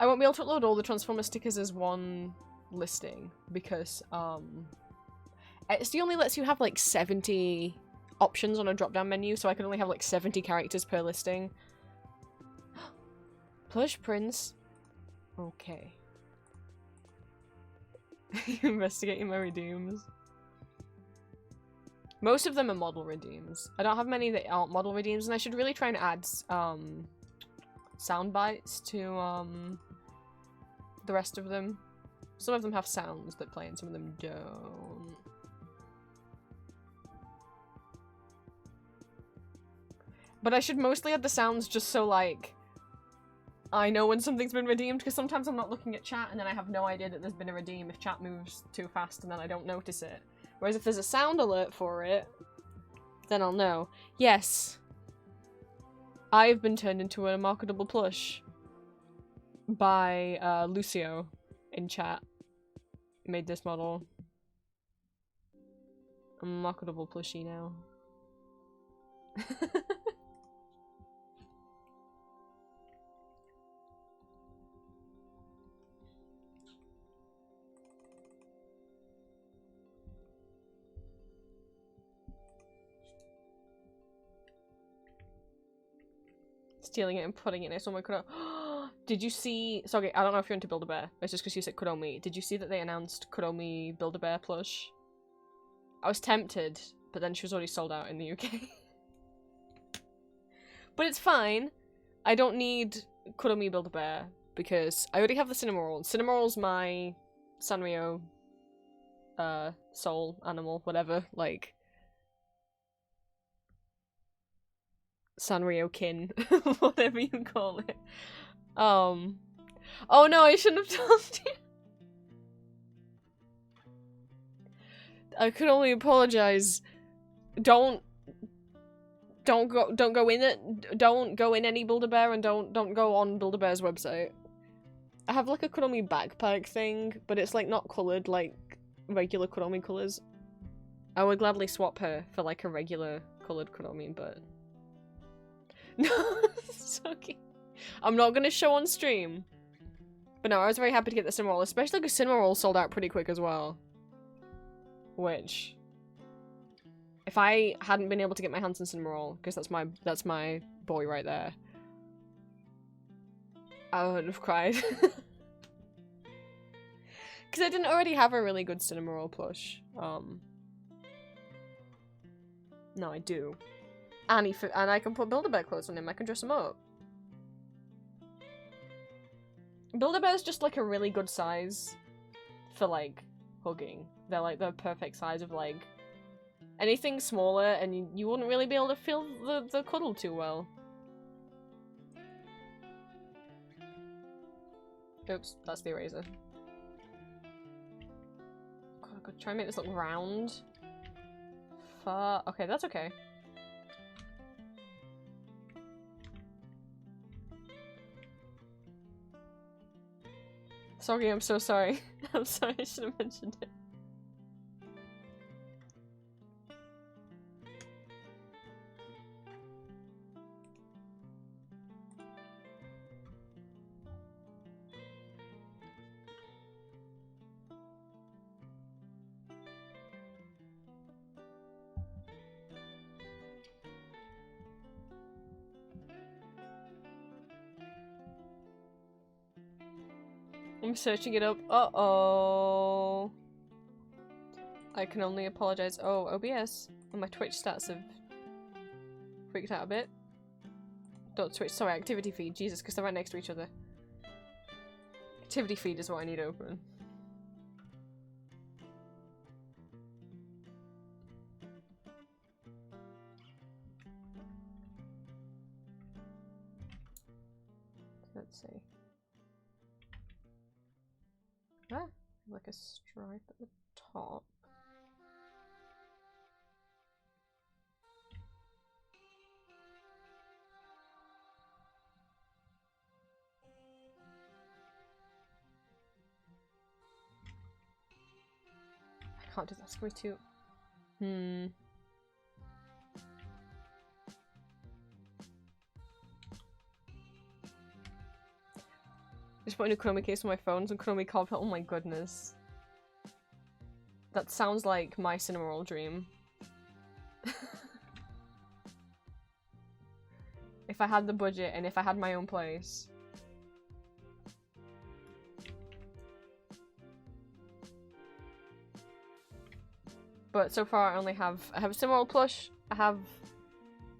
S1: I won't be able to upload all the Transformer stickers as one listing because Etsy only lets you have like 70 options on a drop-down menu, so I can only have like 70 characters per listing. Plush Prince. Okay. Investigating my redeems. Most of them are model redeems. I don't have many that aren't model redeems, and I should really try and add sound bites to the rest of them. Some of them have sounds that play and some of them don't. But I should mostly add the sounds just so, like, I know when something's been redeemed, because sometimes I'm not looking at chat and then I have no idea that there's been a redeem if chat moves too fast and then I don't notice it. Whereas if there's a sound alert for it, then I'll know. Yes. I've been turned into a marketable plush by Lucio in chat. Made this model. I'm a marketable plushie now. Stealing it and putting it next to my Kuromi. Did you see? Sorry, I don't know if you're into Build-A-Bear. It's just because you said Kuromi. Did you see that they announced Kuromi Build-A-Bear plush? I was tempted, but then she was already sold out in the UK. But it's fine. I don't need Kuromi Build-A-Bear because I already have the Cinnamoroll. Cinnamoroll's my Sanrio soul animal, whatever, like Sanrio kin, whatever you call it. Oh no, I shouldn't have told you. I could only apologize. Don't go in it. Don't go in any Build-A-Bear and don't go on Build-A-Bear's website. I have like a Kuromi backpack thing, but it's like not colored like regular Kuromi colors. I would gladly swap her for like a regular colored Kuromi, but no, it's okay. I'm not gonna show on stream. But no, I was very happy to get the Cinnamoroll, especially because Cinnamoroll sold out pretty quick as well. Which, if I hadn't been able to get my hands on Cinnamoroll, because that's my boy right there, I would have cried. Because I didn't already have a really good Cinnamoroll plush. No, I do. And I can put Build-A-Bear clothes on him. I can dress him up. Build-A-Bear's just like a really good size for like hugging. They're like the perfect size of like anything smaller, and you wouldn't really be able to feel the cuddle too well. Oops, that's the eraser. God, I could try and make this look round. Okay, that's okay. Sorry, I'm so sorry. I'm sorry, I should have mentioned it. I'm searching it up. Uh-oh. I can only apologize. Oh, OBS. And my Twitch stats have freaked out a bit. Don't Twitch. Sorry, activity feed. Jesus, because they're right next to each other. Activity feed is what I need open. Let's see. Ah, like a stripe at the top. I can't do that. It's going to be too... Just putting a Chromie case on my phone, some Chromie carpet. Oh my goodness. That sounds like my Cinnamoroll dream. If I had the budget and if I had my own place. But so far I have a Cinnamoroll plush, I have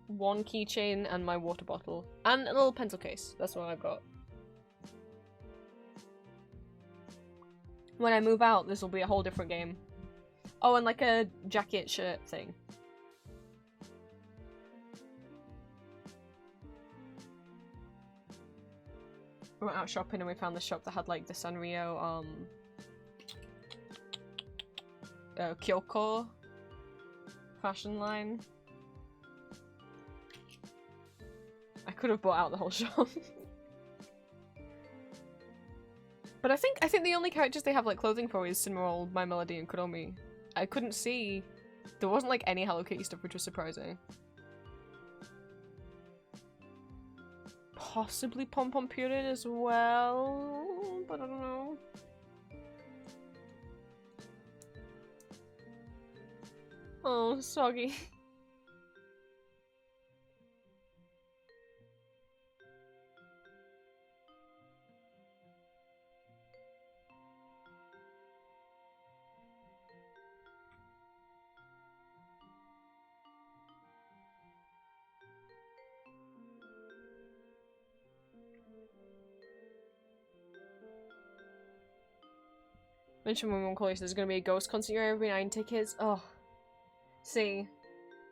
S1: one keychain and my water bottle. And a little pencil case. That's what I've got. When I move out, this will be a whole different game. Oh, and like a jacket shirt thing. We went out shopping and we found the shop that had like the Sanrio, Kyoko fashion line. I could have bought out the whole shop. But I think the only characters they have like clothing for is Cinnamoroll, My Melody, and Kuromi. I couldn't see. There wasn't like any Hello Kitty stuff, which was surprising. Possibly Pom Pom Purin as well, but I don't know. Oh, soggy. Mention when one college there's gonna be a Ghost concert here every 9 tickets. Oh. See.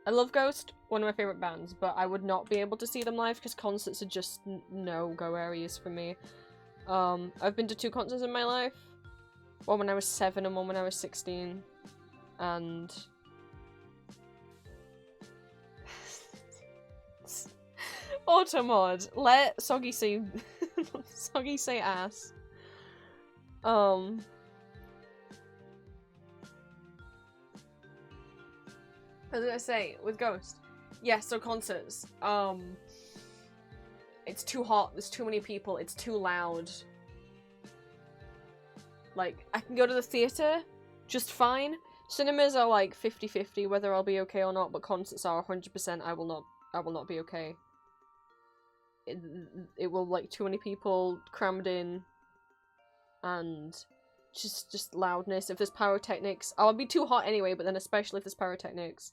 S1: I love Ghost, one of my favourite bands, but I would not be able to see them live because concerts are just no-go areas for me. I've been to 2 concerts in my life. One when I was 7 and one when I was 16. And... Automod, let Soggy say... Soggy say ass. I was gonna say, with Ghost, yeah, so concerts, it's too hot, there's too many people, it's too loud. Like, I can go to the theatre just fine. Cinemas are like 50-50 whether I'll be okay or not, but concerts are 100% I will not be okay. It will, like, too many people crammed in, and just loudness. If there's pyrotechnics, I'll be too hot anyway, but then especially if there's pyrotechnics.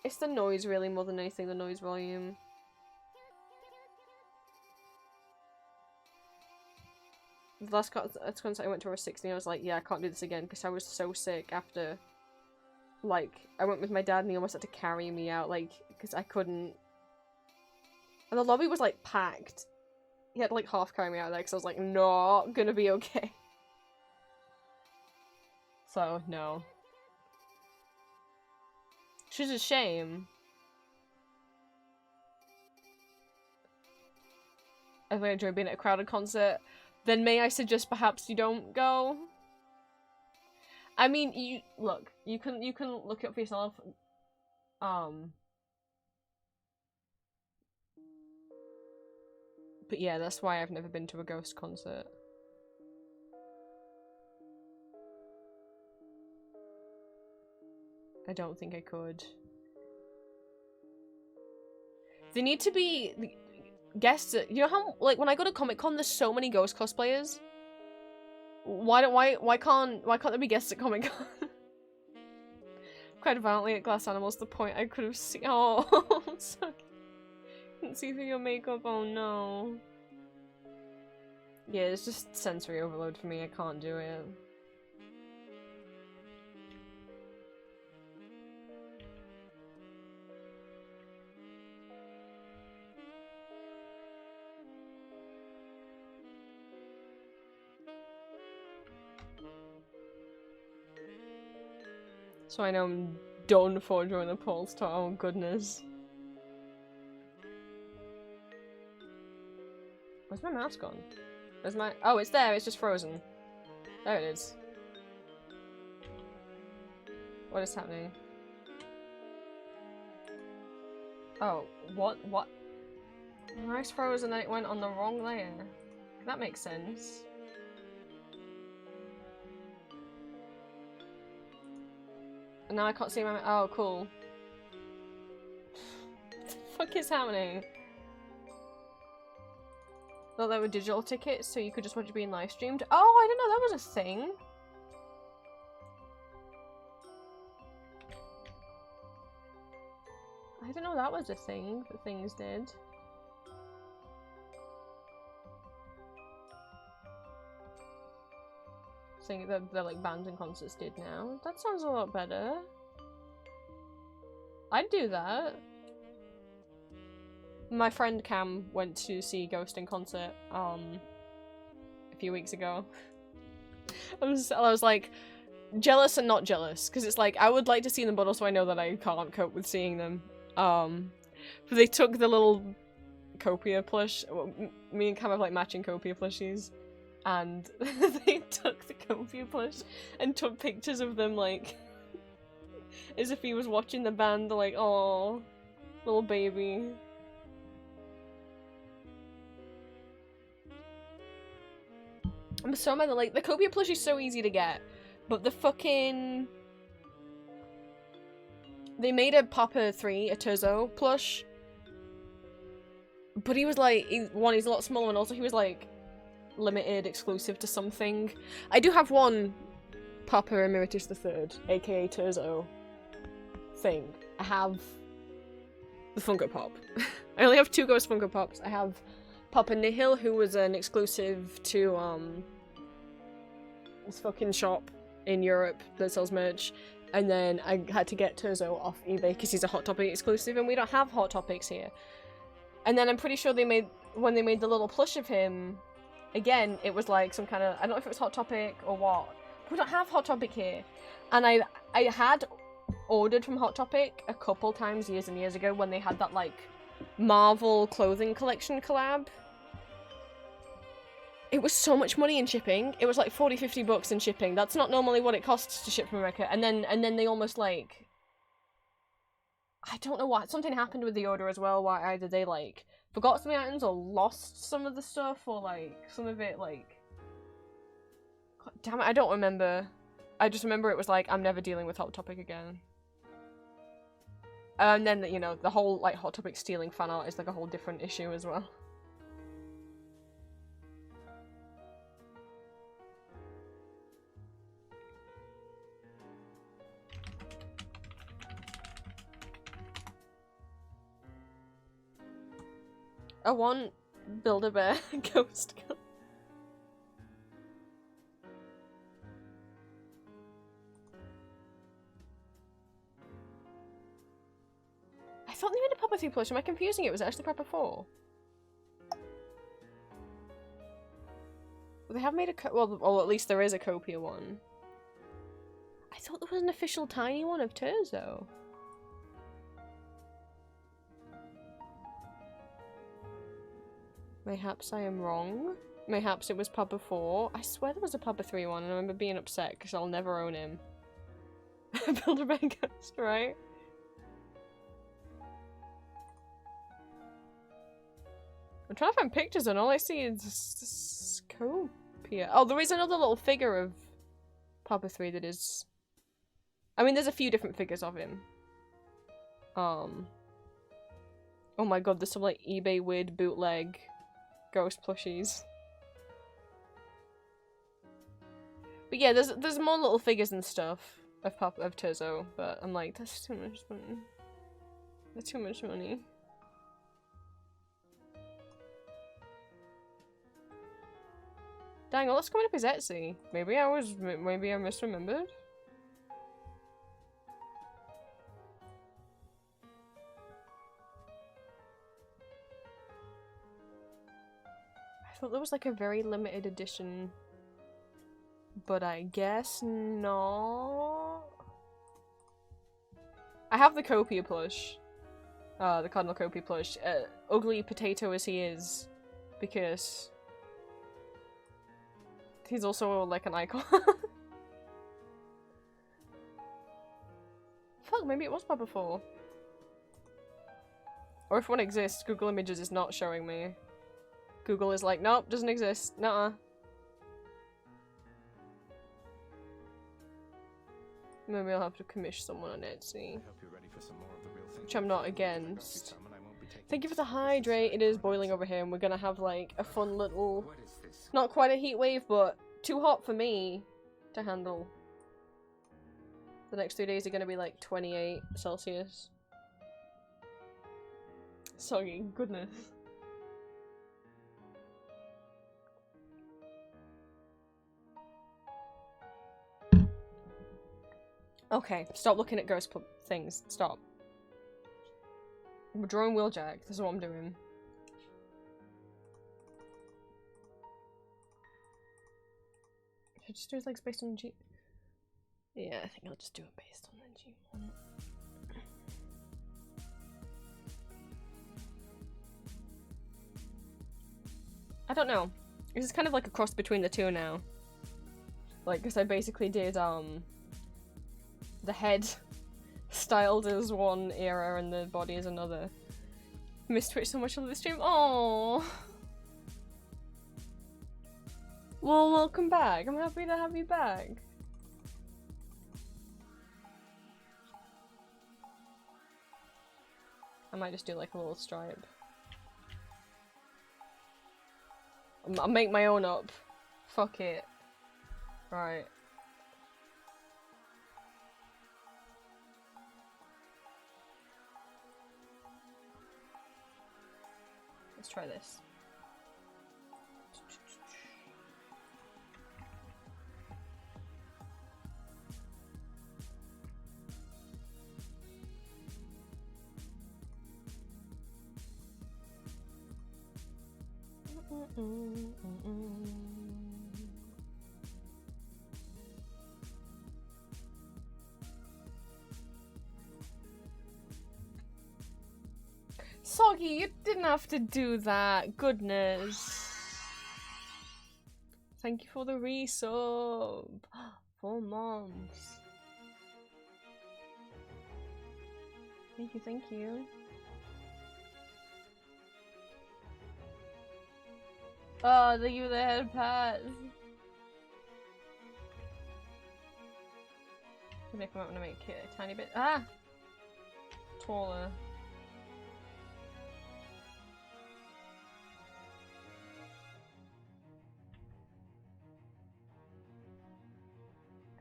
S1: It's the noise really more than anything, the noise volume. The last concert I went to when I was 16, I was like, yeah, I can't do this again because I was so sick after, like, I went with my dad and he almost had to carry me out, like, because I couldn't. And the lobby was, like, packed. He had to, like, half carry me out of there because I was like, not gonna be okay. So, no. Which is a shame. I really enjoy being at a crowded concert. Then may I suggest perhaps you don't go? I mean, you can look it up for yourself. But yeah, that's why I've never been to a Ghost concert. I don't think I could. They need to be guests. You know how, like, when I go to Comic-Con, there's so many Ghost cosplayers. Why can't there be guests at Comic-Con? Cried violently at glass animals. The point I could have seen. Oh, sorry. Couldn't see through your makeup. Oh no. Yeah, it's just sensory overload for me. I can't do it. So I know I'm done for during the polls talk. Oh goodness. Where's my mouse gone? Where's my— oh, it's there, it's just frozen. There it is. What is happening? Oh, what? The mouse froze and then it went on the wrong layer. That makes sense. And now I can't see my... Oh, cool. What the fuck is happening? Thought there were digital tickets, so you could just watch it being live streamed. Oh, I didn't know that was a thing. I didn't know that was a thing that things did. Thing that like bands and concerts did now. That sounds a lot better. I'd do that. My friend Cam went to see Ghost in concert a few weeks ago. I was like jealous and not jealous, because it's like I would like to see them, but also I know that I can't cope with seeing them. But they took the little Copia plush. Well, me and Cam have like matching Copia plushies, and they took the Copia plush and took pictures of them like as if he was watching the band. Like, oh, little baby. I'm so mad that like the Copia plush is so easy to get, but the fucking they made a Papa 3, a Turzo plush, but he was like he's a lot smaller, and also he was like limited, exclusive to something. I do have one Papa Emeritus III, aka Turzo thing. I have the Funko Pop. I only have 2 Ghost Funko Pops. I have Papa Nihil, who was an exclusive to this fucking shop in Europe that sells merch, and then I had to get Turzo off eBay because he's a Hot Topic exclusive, and we don't have Hot Topics here. And then I'm pretty sure when they made the little plush of him, again, it was like some kind of, I don't know if it was Hot Topic or what. We don't have Hot Topic here. And I had ordered from Hot Topic a couple times years and years ago when they had that like Marvel clothing collection collab. It was so much money in shipping. It was like 40-50 bucks in shipping. That's not normally what it costs to ship from America. And then they almost like, I don't know what, something happened with the order as well, why either they like forgot some of the items or lost some of the stuff, or like some of it like, God damn it, I don't remember. I just remember it was like, I'm never dealing with Hot Topic again. And then, you know, the whole like Hot Topic stealing fan art is like a whole different issue as well. I want Build-A-Bear Ghost Gun. I thought they made a Papa 3 plush. Am I confusing it? Was it actually Papa 4? Well, they have made a well, at least there is a Copia one. I thought there was an official tiny one of Turzo. Mayhaps I am wrong. Mayhaps it was Papa 4. I swear there was a Papa 3 one, and I remember being upset because I'll never own him. Build-A-Bear Ghost, right? I'm trying to find pictures and all I see is Copia. Oh, there is another little figure of Papa 3 that is... I mean, there's a few different figures of him. Oh my god, there's some like eBay weird bootleg Ghost plushies. But yeah, there's more little figures and stuff of Turzo, but I'm like, that's too much money. That's too much money. Dang, well, let's coming up his Etsy. Maybe I misremembered. I thought there was like a very limited edition, but I guess not. I have the Copia plush. The Cardinal Copia plush. Ugly potato as he is, because he's also like an icon. Fuck, maybe it was Papa 4. Or if one exists, Google Images is not showing me. Google is like, nope, doesn't exist. Nuh-uh. Maybe I'll have to commission someone on Etsy.
S3: I hope you're ready for some more of the real thing.
S1: Which I'm not
S3: If I got you
S1: against.
S3: some and I won't be taking
S1: Thank you for the
S3: this as a
S1: hydrate. It is
S3: sag
S1: boiling
S3: for
S1: over here and we're gonna have like a fun little...
S4: What is this?
S1: Not quite a heat wave, but too hot for me to handle. The next 3 days are gonna be like 28 Celsius. Soggy, goodness. Okay, stop looking at ghost things. Stop. We're drawing Wheeljack. This is what I'm doing. Should I just do his legs based on G? Yeah, I think I'll just do it based on the G1. I don't know. This is kind of like a cross between the two now. Like, because I basically did, the head styled as one era and the body as another. Missed Twitch so much on the stream. Oh. Well, welcome back. I'm happy to have you back. I might just do like a little stripe. I'll make my own up. Fuck it. Right. Let's try this. Soggy, you didn't have to do that. Goodness. Thank you for the resub. 4 months. Thank you, thank you. Oh, thank you for the head pat. I might want to make it a tiny bit taller.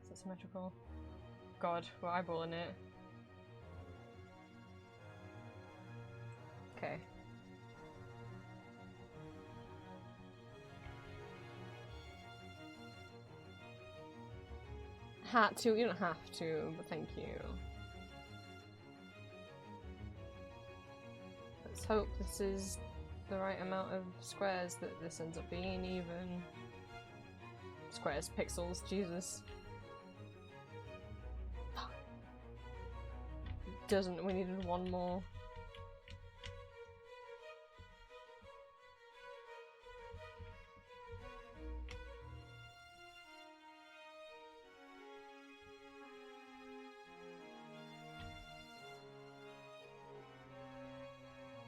S1: Is that symmetrical? God, we're eyeballing it. Okay. Had to, you don't have to, but thank you. Let's hope this is the right amount of squares that this ends up being even. Squares, pixels, Jesus. Doesn't, we needed one more.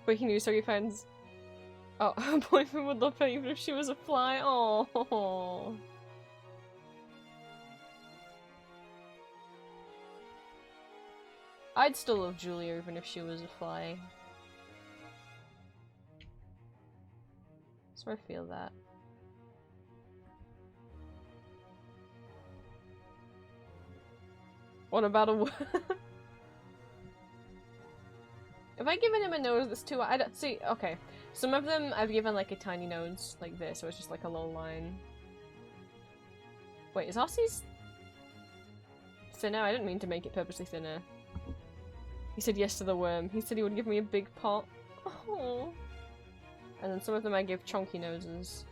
S1: Breaking news, sorry fans. Oh, her boyfriend would love her even if she was a fly. Oh. I'd still love Julia even if she was a fly. So I feel that. What about a Have I given him a nose that's too- I don't- see, okay. Some of them I've given like a tiny nose, like this, so it's just like a low line. Wait, is Ossie's thinner? I didn't mean to make it purposely thinner. He said yes to the worm. He said he would give me a big pot. Oh. And then some of them I give chunky noses.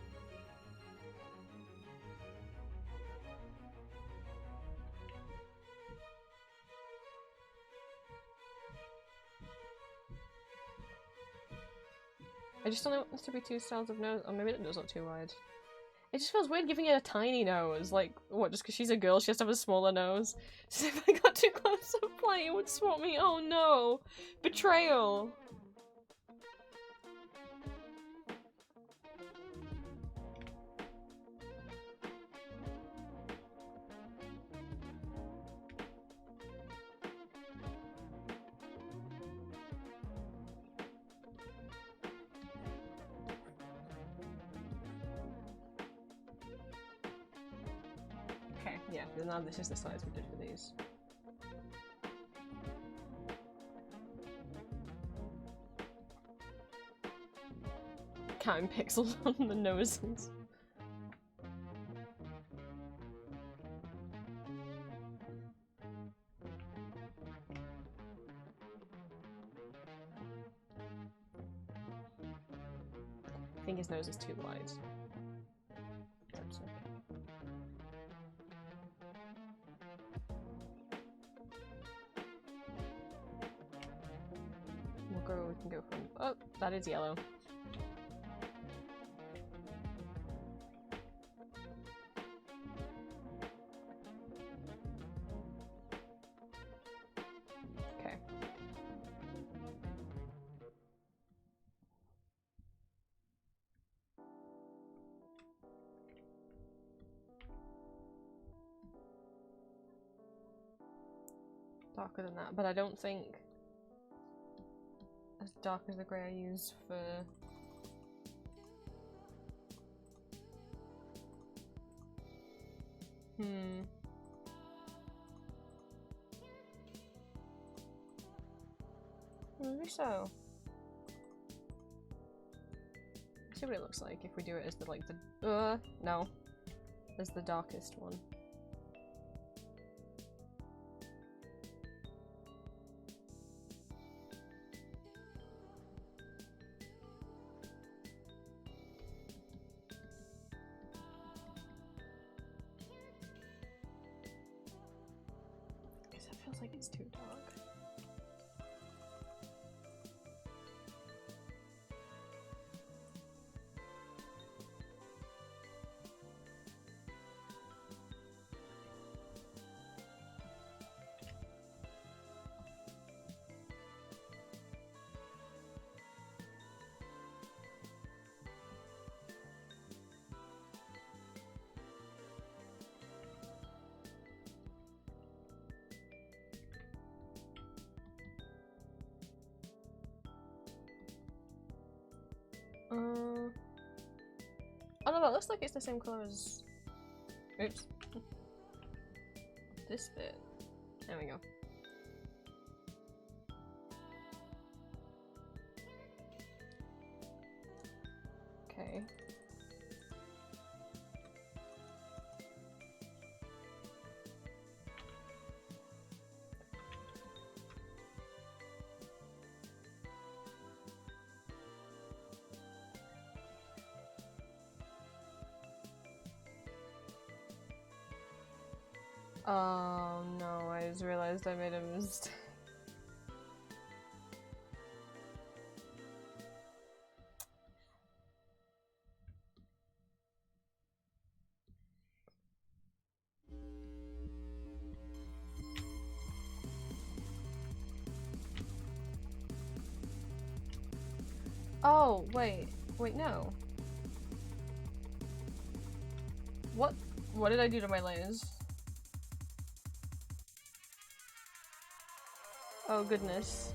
S1: I just don't want this to be 2 styles of nose. Or maybe the nose not too wide. It just feels weird giving it a tiny nose. Like, what, just because she's a girl, she has to have a smaller nose? So if I got too close to play, it would swap me. Oh no! Betrayal! Yeah, now this is the size we did for these. Counting pixels on the noses. I think his nose is too wide. That's okay. We can go from, oh, that is yellow. Okay. Darker than that, but I don't think as dark as the grey I use for maybe so. See what it looks like if we do it as the no. As the darkest one. Like it's too dark. Oh no, that looks like it's the same colour as... Oops. This bit. There we go. Okay. Oh no, I just realized I made a mistake. Oh, wait, no. What did I do to my layers? Oh goodness.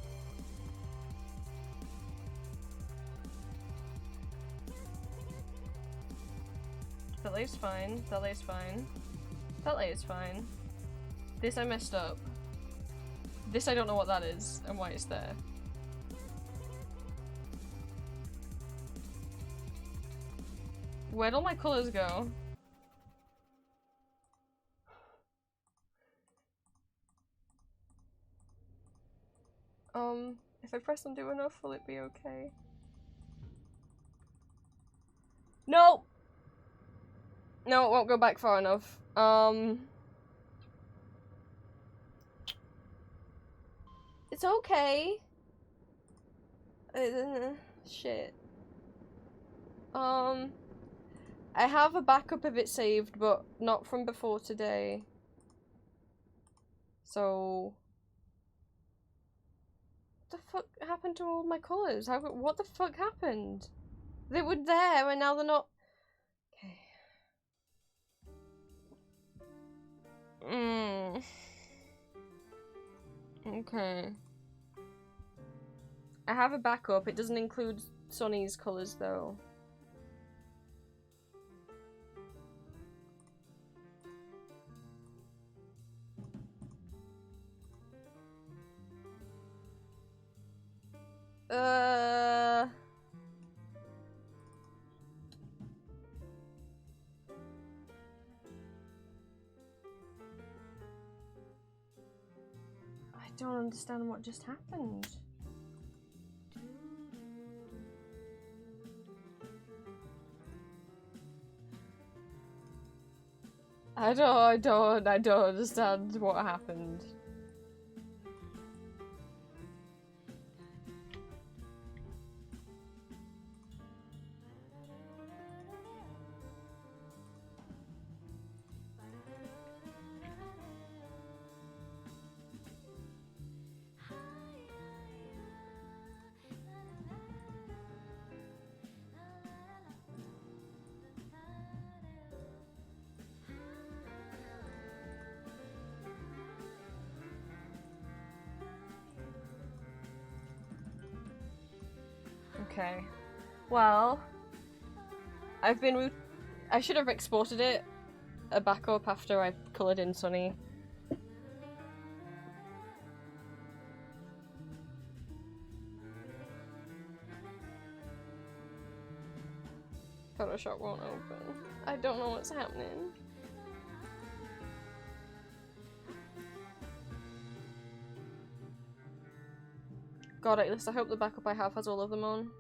S1: That layer's fine. That layer's fine. That layer's fine. This I messed up. This I don't know what that is and why it's there. Where'd all my colours go? If I press undo enough, will it be okay? No! No, it won't go back far enough. It's okay. Shit. I have a backup of it saved, but not from before today. So... What the fuck happened to all my colours? What the fuck happened? They were there and now they're not... Okay. Okay. I have a backup. It doesn't include Sonny's colours though. I don't understand what just happened. I don't understand what happened. Okay. Well, I should have exported it a backup after I coloured in Sunny. Photoshop won't open. I don't know what's happening. God, at least I hope the backup I have has all of them on.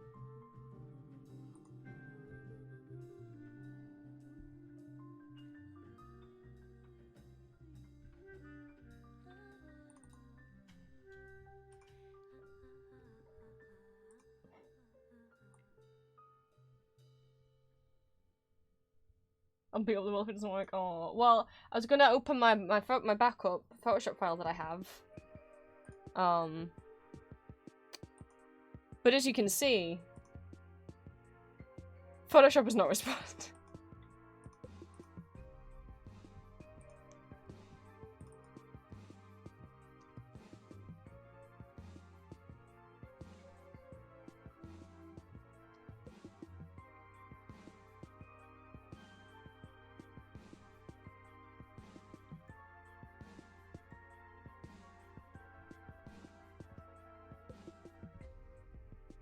S1: Unbeatable if it doesn't work. Oh, well, I was gonna open my backup Photoshop file that I have. But as you can see, Photoshop does not respond.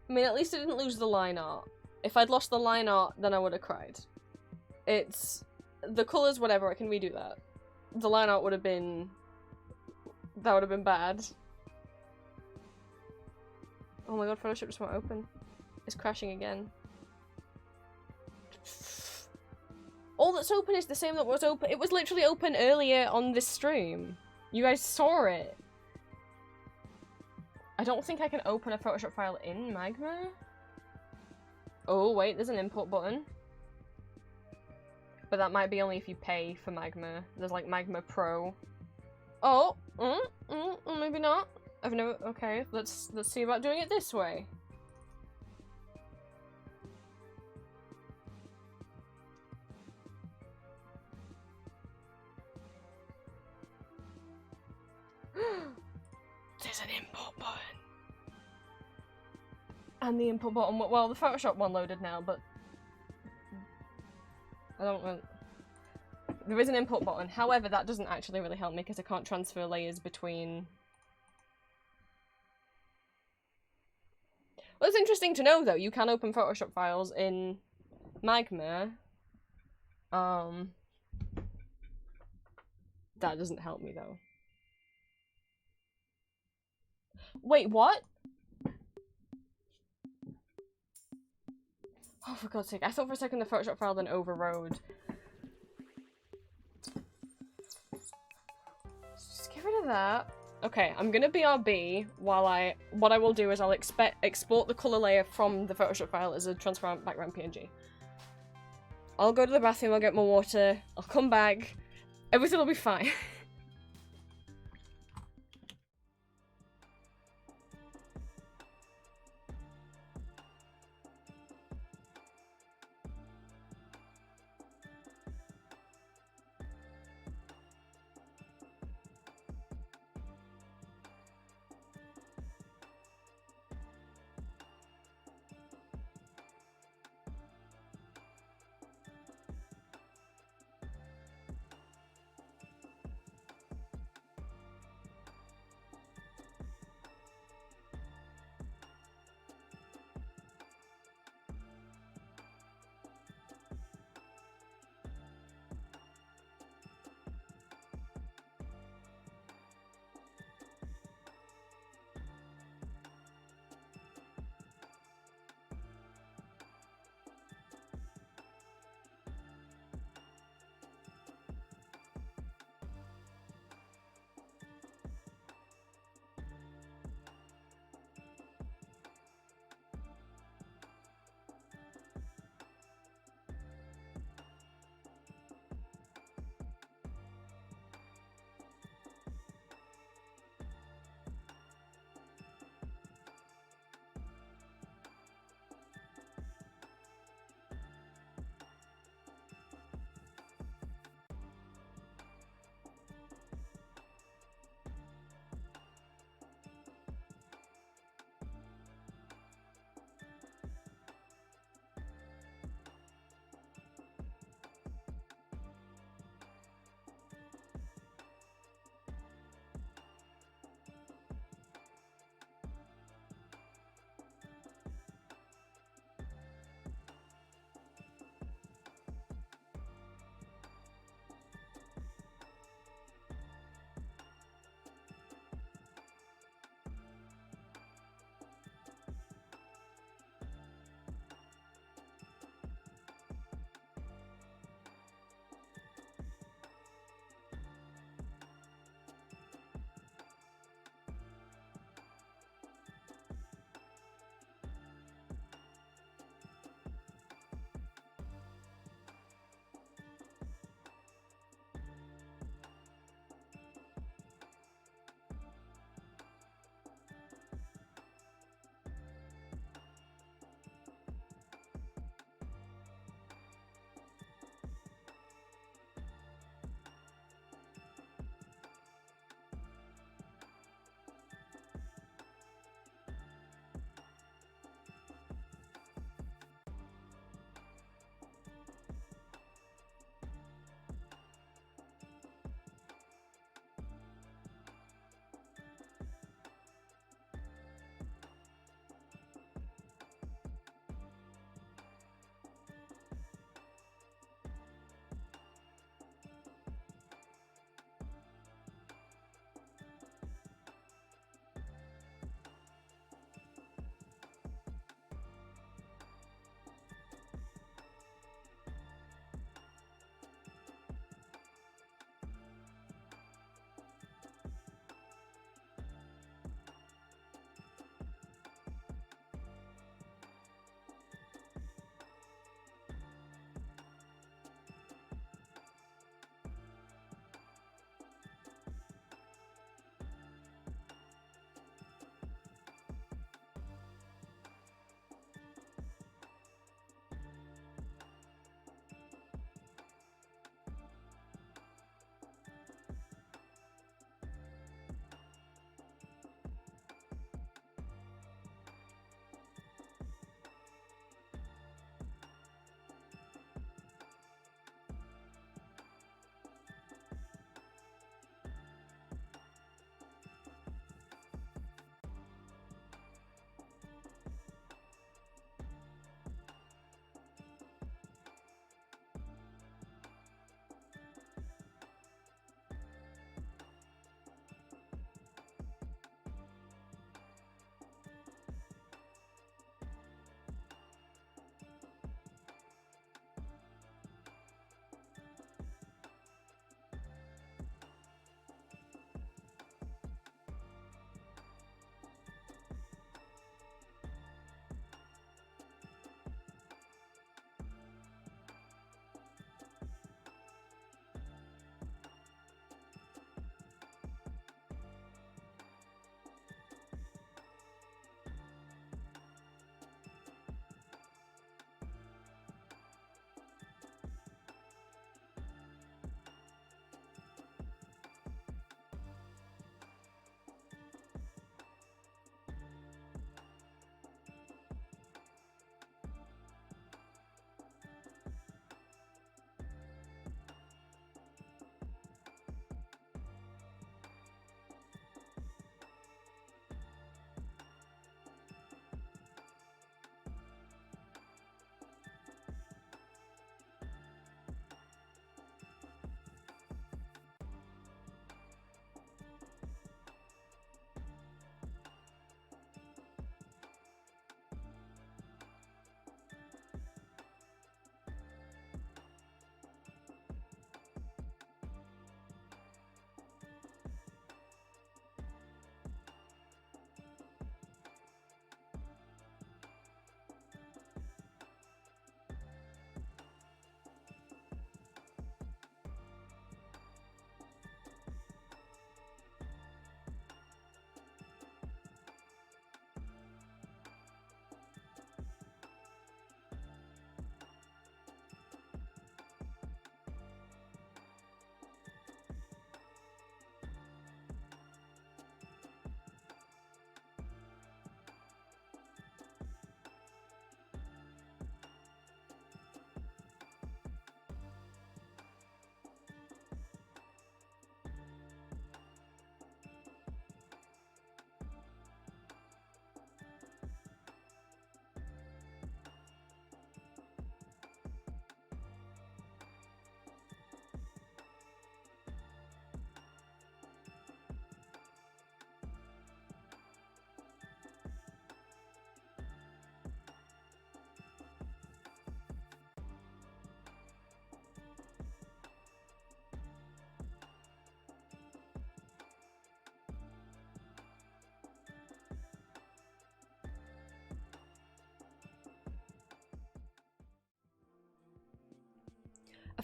S1: I mean, at least I didn't lose the line art. If I'd lost the line art, then I would have cried. It's... the colours, whatever, I can redo that. The line art would have been... that would have been bad. Oh my god, Photoshop just won't open. It's crashing again. All that's open is the same that was open. It was literally open earlier on this stream. You guys saw it. I don't think I can open a Photoshop file in Magma. Oh, wait, there's an import button. But that might be only if you pay for Magma. There's like Magma Pro. Oh, maybe not. I've never. Okay, let's see about doing it this way. There's an import button. And the import button, well, the Photoshop one loaded now, but I don't want. There is an import button. However, that doesn't actually really help me because I can't transfer layers between. Well, it's interesting to know though. You can open Photoshop files in Magma. That doesn't help me though. Wait, what? Oh, for God's sake. I thought for a second the Photoshop file then overrode. Just get rid of that. Okay, I'm gonna BRB while what I will do is I'll export the color layer from the Photoshop file as a transparent background PNG. I'll go to the bathroom, I'll get more water, I'll come back, everything will be fine.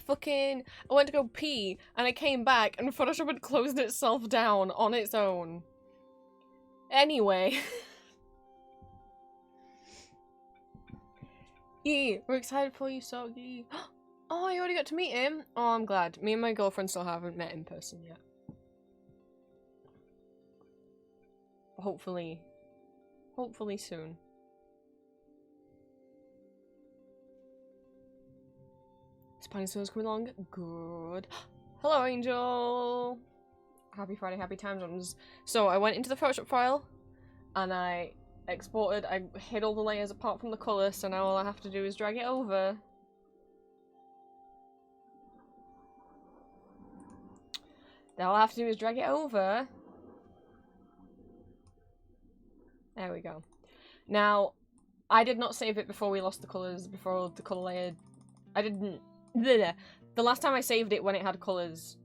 S1: I went to go pee, and I came back, and Photoshop had closed itself down on its own. Anyway. Yee, we're excited for you, so Yee. Oh, you already got to meet him? Oh, I'm glad. Me and my girlfriend still haven't met in person yet. Hopefully soon. Spiny Stone's coming along. Good. Hello, Angel! Happy Friday, happy time zones. So, I went into the Photoshop file, and I exported, I hid all the layers apart from the colour, so now all I have to do is drag it over. Now all I have to do is drag it over. There we go. Now, I did not save it before we lost the colours, before the colour layer... I didn't... The last time I saved it when it had colours,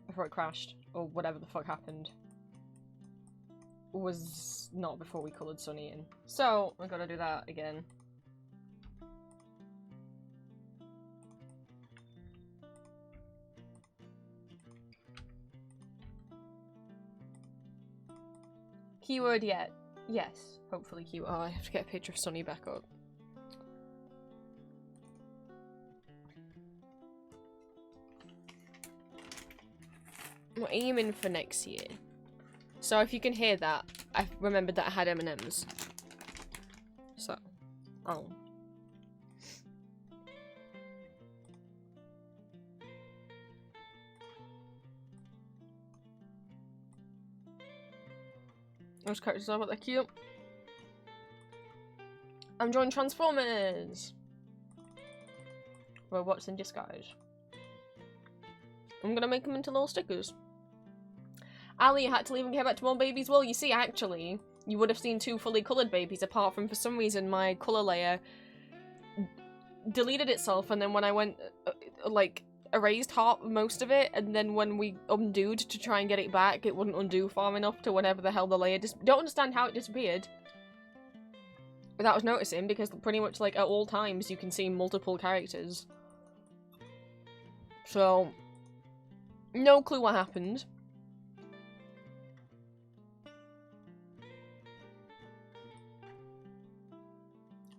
S1: before it crashed, or whatever the fuck happened, was not before we coloured Sunny in. So, I gotta do that again. Keyword yet. Yes, hopefully keyword. Oh, I have to get a picture of Sunny back up. I'm aiming for next year. So if you can hear that, I remembered that I had M&Ms. So, oh. Those characters are, but they're cute. I'm drawing Transformers! Robots in disguise. I'm gonna make them into little stickers. Ali, you had to leave and get back to more babies. Well, you see, actually, you would have seen 2 fully coloured babies, apart from, for some reason, my colour layer deleted itself, and then when I went, like, erased most of it, and then when we undoed to try and get it back, it wouldn't undo far enough to whenever the hell the layer don't understand how it disappeared. Without us noticing, because pretty much, like, at all times you can see multiple characters. So, no clue what happened.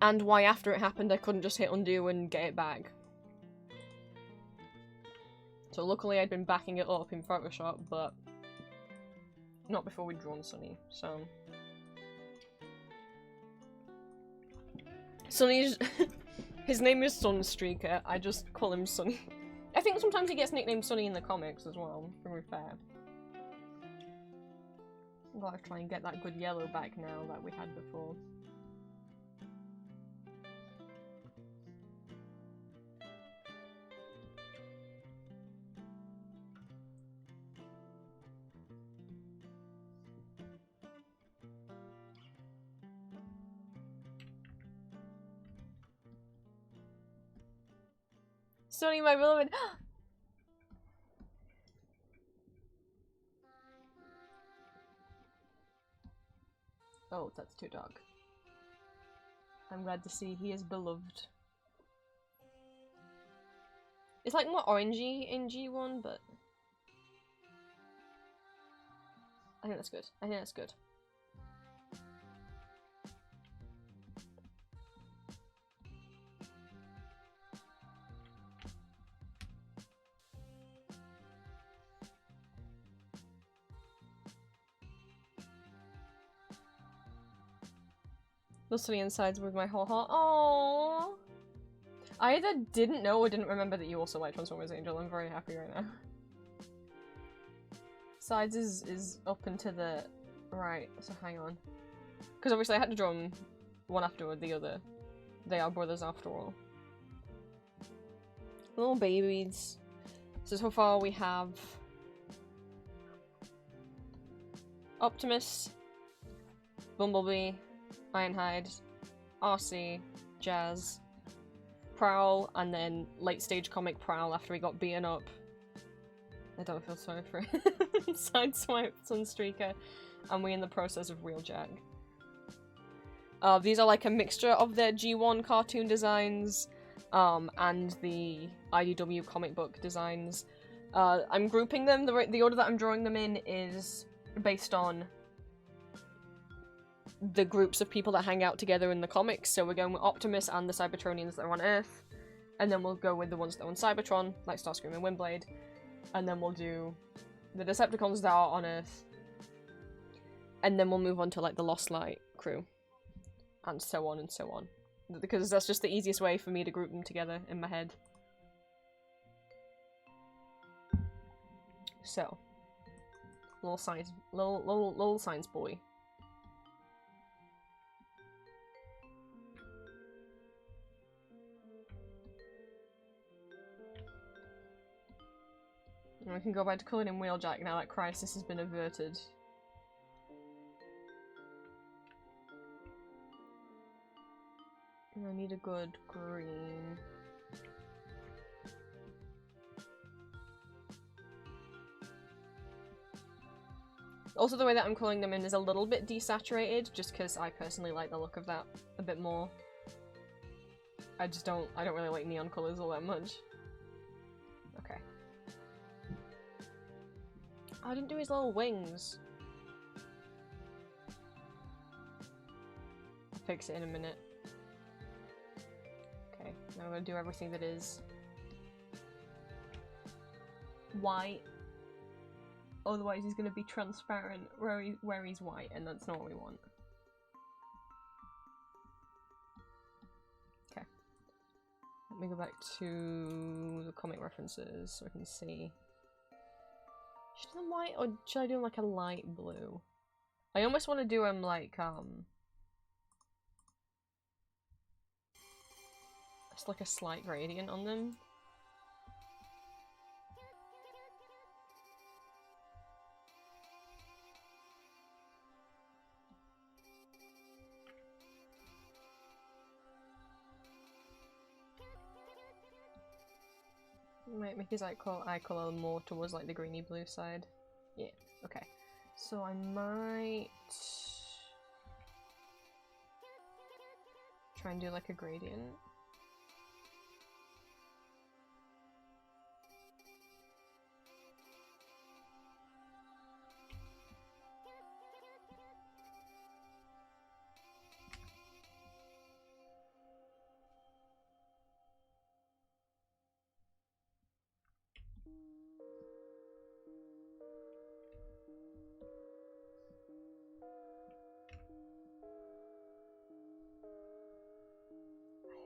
S1: And why after it happened I couldn't just hit undo and get it back. So luckily I'd been backing it up in Photoshop, but not before we'd drawn Sunny, so... Sunny's... his name is Sunstreaker, I just call him Sunny. I think sometimes he gets nicknamed Sunny in the comics as well, to be fair. I've got to try and get that good yellow back now that we had before. Sunny, my beloved. Oh, that's too dark. I'm glad to see he is beloved. It's like more orangey in G1, but I think that's good. I think that's good. Sunny insides with my whole heart. Aww. I either didn't know or didn't remember that you also like Transformers, Angel. I'm very happy right now. Sides is up and to the right, so hang on. Because obviously I had to draw them one after the other. They are brothers after all. Little babies. So far we have Optimus, Bumblebee, Ironhide, RC, Jazz, Prowl, and then late stage comic Prowl after he got beaten up. I don't feel sorry for him. Sideswipe, Sunstreaker, and we're in the process of Wheeljack. These are like a mixture of their G1 cartoon designs, and the IDW comic book designs. I'm grouping them. The order that I'm drawing them in is based on the groups of people that hang out together in the comics. So we're going with Optimus and the Cybertronians that are on Earth, and then we'll go with the ones that are on Cybertron, like Starscream and Windblade, and then we'll do the Decepticons that are on Earth, and then we'll move on to like the Lost Light crew, and so on and so on. Because that's just the easiest way for me to group them together in my head. So, little science boy. And we can go back to colouring in Wheeljack now that Crisis has been averted. I need a good green. Also, the way that I'm colouring them in is a little bit desaturated, just because I personally like the look of that a bit more. I don't really like neon colours all that much. Okay. Oh, I didn't do his little wings. I'll fix it in a minute. Okay, now I'm gonna do everything that is white. Otherwise he's gonna be transparent where he's white, and that's not what we want. Okay. Let me go back to the comic references so I can see. Should I do white or should I do like a light blue? I almost want to do him like it's like a slight gradient on them. Might make his eye colour more towards like the greeny blue side. Yeah, okay. So I might try and do like a gradient.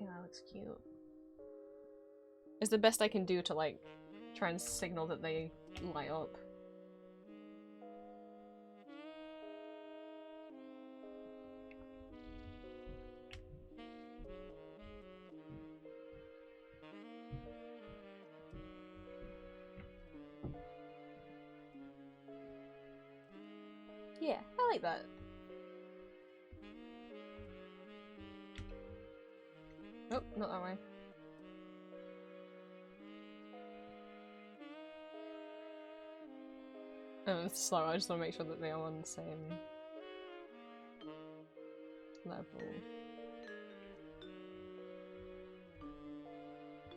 S1: Yeah, that looks cute. It's the best I can do to like try and signal that they light up. Yeah, I like that. Oh, not that way. Oh, it's slow. I just want to make sure that they are on the same level.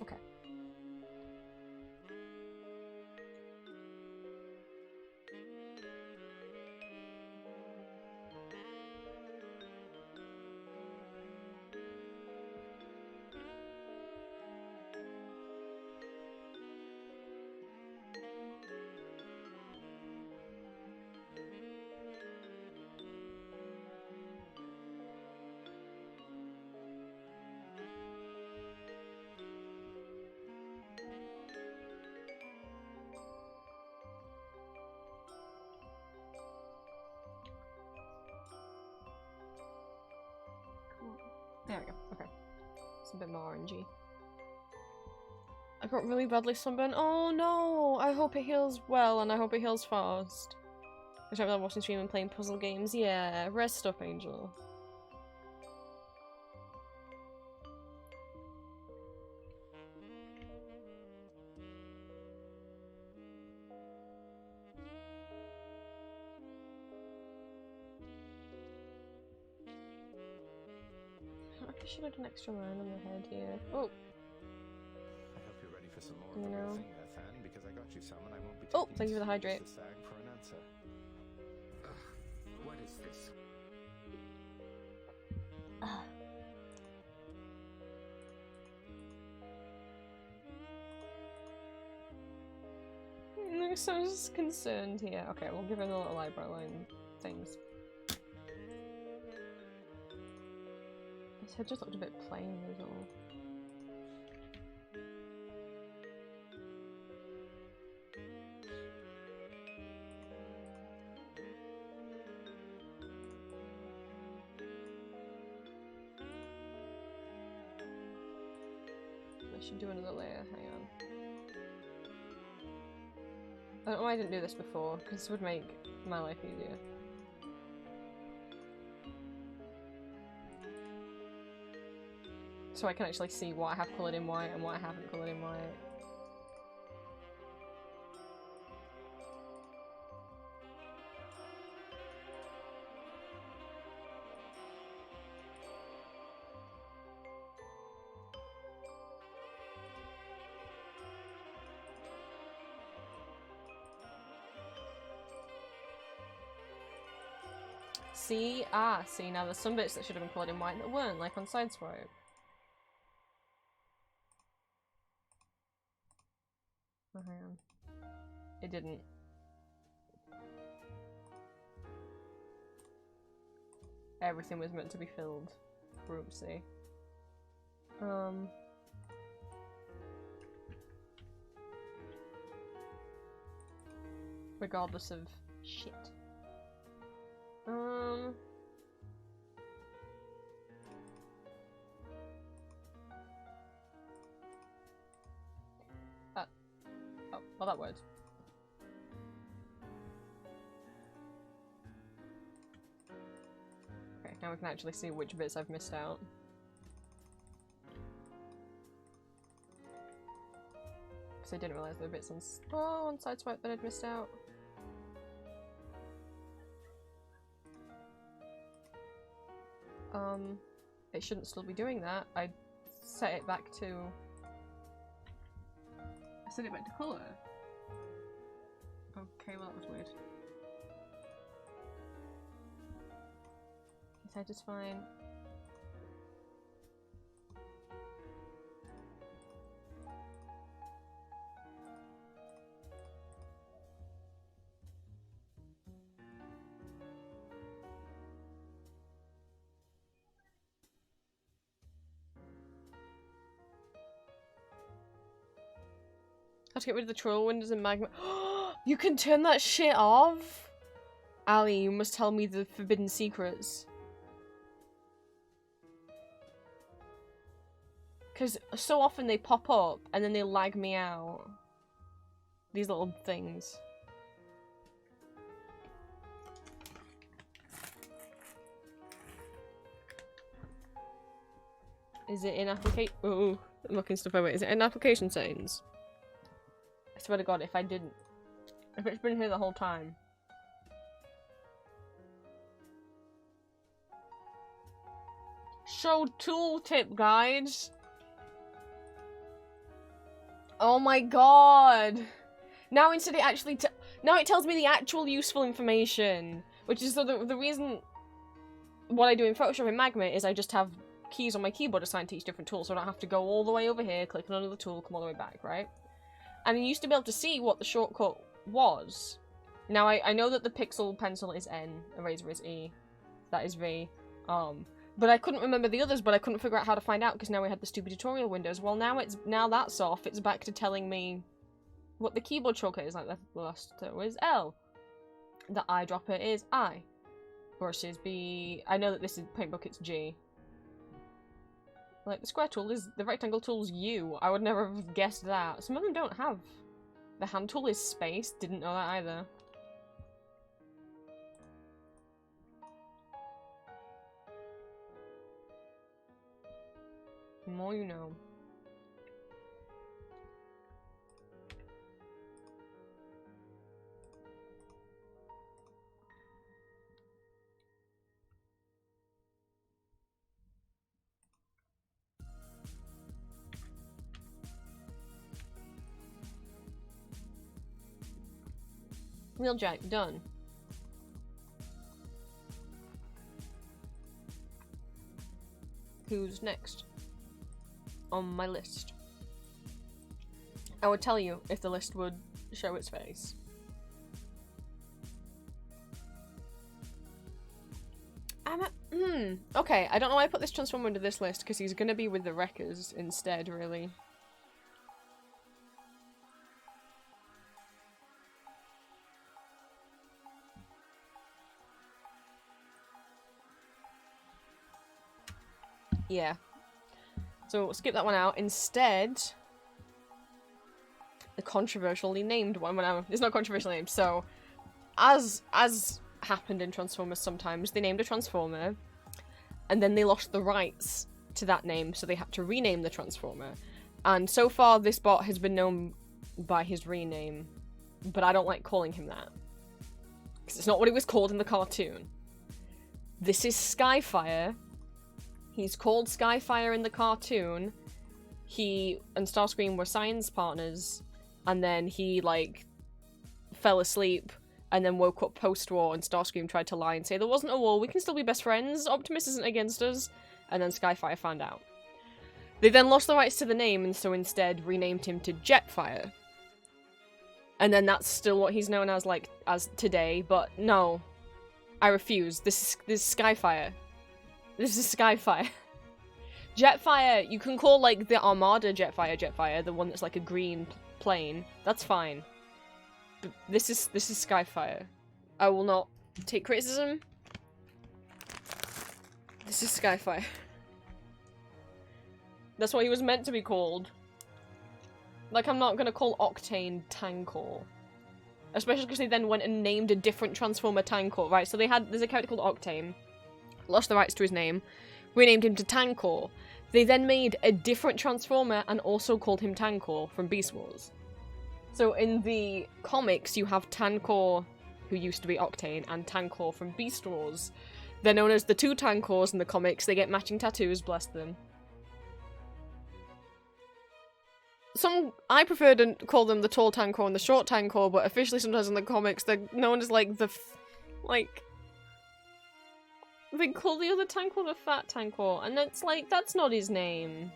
S1: Okay. There we go. Okay. It's a bit more orangey. I got really badly sunburned. Oh no! I hope it heals well, and I hope it heals fast. I hope I'm watching stream and playing puzzle games. Yeah, rest up, Angel. I should have an extra line on the head here. Oh!
S3: for some more
S1: You
S3: of the real
S1: know.
S3: thing there, Fan, because I got you some and I won't be
S1: Oh,
S3: taking
S1: thank you for the
S3: this
S1: hydrate.
S3: useless sag for an answer.
S4: What is this?
S1: I'm so just concerned here. Okay, we'll give him the little eyebrow line things. His head just looked a bit plain, is all. I should do another layer, hang on. I don't know why I didn't do this before, because this would make my life easier. So I can actually see what I have coloured in white and what I haven't coloured in white. See? Ah, see, now there's some bits that should have been coloured in white that weren't, like on Sideswipe. Oh, hang on. It didn't. Everything was meant to be filled. Oopsie. Regardless of shit. Oh, well that worked. Okay, now we can actually see which bits I've missed out. Because I didn't realise there were bits on Sideswipe that I'd missed out. It shouldn't still be doing that. I set it back to... I set it back to colour. Okay, well that was weird. His head is fine. How to get rid of the troll windows and magma. You can turn that shit off? Ali, you must tell me the forbidden secrets. Because so often they pop up and then they lag me out. These little things. Is it in application? Oh, I'm looking stuff over. Is it in application settings? I swear to God, if I didn't. If it's been here the whole time. Show tooltip guides. Oh my God. Now instead it actually now it tells me the actual useful information. Which is so the reason what I do in Photoshop in Magma is I just have keys on my keyboard assigned to each different tool, so I don't have to go all the way over here, click on another tool, come all the way back, right? And I used to be able to see what the shortcut was. Now I know that the pixel pencil is N, eraser is E, that is V. But I couldn't remember the others, but I couldn't figure out how to find out because now we had the stupid tutorial windows. Well, now that's off. It's back to telling me what the keyboard shortcut is. Like the last is L, the eyedropper is I, brush is B. I know that this is paint bucket's G. Like the square tool is the rectangle tool's U. I would never have guessed that. Some of them don't have. The hand tool is space. Didn't know that either. The more you know. Wheeljack, done. Who's next on my list? I would tell you if the list would show its face. Okay, I don't know why I put this Transformer into this list, because he's gonna be with the Wreckers instead, really. Yeah. So we'll skip that one out. Instead, the controversially named one. It's not controversially named. So, as happened in Transformers sometimes, they named a Transformer, and then they lost the rights to that name, so they had to rename the Transformer. And so far, this bot has been known by his rename, but I don't like calling him that, because it's not what it was called in the cartoon. This is Skyfire. He's called Skyfire in the cartoon. He and Starscream were science partners, and then he, like, fell asleep and then woke up post-war, and Starscream tried to lie and say there wasn't a war, we can still be best friends, Optimus isn't against us, and then Skyfire found out. They then lost the rights to the name, and so instead renamed him to Jetfire. And then that's still what he's known as, like, as today, but no. I refuse. This is Skyfire. This is Skyfire. Jetfire, you can call, like, the Armada Jetfire, the one that's like a green plane. That's fine. But this is Skyfire. I will not take criticism. This is Skyfire. That's what he was meant to be called. Like, I'm not gonna call Octane Tankor. Especially because they then went and named a different Transformer Tankor, right? So there's a character called Octane. Lost the rights to his name. Renamed him to Tankor. They then made a different Transformer and also called him Tankor from Beast Wars. So in the comics, you have Tankor, who used to be Octane, and Tankor from Beast Wars. They're known as the two Tankors in the comics. They get matching tattoos, bless them. I prefer to call them the tall Tankor and the short Tankor, but officially sometimes in the comics they're known as, like, they call the other Tankor the fat Tankor, and it's like, that's not his name.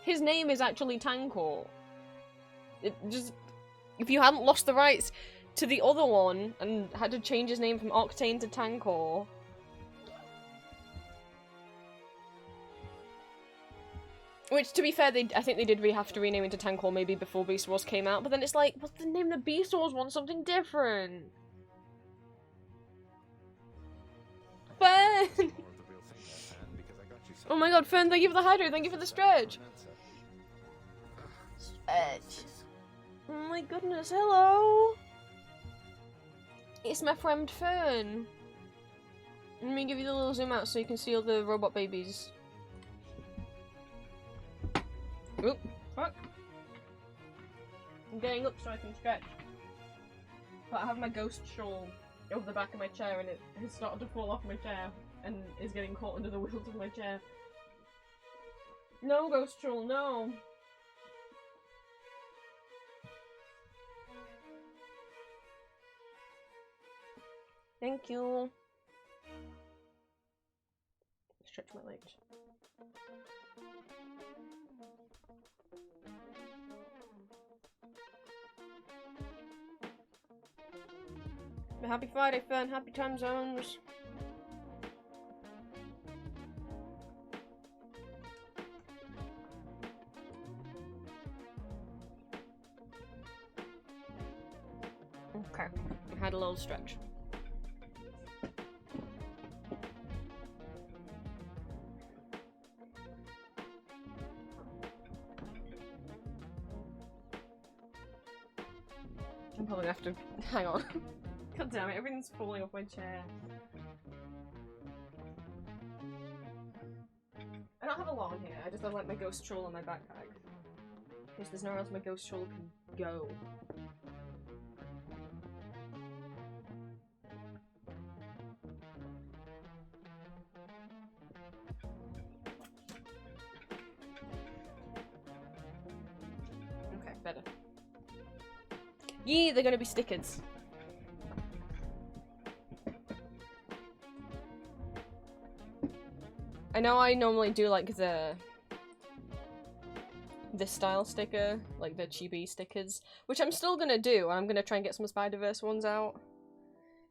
S1: His name is actually Tankor. If you hadn't lost the rights to the other one and had to change his name from Octane to Tankor. Which, to be fair, I think they did have to rename it to Tankor maybe before Beast Wars came out, but then it's like, what's the name of the Beast Wars one? Something different. Fern! Oh my god, Fern, thank you for the hydro, thank you for the stretch! Stretch. Oh my goodness, hello! It's my friend Fern. Let me give you the little zoom out so you can see all the robot babies. Oop, fuck. I'm getting up so I can stretch. But I have my ghost shawl over the back of my chair and it has started to fall off my chair and is getting caught under the wheels of my chair. No, ghost shawl, no! Thank you. Stretch my legs. Happy Friday, Fern. Happy time zones. Okay, I had a little stretch. I'm probably gonna have to hang on. God damn it, everything's falling off my chair. I don't have a lot on here, I just have like my ghost shawl on my backpack. Because there's nowhere else my ghost shawl can go. Okay, better. Yee, they're gonna be stickers. I know I normally do like this style sticker, like the chibi stickers, which I'm still gonna do. I'm gonna try and get some Spider-Verse ones out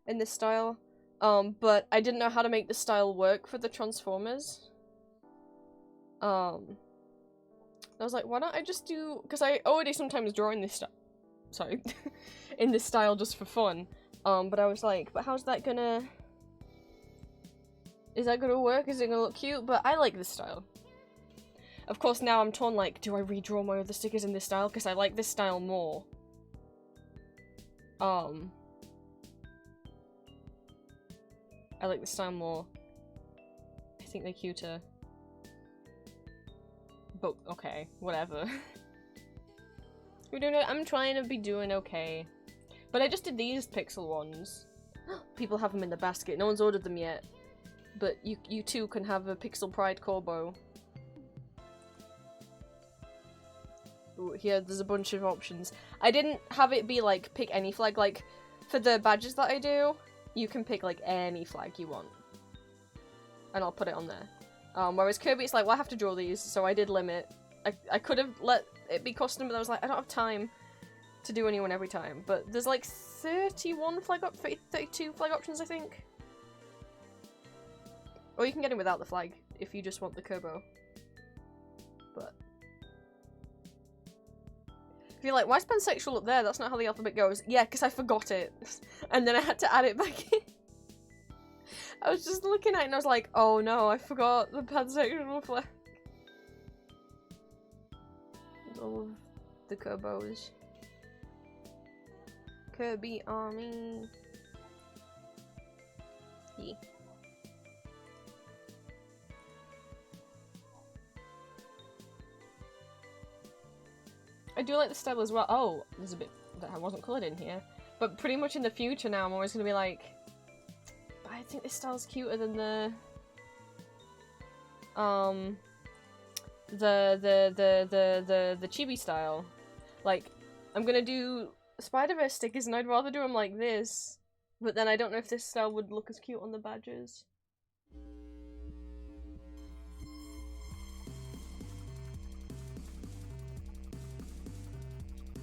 S1: in this style. But I didn't know how to make the style work for the Transformers. I was like, why don't I just do, because I already sometimes draw in this style, sorry, in this style just for fun. But I was like, but how's that gonna, is that gonna work? Is it gonna look cute? But I like this style. Of course, now I'm torn, like, do I redraw my other stickers in this style? Because I like this style more. I like this style more. I think they're cuter. But, okay, whatever. We're doing it. I'm trying to be doing okay. But I just did these pixel ones. People have them in the basket. No one's ordered them yet. But you too can have a Pixel Pride Corbo. Ooh, here, there's a bunch of options. I didn't have it be like, pick any flag. Like, for the badges that I do, you can pick like any flag you want. And I'll put it on there. Whereas Kirby, it's like, well, I have to draw these, so I did limit. I could have let it be custom, but I was like, I don't have time to do anyone every time. But there's like 32 flag options, I think. Or you can get it without the flag, if you just want the Kerbo. But if you're like, why is pansexual up there? That's not how the alphabet goes. Yeah, because I forgot it. And then I had to add it back in. I was just looking at it and I was like, oh no, I forgot the pansexual flag. All of the Kerbos. Kirby Army. Yeah. I do like the style as well. Oh, there's a bit that I wasn't coloured in here. But pretty much in the future now, I'm always going to be like, but I think this style's cuter than the chibi style. Like, I'm going to do Spider-Verse stickers and I'd rather do them like this. But then I don't know if this style would look as cute on the badges.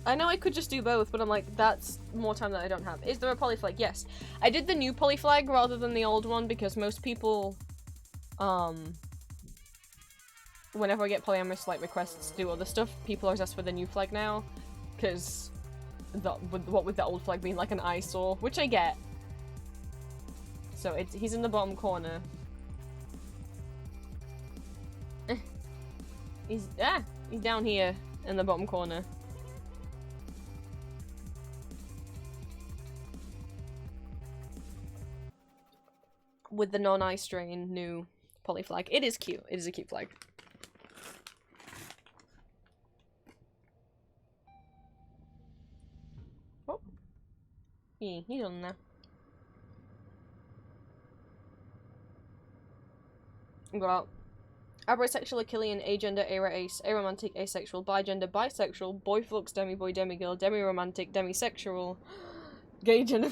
S1: I know I could just do both, but I'm like, that's more time that I don't have. Is there a polyflag? Yes. I did the new polyflag rather than the old one because most people, whenever I get polyamorous like requests to do other stuff, people always ask for the new flag now. Because what with the old flag being like an eyesore, which I get. So he's in the bottom corner. He's down here in the bottom corner. With the non-ice strain new poly flag. It is cute. It is a cute flag. Oh. Yeah, he's on there. Got aberosexual, Achillean, agender, arace, aromantic, asexual, bigender, bisexual, boyflux, demiboy, demigirl, demiromantic, demisexual, gay gender,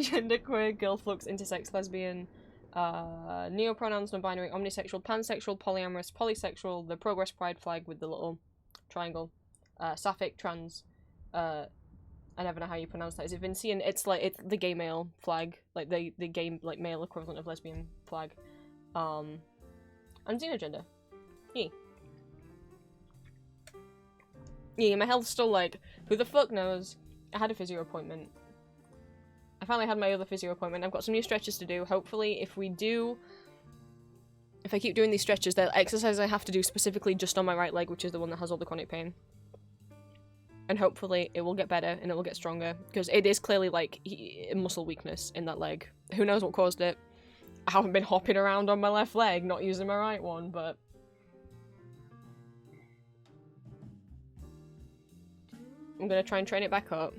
S1: gender queer, girlflux, intersex, lesbian, neopronouns, non-binary, omnisexual, pansexual, polyamorous, polysexual, the progress pride flag with the little triangle, sapphic, trans, I never know how you pronounce that. Is it Vincian? It's like, it's the gay male flag, like the gay, like, male equivalent of lesbian flag, and xenogender. Yeah. Yeah, my health's still like, who the fuck knows? I had a physio appointment. I finally had my other physio appointment. I've got some new stretches to do. Hopefully, if I keep doing these stretches, they're exercises I have to do specifically just on my right leg, which is the one that has all the chronic pain. And hopefully, it will get better and it will get stronger. Because it is clearly, like, muscle weakness in that leg. Who knows what caused it? I haven't been hopping around on my left leg, not using my right one, but... I'm gonna try and train it back up.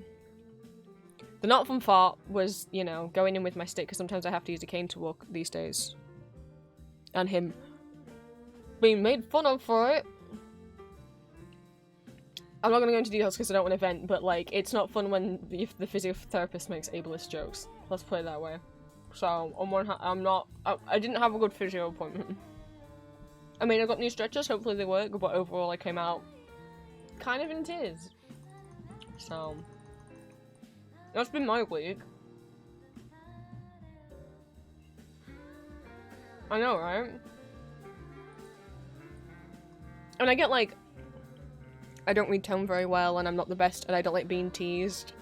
S1: The not fun part was, you know, going in with my stick, because sometimes I have to use a cane to walk these days. And him being made fun of for it. I'm not going to go into details because I don't want to vent, but, like, it's not fun when the physiotherapist makes ableist jokes. Let's put it that way. So, on one hand, I didn't have a good physio appointment. I mean, I got new stretchers, hopefully they work, but overall I came out kind of in tears. So, that's been my week. I know, right? And I get like, I don't read tone very well and I'm not the best and I don't like being teased.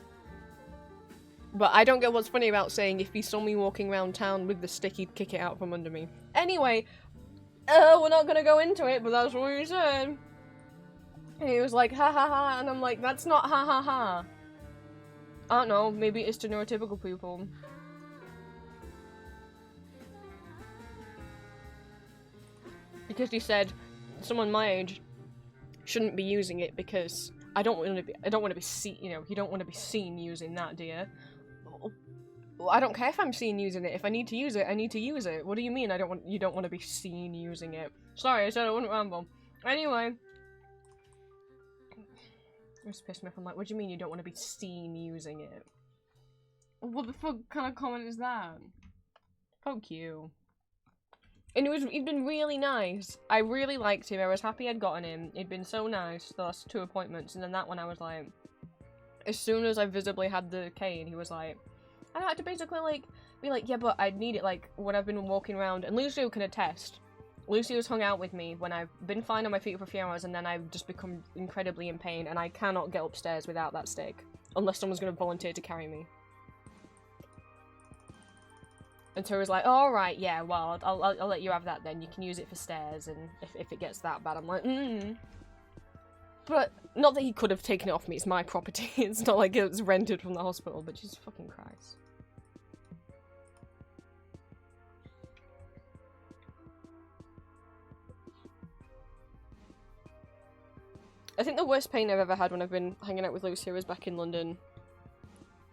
S1: But I don't get what's funny about saying if you saw me walking around town with the stick, he'd kick it out from under me. Anyway, we're not gonna go into it, but that's what he said. And he was like, ha ha ha, and I'm like, that's not ha ha ha. I don't know, maybe it's to neurotypical people. Because he said, someone my age shouldn't be using it because I don't want to be seen, you know, you don't want to be seen using that, do you? Well, I don't care if I'm seen using it. If I need to use it, I need to use it. What do you mean you don't want to be seen using it? Sorry, I said I wouldn't ramble. Anyway. It just pissed me off. I'm like, what do you mean you don't want to be seen using it? What the fuck kind of comment is that? Fuck you. And he'd been really nice. I really liked him. I was happy I'd gotten him. He'd been so nice the last 2 appointments. And then that one I was like, as soon as I visibly had the cane, he was like, I had to basically like be like, yeah, but I need it like when I've been walking around. And Lucio can attest. Lucio's hung out with me when I've been fine on my feet for a few hours and then I've just become incredibly in pain and I cannot get upstairs without that stick. Unless someone's going to volunteer to carry me. And so he was like, oh, alright, yeah, well, I'll let you have that then. You can use it for stairs and if it gets that bad, I'm like, But, not that he could have taken it off me, it's my property. It's not like it was rented from the hospital, but Jesus fucking Christ. I think the worst pain I've ever had when I've been hanging out with Lucio was back in London.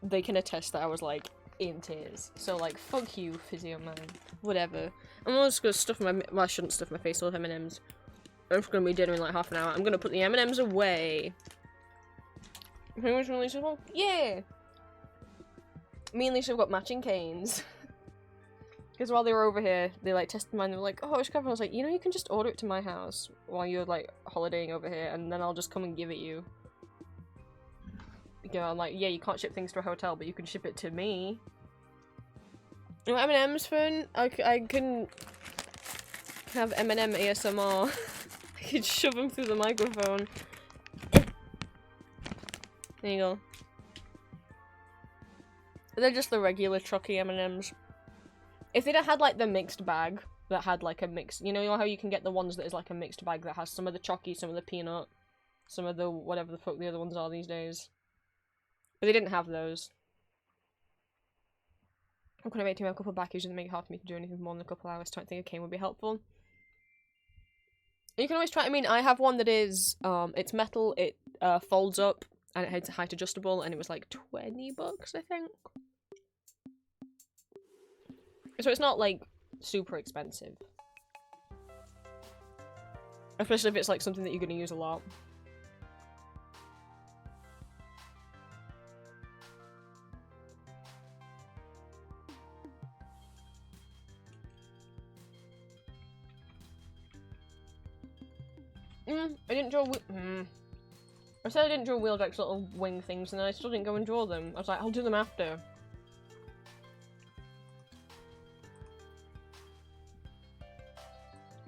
S1: They can attest that I was, like, in tears. So, like, fuck you, physio man. Whatever. I'm just gonna stuff my- well, I shouldn't stuff my face full of M&Ms. I'm just gonna be dinner in, like, half an hour. I'm gonna put the M&Ms away. Who was really simple? Yeah! Me and Lisa have got matching canes. Because while they were over here, they like tested mine, they were like, oh, it's covered. I was like, you know, you can just order it to my house while you're like holidaying over here, and then I'll just come and give it you. You know, I'm like, yeah, you can't ship things to a hotel, but you can ship it to me. You know, M&M's fun? I can have M&M ASMR. I could shove them through the microphone. There you go. They're just the regular trucky M&Ms. If they'd have had, like, the mixed bag that had, like, a mix... You know how you can get the ones that is, like, a mixed bag that has some of the chocky, some of the peanut, some of the whatever the fuck the other ones are these days. But they didn't have those. I'm gonna wait to have a couple of back issues and make it hard for me to do anything more than a couple of hours. So I think a cane would be helpful. You can always try... I mean, I have one that is... it's metal, it folds up, and it's height adjustable, and it was, like, $20, I think? So it's not, like, super expensive. Especially if it's, like, something that you're gonna use a lot. I didn't draw I said I didn't draw Wheeljack's little wing things, and then I still didn't go and draw them. I was like, I'll do them after.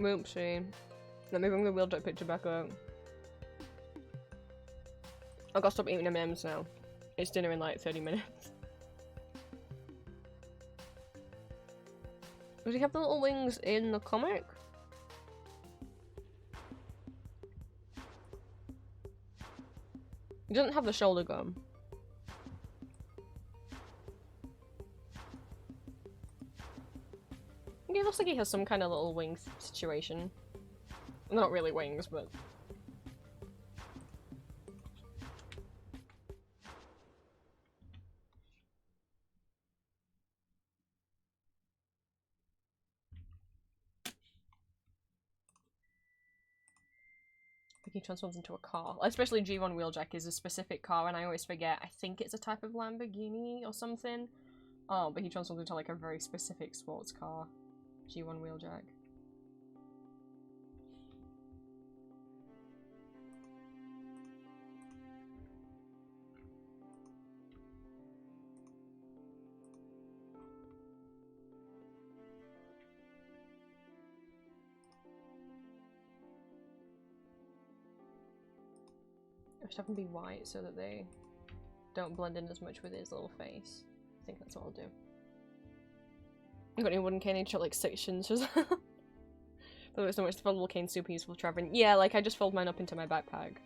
S1: Whoopsie. Let me bring the Wheeljack picture back up. I've got to stop eating M&Ms now. It's dinner in like 30 minutes. Does he have the little wings in the comic? He doesn't have the shoulder gun. It looks like he has some kind of little wing situation. Not really wings, but... He transforms into a car. Especially G1 Wheeljack is a specific car, and I always forget. I think it's a type of Lamborghini or something. Oh, but he transforms into like a very specific sports car. G1 Wheeljack. I should have them be white so that they don't blend in as much with his little face. I think that's what I'll do. I've got any wooden cane, I need to like sections as well. But there's so much foldable cane super useful for traveling. Yeah, like I just fold mine up into my backpack.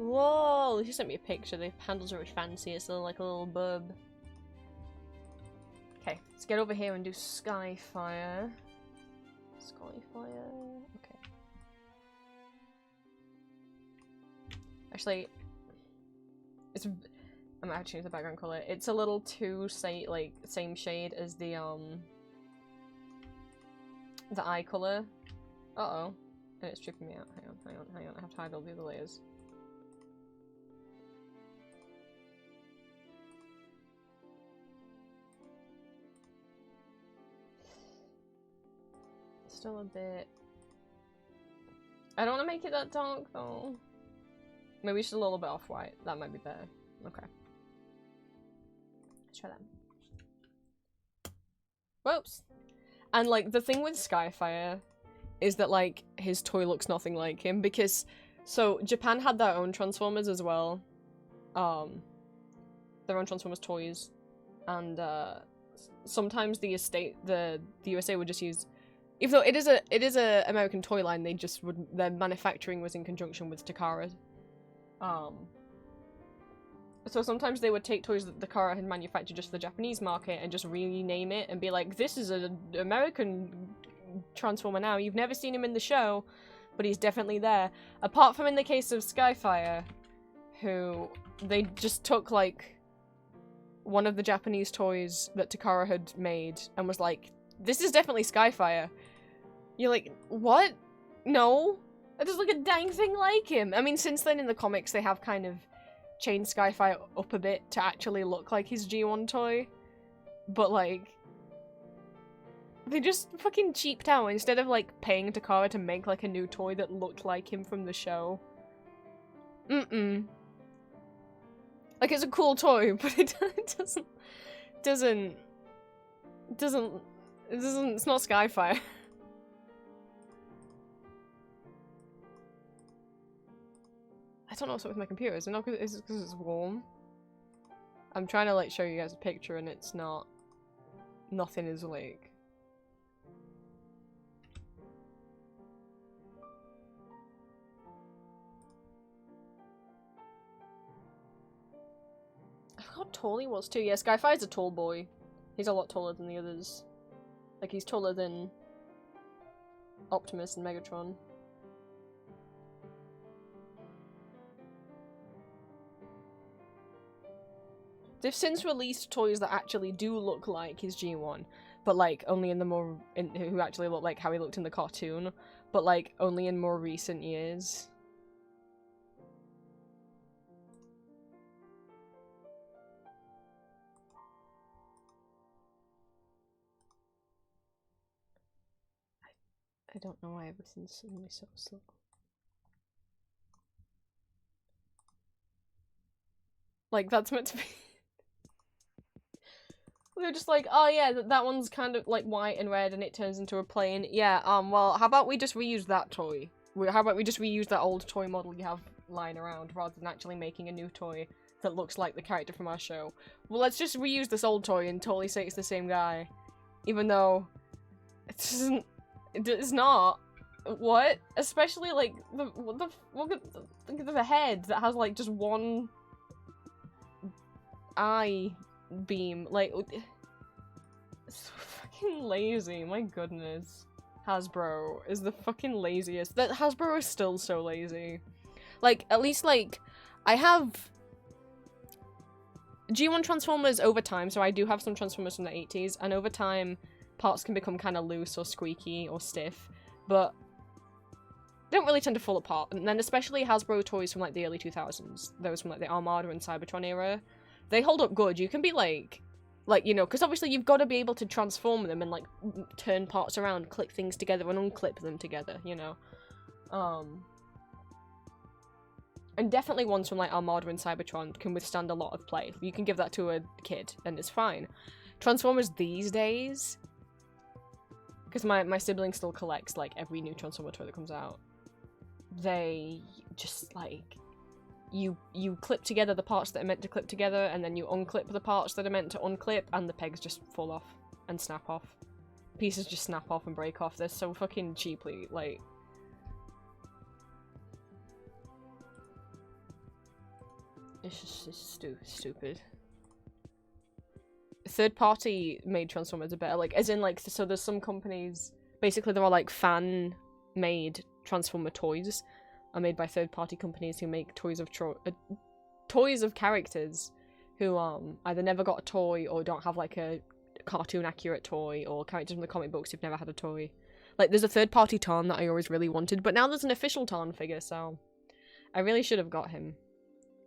S1: Whoa! She sent me a picture. The handles are really fancy. It's like a little bub. Okay, let's get over here and do Skyfire. Skyfire. Okay. Actually, it's. I'm actually change the background color. It's a little too same shade as the eye color. Uh oh, and it's tripping me out. Hang on. I have to hide all the other layers. Still a bit. I don't want to make it that dark though. Maybe just a little bit off-white. That might be better. Okay. Let's try that. Whoops. And like the thing with Skyfire is that like his toy looks nothing like him because so Japan had their own Transformers as well. Their own Transformers toys. And sometimes the USA would just use, even though it is a American toy line, they just would, their manufacturing was in conjunction with Takara. So sometimes they would take toys that Takara had manufactured just for the Japanese market and just rename it and be like, this is an American Transformer now. You've never seen him in the show, but he's definitely there. Apart from in the case of Skyfire, who they just took like one of the Japanese toys that Takara had made and was like, this is definitely Skyfire. You're like, what? No. That doesn't look a dang thing like him. I mean, since then in the comics they have kind of changed Skyfire up a bit to actually look like his G1 toy. But like, they just fucking cheaped out instead of like paying Takara to make like a new toy that looked like him from the show. Like, it's a cool toy, but it doesn't, it's not Skyfire. I don't know what's up with my computer. Is it not because it's warm? I'm trying to like show you guys a picture and it's not, nothing is like. I forgot how tall he was too. Yeah, Skyfire's a tall boy. He's a lot taller than the others. Like, he's taller than Optimus and Megatron. They've since released toys that actually do look like his G1, but like only in the more who actually look like how he looked in the cartoon, but like only in more recent years. I don't know why everything's suddenly so slow. Like, that's meant to be. They're just like, oh yeah, that one's kind of like white and red and it turns into a plane. Yeah, well, how about we just reuse that toy? How about we just reuse that old toy model you have lying around rather than actually making a new toy that looks like the character from our show? Well, let's just reuse this old toy and totally say it's the same guy. Even though it doesn't, it's not. What? Especially like, look at the head that has like just one eye beam. Like, it's so fucking lazy, my goodness. Hasbro is the fucking laziest. That Hasbro is still so lazy. Like, at least like, I have G1 Transformers over time, so I do have some Transformers from the 80s, and over time parts can become kind of loose or squeaky or stiff, but don't really tend to fall apart. And then especially Hasbro toys from like the early 2000s, those from like the Armada and Cybertron era, they hold up good. You can be like, you know, because obviously you've got to be able to transform them and like turn parts around, click things together and unclip them together, you know. And definitely ones from like Armada and Cybertron can withstand a lot of play. You can give that to a kid and it's fine. Transformers these days, because my sibling still collects like every new Transformer toy that comes out, they just like you clip together the parts that are meant to clip together and then you unclip the parts that are meant to unclip and the pegs just fall off and snap off. Pieces just snap off and break off. They're so fucking cheaply like. It's just stupid. Third-party made Transformers are better, like, as in, like, so there's some companies, basically there are, like, fan-made Transformer toys are made by third-party companies who make toys of characters who, either never got a toy or don't have, like, a cartoon-accurate toy, or characters from the comic books who've never had a toy. Like, there's a third-party Tarn that I always really wanted, but now there's an official Tarn figure, so I really should have got him.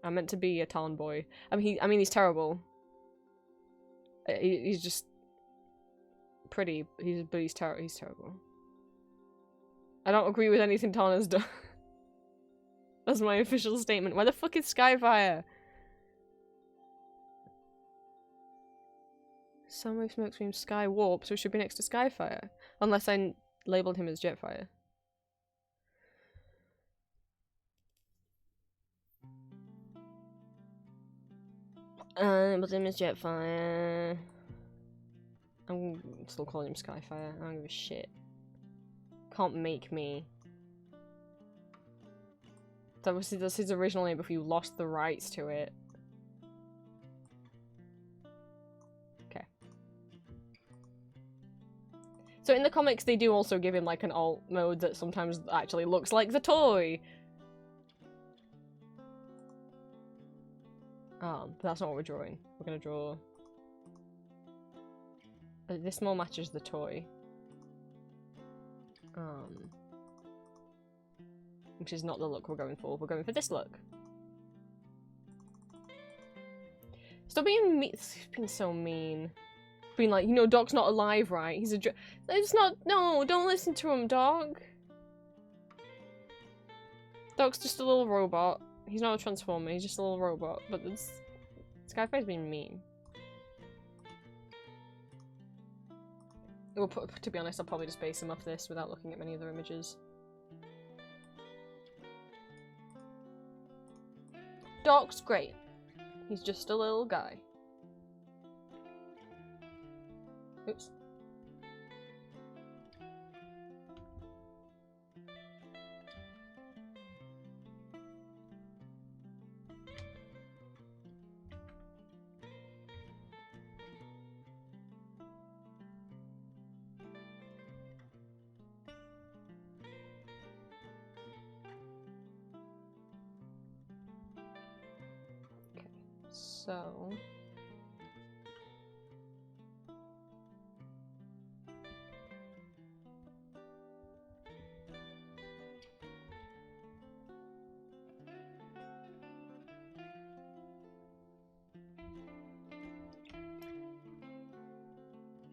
S1: I'm meant to be a Tarn boy. I mean, he's terrible. He's just pretty. But he's terrible. I don't agree with anything Tarn has done. That's my official statement. Where the fuck is Skyfire? Soundwave, Smokescream, Sky Warp, so it should be next to Skyfire. Unless I labeled him as Jetfire. But him is Jetfire. I'm still calling him Skyfire. I don't give a shit. Can't make me. That's his original name before you lost the rights to it. Okay. So in the comics, they do also give him like an alt mode that sometimes actually looks like the toy. But that's not what we're drawing. We're gonna draw... this more matches the toy. Which is not the look we're going for. We're going for this look. Stop being mean. Being so mean. Being like, you know, Doc's not alive, right? He's a it's not- no, don't listen to him, Doc. Doc's just a little robot. He's not a Transformer, he's just a little robot, but this Skyfire's being mean. Well, to be honest, I'll probably just base him off this without looking at many other images. Doc's great. He's just a little guy. Oops. So...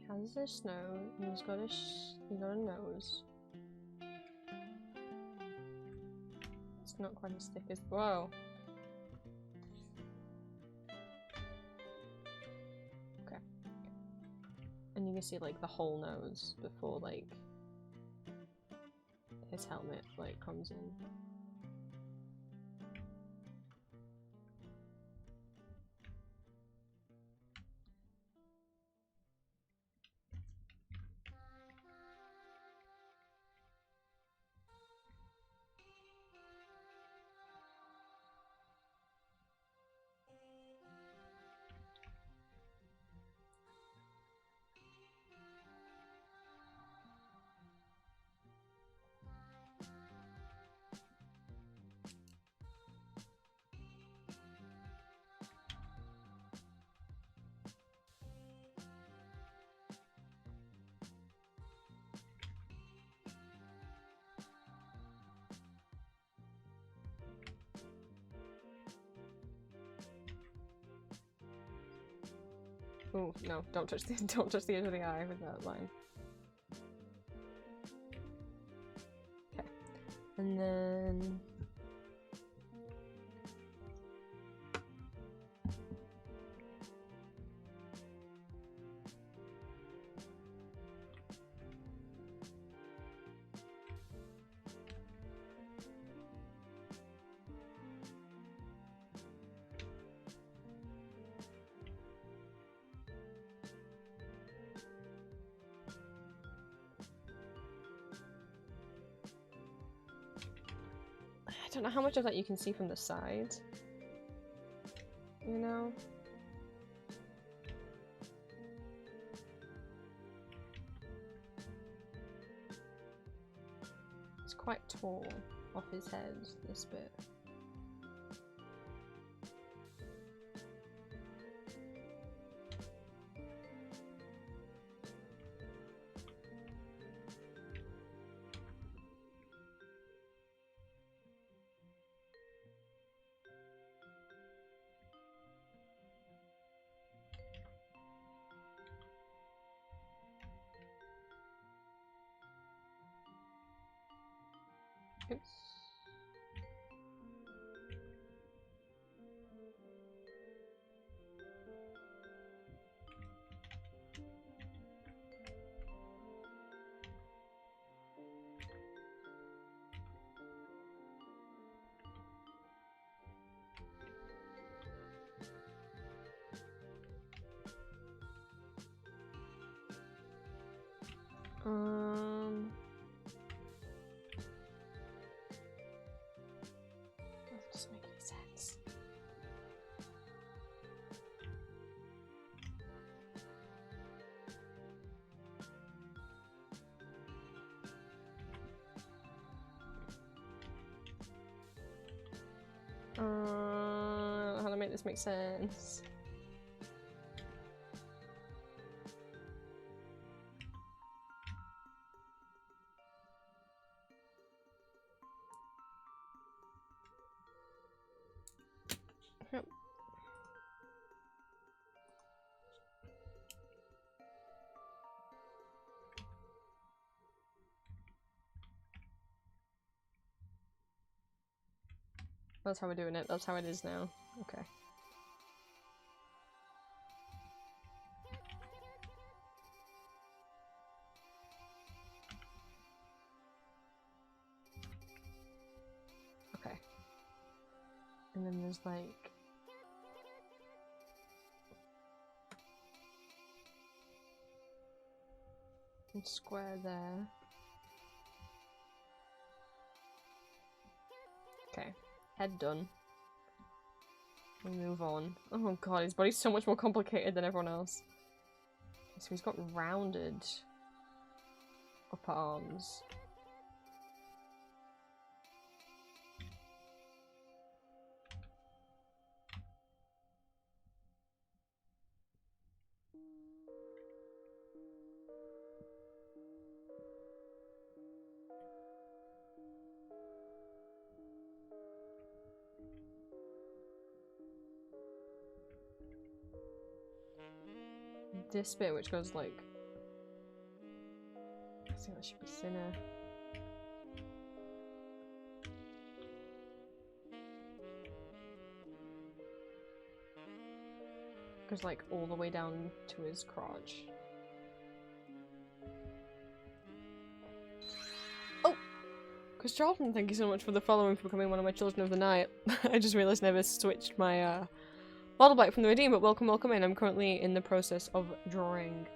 S1: has a snow, and he's got a nose. It's not quite as thick as... whoa! And you can see like the whole nose before like his helmet like comes in. Oh no! Don't touch the don't touch the edge of the eye with that line. Okay, and then. I don't know how much of that you can see from the side. You know? It's quite tall off his head, this bit. Oops. That doesn't make any sense. How to make this make sense? Yep. That's how we're doing it. That's how it is now. Okay. Okay. And then there's like a square there. Okay. Head done. We move on. Oh god, his body's so much more complicated than everyone else. So he's got rounded upper arms. This bit which goes like, I think that should be thinner. Goes like all the way down to his crotch. Oh! Chris Charlton, thank you so much for the following, for becoming one of my children of the night. I just realised I never switched my model back from the redeem, but welcome in. I'm currently in the process of drawing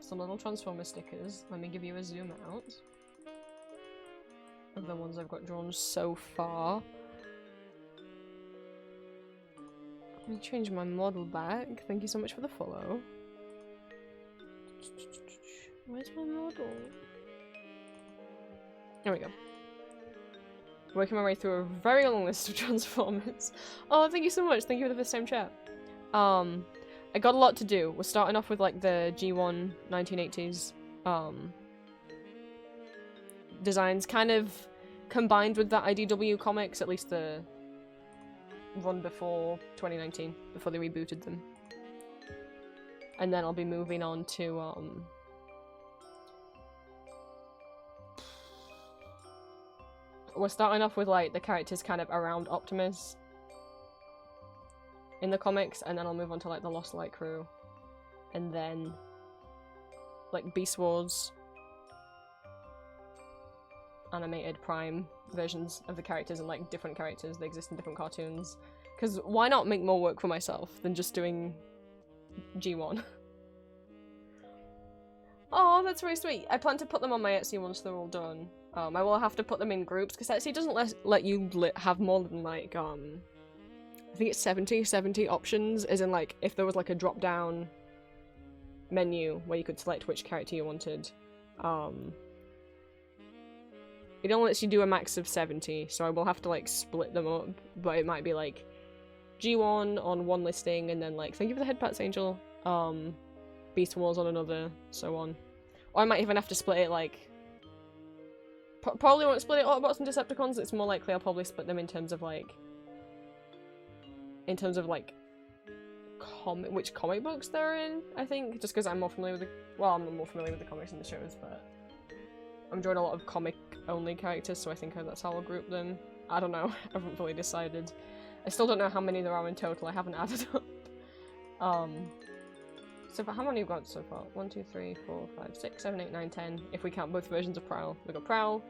S1: some little Transformer stickers. Let me give you a zoom out of the ones I've got drawn so far. Let me change my model back. Thank you so much for the follow. Where's my model? There we go. Working my way through a very long list of Transformers. Oh, thank you so much. Thank you for the first time chat. I got a lot to do. We're starting off with like the G1 1980s designs, kind of combined with that IDW comics, at least the run before 2019, before they rebooted them. and then I'll be moving on to we're starting off with like the characters kind of around Optimus in the comics, and then I'll move on to like the Lost Light crew, and then like Beast Wars animated Prime versions of the characters, and like different characters that exist in different cartoons. Because why not make more work for myself than just doing G1? Oh, that's very sweet. I plan to put them on my Etsy once they're all done. I will have to put them in groups because Etsy doesn't let you have more than like I think it's 70 options, as in like if there was like a drop down menu where you could select which character you wanted. It only lets you do a max of 70, so I will have to like split them up, but it might be like G1 on one listing, and then like thank you for the head pats, Angel. Beast Wars on another, so on. Or I might even have to split it like probably won't split it Autobots and Decepticons. It's more likely I'll probably split them in terms of like which comic books they're in, I think, just because I'm more familiar with I'm more familiar with the comics and the shows, but I'm drawing a lot of comic-only characters, so I think that's how I'll group them. I don't know. I haven't fully decided. I still don't know how many there are in total. I haven't added up. So how many have we got so far? 1, 2, 3, 4, 5, 6, 7, 8, 9, 10. If we count both versions of Prowl. We've got Prowl,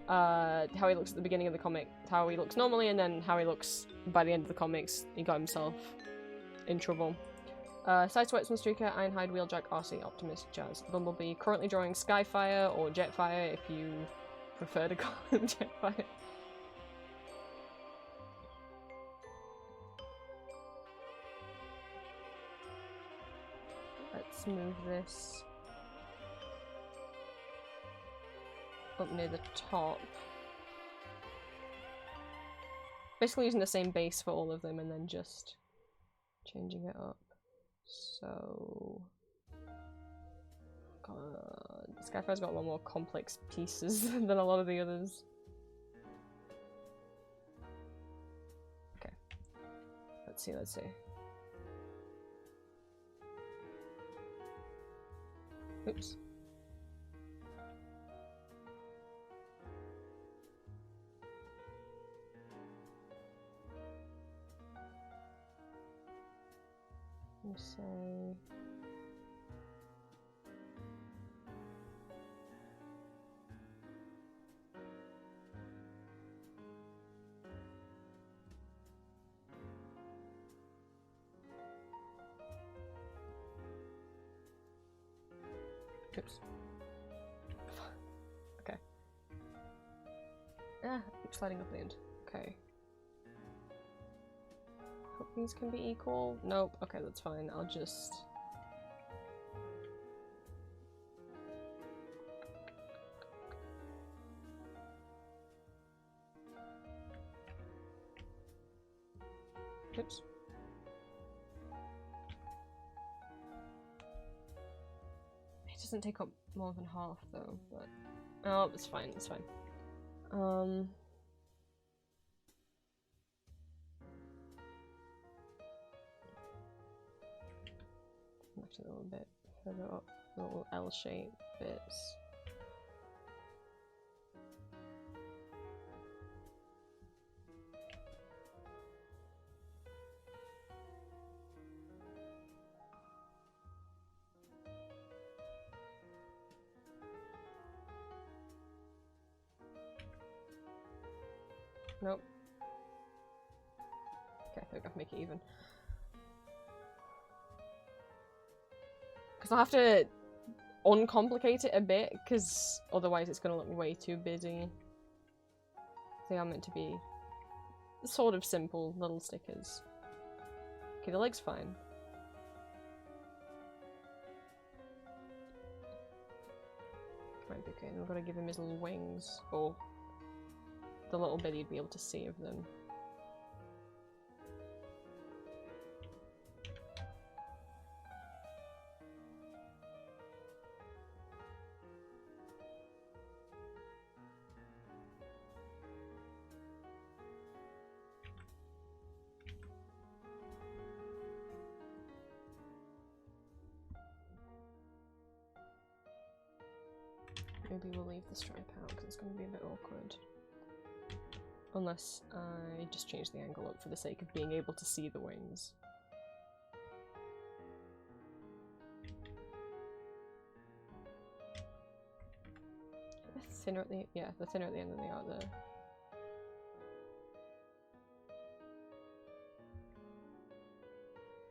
S1: how he looks at the beginning of the comic, how he looks normally, and then how he looks by the end of the comics. He got himself in trouble. Sideswipe, Sunstreaker, Ironhide, Wheeljack, RC, Optimus, Jazz, Bumblebee. Currently drawing Skyfire or Jetfire if you prefer to call him Jetfire. Let's move this up near the top. Basically using the same base for all of them and then just changing it up. So... God, Skyfire's got a lot more complex pieces than a lot of the others. Okay. Let's see. Oops. Let's say... Oops. Okay. Keep sliding up the end. Okay. Hope these can be equal. Nope. Okay, that's fine. I'll just... Oops. Doesn't take up more than half though, but oh, it's fine, it's fine. Actually a little bit further up, little L-shaped bits. Nope. Okay, there we go, make it even. Because I'll have to uncomplicate it a bit, because otherwise it's going to look way too busy. They are meant to be sort of simple little stickers. Okay, the leg's fine. Might be okay, and we're going to give him his little wings, or the little bit you'd be able to see of them. maybe we'll leave the stripe out because it's going to be a bit awkward. Unless I just change the angle up for the sake of being able to see the wings. Thinner at the the thinner at the end than they are there.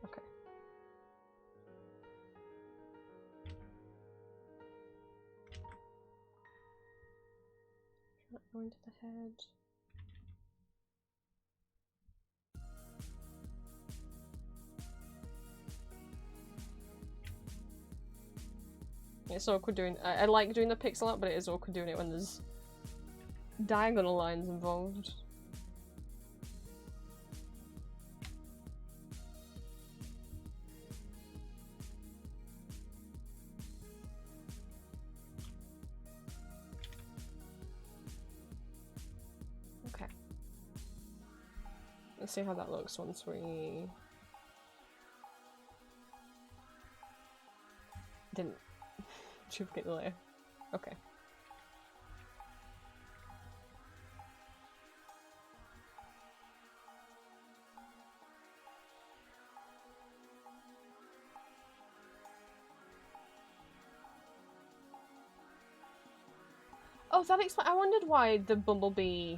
S1: Okay. Go into the head. It's awkward doing. I like doing the pixel art, but it is awkward doing it when there's diagonal lines involved. Okay. Let's see how that looks once we didn't duplicate the layer. Okay. Oh, that explains. I wondered why the bumblebee.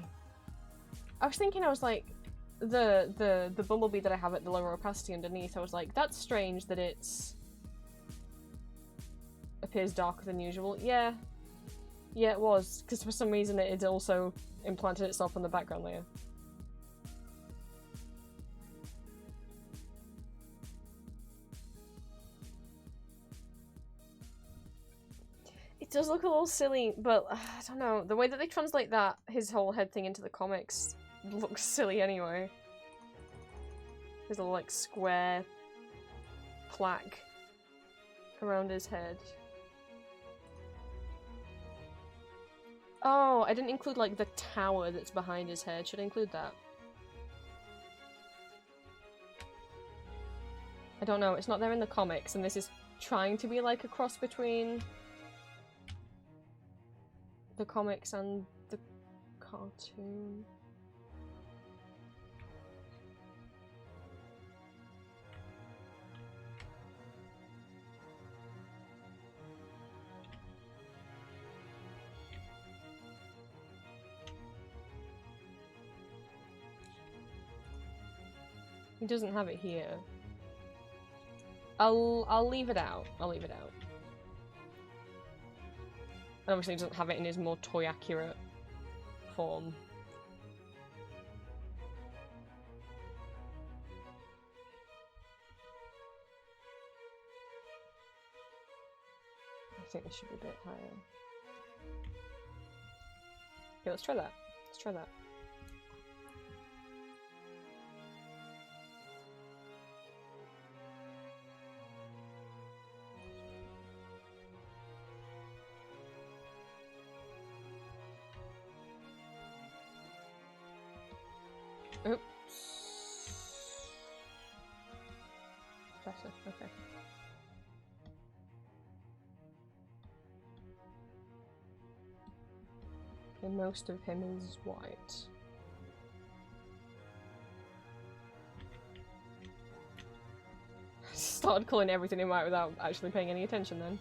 S1: I was thinking, I was like, the bumblebee that I have at the lower opacity underneath. I was like, that's strange that it's appears darker than usual. Yeah, it was because for some reason it also implanted itself on the background layer. It does look a little silly, but I don't know. The way that they translate that, his whole head thing into the comics, looks silly anyway. There's a little, like, square plaque around his head. Oh, I didn't include, like, the tower that's behind his head. Should I include that? I don't know. It's not there in the comics, and this is trying to be, like, a cross between the comics and the cartoon. He doesn't have it here. I'll leave it out. I'll leave it out. And obviously he doesn't have it in his more toy accurate form. I think this should be a bit higher. Okay, let's try that. Let's try that. Oops. Better, okay. And most of him is white. Started calling everything in white without actually paying any attention then.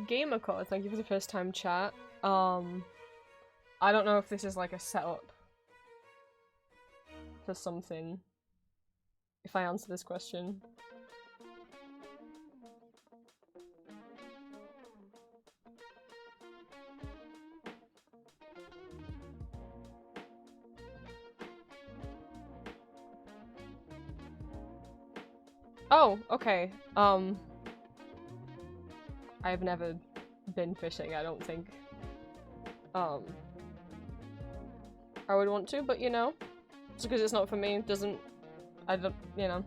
S1: Gamercore, thank you for the first time chat. I don't know if this is like a setup for something, if I answer this question. Oh, okay. I've never been fishing, I don't think. I would want to, but you know, just because it's not for me doesn't, I don't, you know.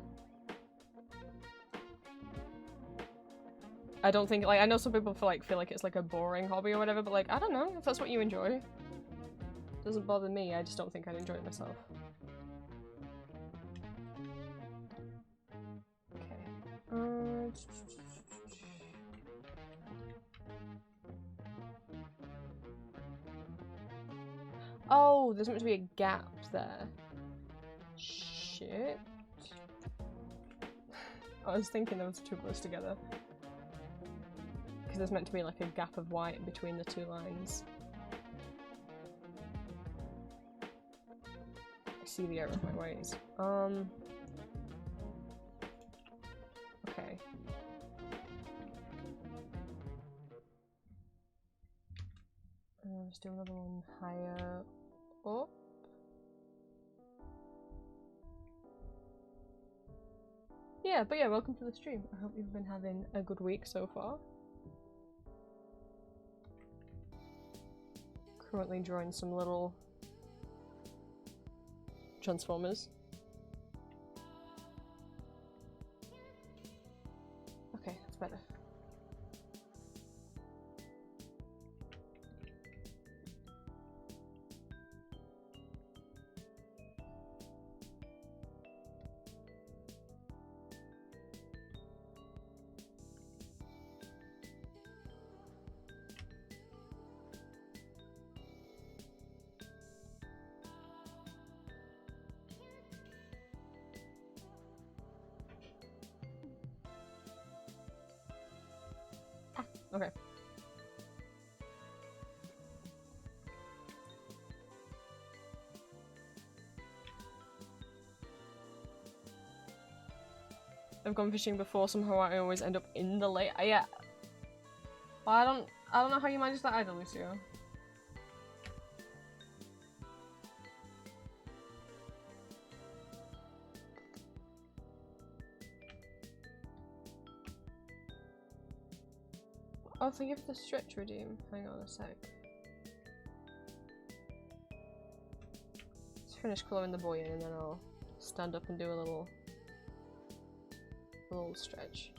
S1: I don't think, like, I know some people feel like it's like a boring hobby or whatever, but like, I don't know, if that's what you enjoy. It doesn't bother me, I just don't think I'd enjoy it myself. Okay. Oh, there's meant to be a gap there. Shit. I was thinking those two close together. Because there's meant to be like a gap of white between the two lines. I see the error of my ways. Okay. Let's do another one higher up. Yeah, but yeah, welcome to the stream. I hope you've been having a good week so far. Currently drawing some little transformers. Okay, that's better. Okay. I've gone fishing before, somehow I always end up in the lake. Yeah. Well, I don't know how you manage that either, Lucio. Oh, thank you for the stretch redeem. Hang on a sec. Let's finish colouring the boy in and then I'll stand up and do a little stretch.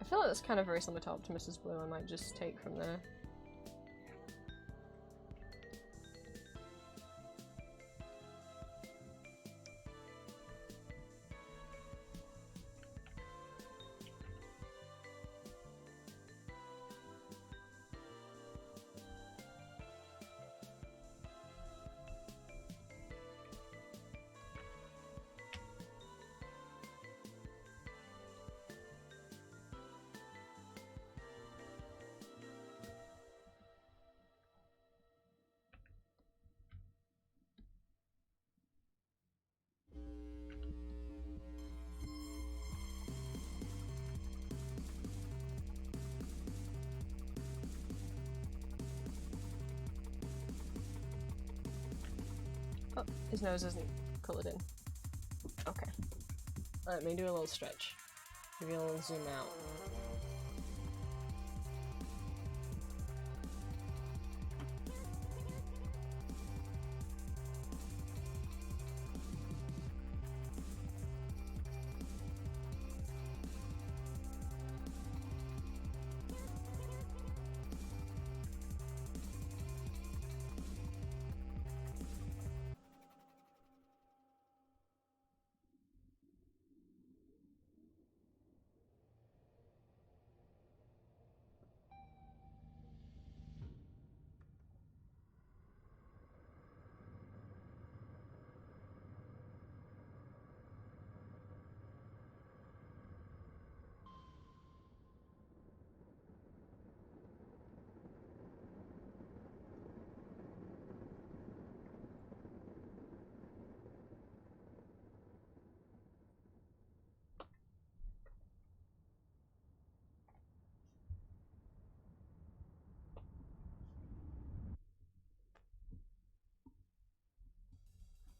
S1: I feel like that's kind of very similar to Optimus's blue. I might just take from there. Oh, his nose isn't coloured in. Okay. Let me do a little stretch. Give you a little zoom out.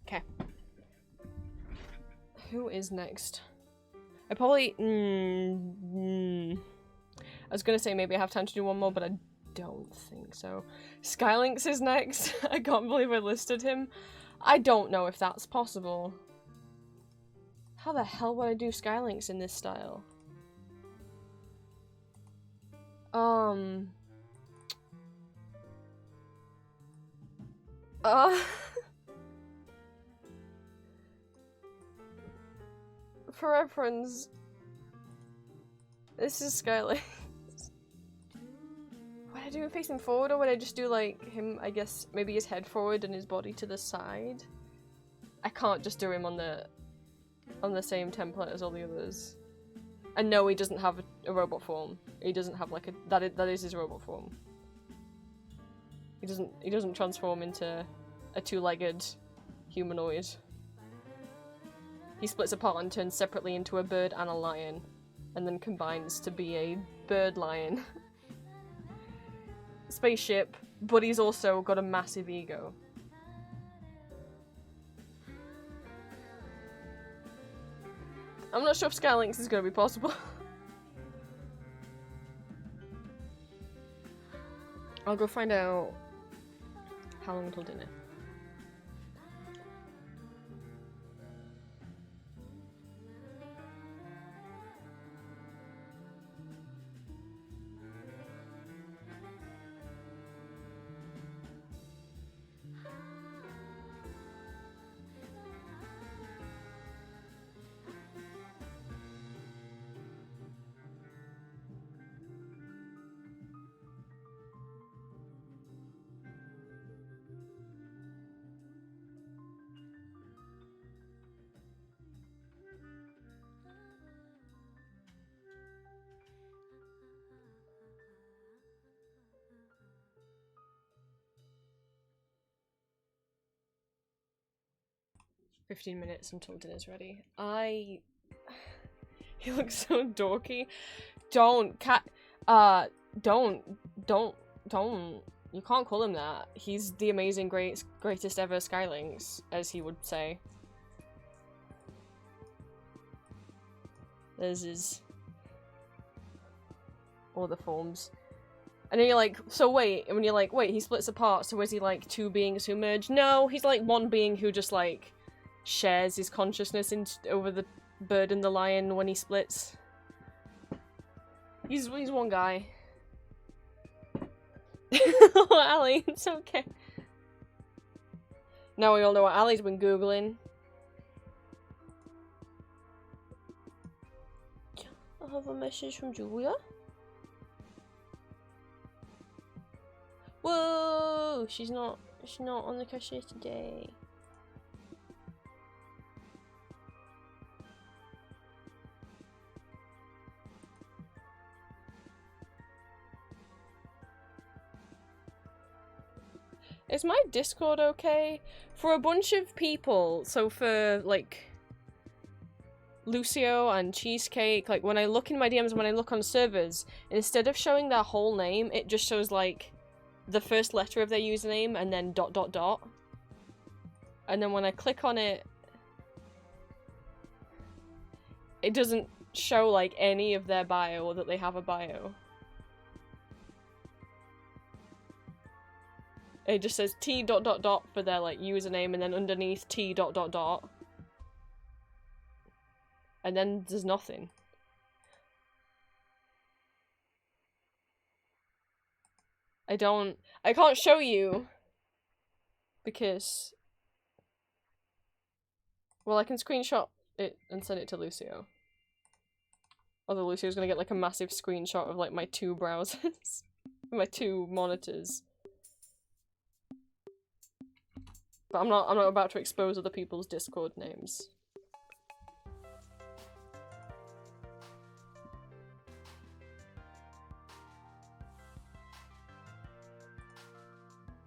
S1: Okay. Who is next? I probably... I was gonna say maybe I have time to do one more, but I don't think so. Skylynx is next. I can't believe I listed him. I don't know if that's possible. How the hell would I do Skylynx in this style? For reference, this is Skylynx. Would I do him facing forward, or would I just do like him, I guess, maybe his head forward and his body to the side? I can't just do him on the same template as all the others. And no, he doesn't have a robot form. He doesn't have like a that is his robot form. He doesn't transform into a two-legged humanoid. He splits apart and turns separately into a bird and a lion, and then combines to be a bird lion. Spaceship, but he's also got a massive ego. I'm not sure if Skylynx is going to be possible. I'll go find out how long until dinner. "15 minutes until dinner's ready." He looks so dorky. Don't. You can't call him that. He's the amazing, greatest ever Skylynx, as he would say. There's his... all the forms. And then you're like, so wait, and when you're like, wait, he splits apart, so is he like two beings who merge? No, he's like one being who just like shares his consciousness over the bird and the lion when he splits. He's one guy. Oh, Ali, it's okay. Now we all know what Ali's been googling. I have a message from Julia. Whoa! She's not on the cashier today. Is my Discord okay? For a bunch of people, so for, like, Lucio and Cheesecake, like, when I look in my DMs, when I look on servers, instead of showing their whole name, it just shows, like, the first letter of their username and then ... And then when I click on it, it doesn't show, like, any of their bio or that they have a bio. It just says T ... for their, like, username, and then underneath T ... And then there's nothing. I can't show you because, well, I can screenshot it and send it to Lucio. Although Lucio's gonna get like a massive screenshot of like my two browsers, my two monitors. But I'm not about to expose other people's Discord names.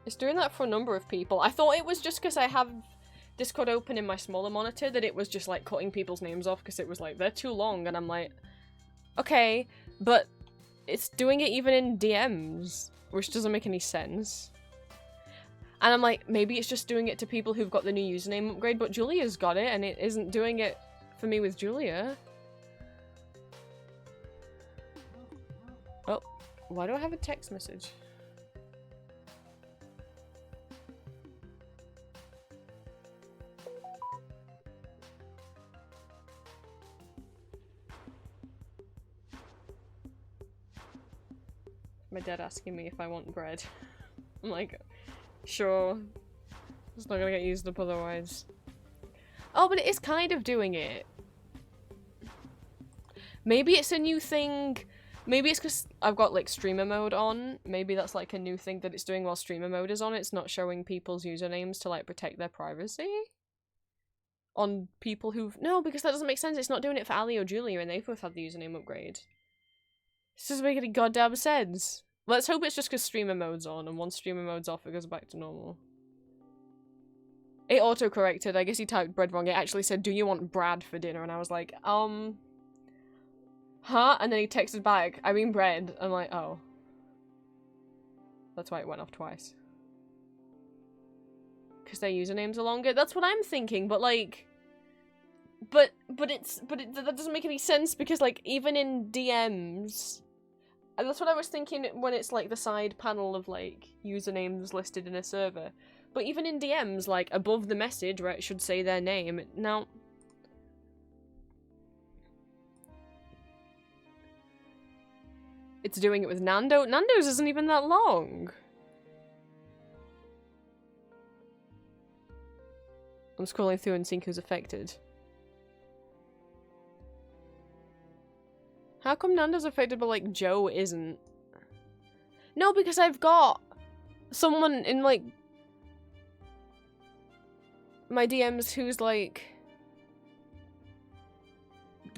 S1: It's doing that for a number of people. I thought it was just because I have Discord open in my smaller monitor that it was just like cutting people's names off because it was like, they're too long, and I'm like, okay, but it's doing it even in DMs, which doesn't make any sense. And I'm like, maybe it's just doing it to people who've got the new username upgrade, but Julia's got it, and it isn't doing it for me with Julia. Oh, why do I have a text message? My dad asking me if I want bread. I'm like, sure. It's not gonna get used up otherwise. Oh, but it is kind of doing it. Maybe it's a new thing. Maybe it's because I've got like streamer mode on. Maybe that's like a new thing that it's doing while streamer mode is on. It's not showing people's usernames to like protect their privacy. On people who've... No, because that doesn't make sense. It's not doing it for Ali or Julia and they both had the username upgrade. This doesn't make any goddamn sense. Let's hope it's just because streamer mode's on and once streamer mode's off it goes back to normal. It auto-corrected. I guess he typed bread wrong. It actually said, do you want Brad for dinner? And I was like, huh? And then he texted back, I mean bread. I'm like, oh. That's why it went off twice. Because their usernames are longer? That's what I'm thinking, but like... But that doesn't make any sense because like, even in DMs... And that's what I was thinking when it's like the side panel of like, usernames listed in a server. But even in DMs, like, above the message where it should say their name, now... It's doing it with Nando? Nando's isn't even that long! I'm scrolling through and seeing who's affected. How come Nando's affected but, like, Joe isn't? No, because I've got someone in, like... my DMs who's like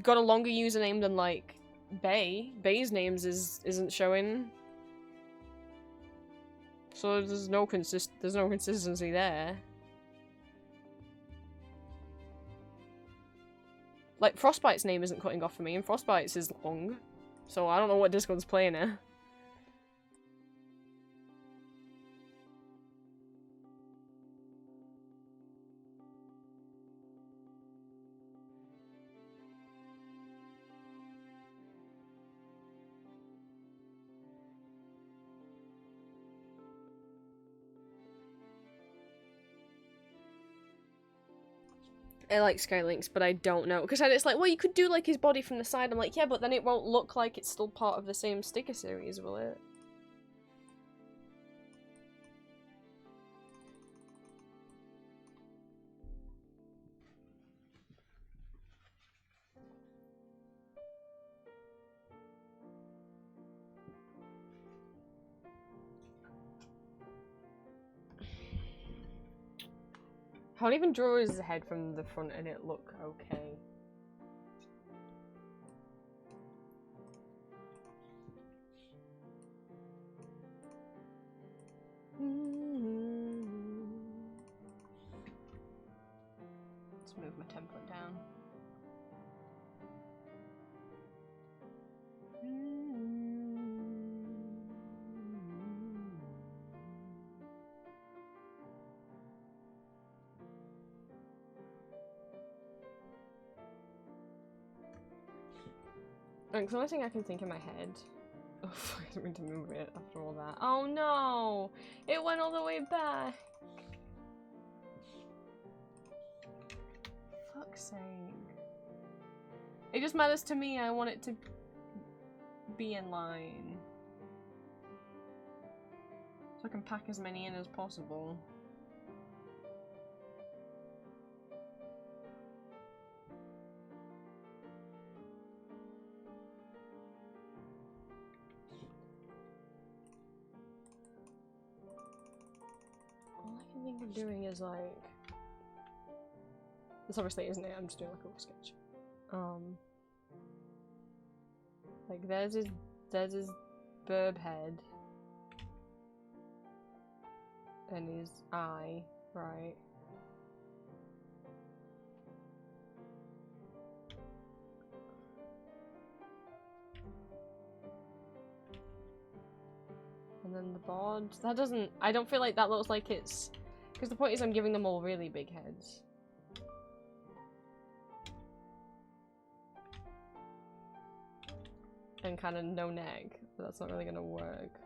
S1: got a longer username than like Bay. Bay's names isn't showing. So there's no consistency there. Like Frostbite's name isn't cutting off for me and Frostbite's is long. So I don't know what Discord's playing it. I like Skylinks, but I don't know. Because it's like, well, you could do, like, his body from the side. I'm like, yeah, but then it won't look like it's still part of the same sticker series, will it? I'll even draw his head from the front and it look okay. Let's move my template down. Because the only thing I can think in my head... Oh, fuck, I didn't mean to move it after all that. Oh no! It went all the way back! Fuck's sake. It just matters to me, I want it to be in line. So I can pack as many in as possible. I'm doing is like this obviously isn't it, I'm just doing like a rough sketch. Like there's his burb head and his eye, right? And then the bod, that doesn't, I don't feel like that looks like it's... Because the point is I'm giving them all really big heads. And kind of no neck, but that's not really gonna work.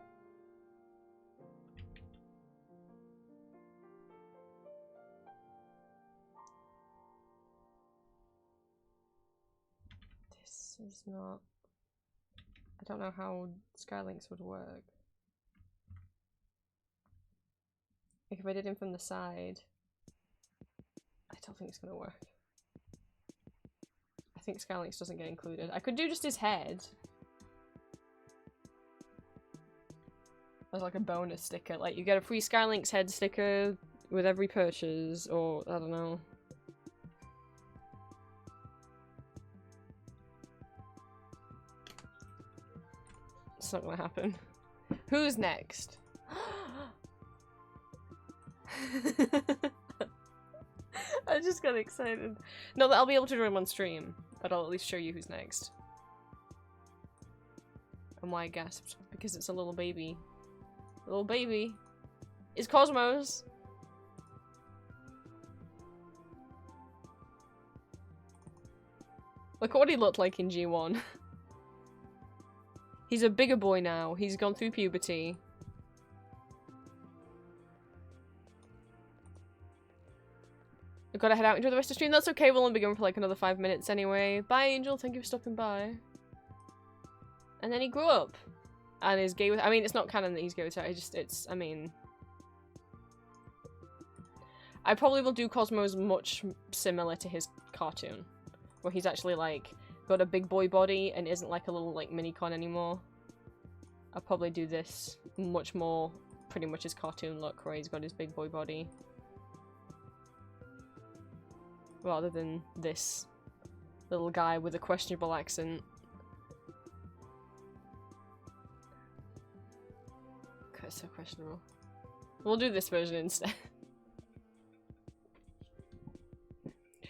S1: This is not... I don't know how Skylinks would work. Like if I did him from the side, I don't think it's gonna work. I think Skylinks doesn't get included. I could do just his head. As like a bonus sticker. Like you get a free Skylinks head sticker with every purchase, or I don't know. It's not gonna happen. Who's next? I just got excited. No, I'll be able to do him on stream, but I'll at least show you who's next. And why I gasped? Because it's a little baby. Little baby. It's Cosmos! Look at what he looked like in G1. He's a bigger boy now. He's gone through puberty. I've got to head out into the rest of the stream. That's okay, we'll only be going for like another 5 minutes anyway. Bye, Angel. Thank you for stopping by. And then he grew up. And is gay with- I mean, it's not canon that he's gay with her. I mean... I probably will do Cosmos much similar to his cartoon. Where he's actually, like, got a big boy body and isn't like a little, like, mini-con anymore. I'll probably do this much more, pretty much his cartoon look, where he's got his big boy body. Rather than this little guy with a questionable accent. Okay, so questionable. We'll do this version instead.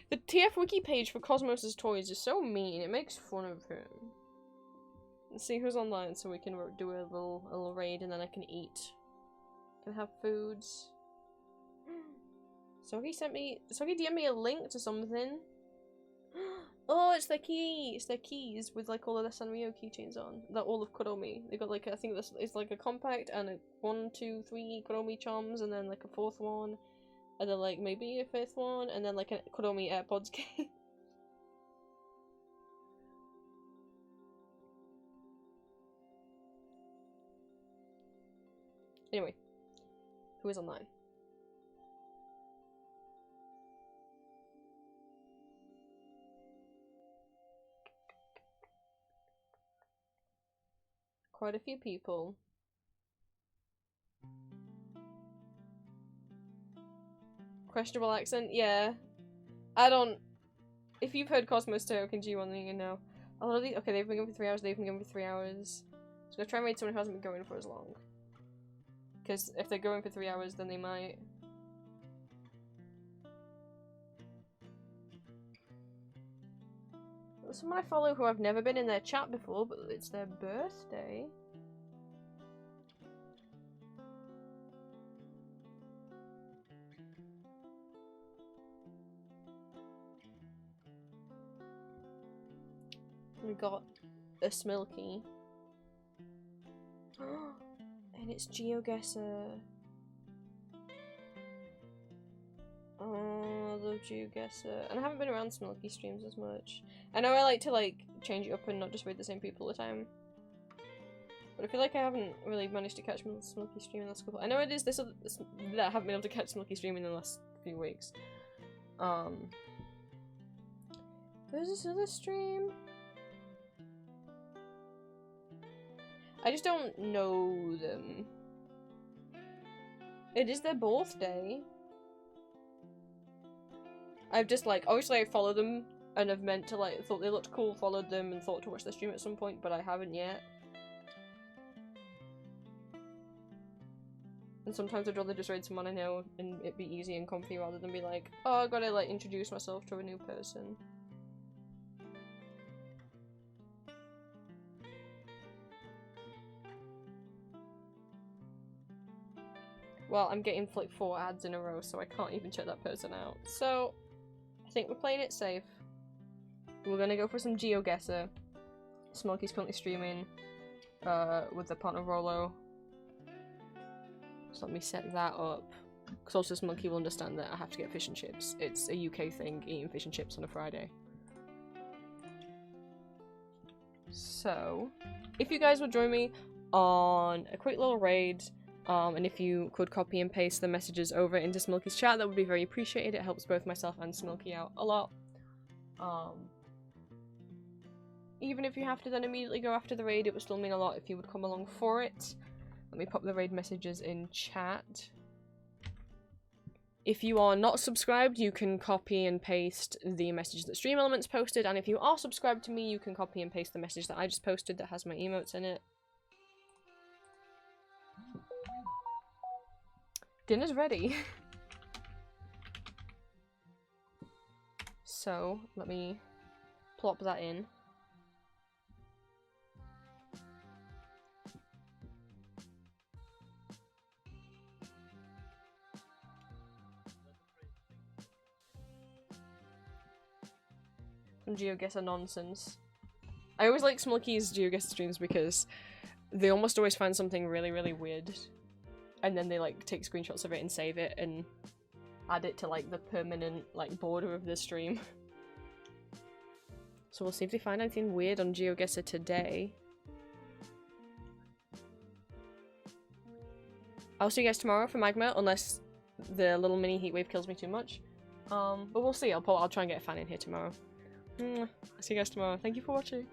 S1: The TF wiki page for Cosmos' toys is so mean, it makes fun of him. Let's see who's online so we can do a little raid and then I can eat. Can have foods. So he DM'd me a link to something. Oh, it's their key! It's their keys with like all of the Sanrio keychains on. That all of Kuromi. They got like, I think this is like a compact and a 1, 2, 3 Kuromi charms and then like a 4th one. And then like maybe a 5th one and then like a Kuromi AirPods case. Anyway. Who is online? Quite a few people. Questionable accent? Yeah. I don't... If you've heard Cosmos Toke and G1, then you know. A lot of these... Okay, they've been going for 3 hours, they've been going for 3 hours. So I'm gonna try and raid someone who hasn't been going for as long. Because if they're going for 3 hours, then they might... There's someone I follow who I've never been in their chat before, but it's their birthday. We got a Smilky. And it's GeoGuessr. Oh, I love GeoGuessr. And I haven't been around Smilky streams as much. I know I like to like change it up and not just read the same people all the time. But I feel like I haven't really managed to catch Smilky stream in the last couple. I know it is this that I haven't been able to catch Smilky stream in the last few weeks. There's this other stream. I just don't know them. It is their birthday. I've just like, obviously I follow them and have meant to like, thought they looked cool, followed them and thought to watch their stream at some point, but I haven't yet. And sometimes I'd rather just raid someone I know and it be easy and comfy rather than be like, oh, I gotta like introduce myself to a new person. Well, I'm getting like 4 ads in a row, so I can't even check that person out. So, I think we're playing it safe. We're gonna go for some GeoGuessr. Smokey's currently streaming with their partner Rolo. So let me set that up. Because also Smokey will understand that I have to get fish and chips. It's a UK thing, eating fish and chips on a Friday. So, if you guys would join me on a quick little raid And if you could copy and paste the messages over into Smilky's chat, that would be very appreciated. It helps both myself and Smilky out a lot. Even if you have to then immediately go after the raid, it would still mean a lot if you would come along for it. Let me pop the raid messages in chat. If you are not subscribed, you can copy and paste the message that Stream Elements posted, and if you are subscribed to me, you can copy and paste the message that I just posted that has my emotes in it. Dinner's ready. So, let me plop that in. GeoGuessr nonsense. I always like Smilky's GeoGuessr streams because they almost always find something really, really weird. And then they like take screenshots of it and save it and add it to like the permanent like border of the stream. So we'll see if they find anything weird on GeoGuessr today. I'll see you guys tomorrow for Magma, unless the little mini heatwave kills me too much. But we'll see. I'll try and get a fan in here tomorrow. I'll see you guys tomorrow. Thank you for watching.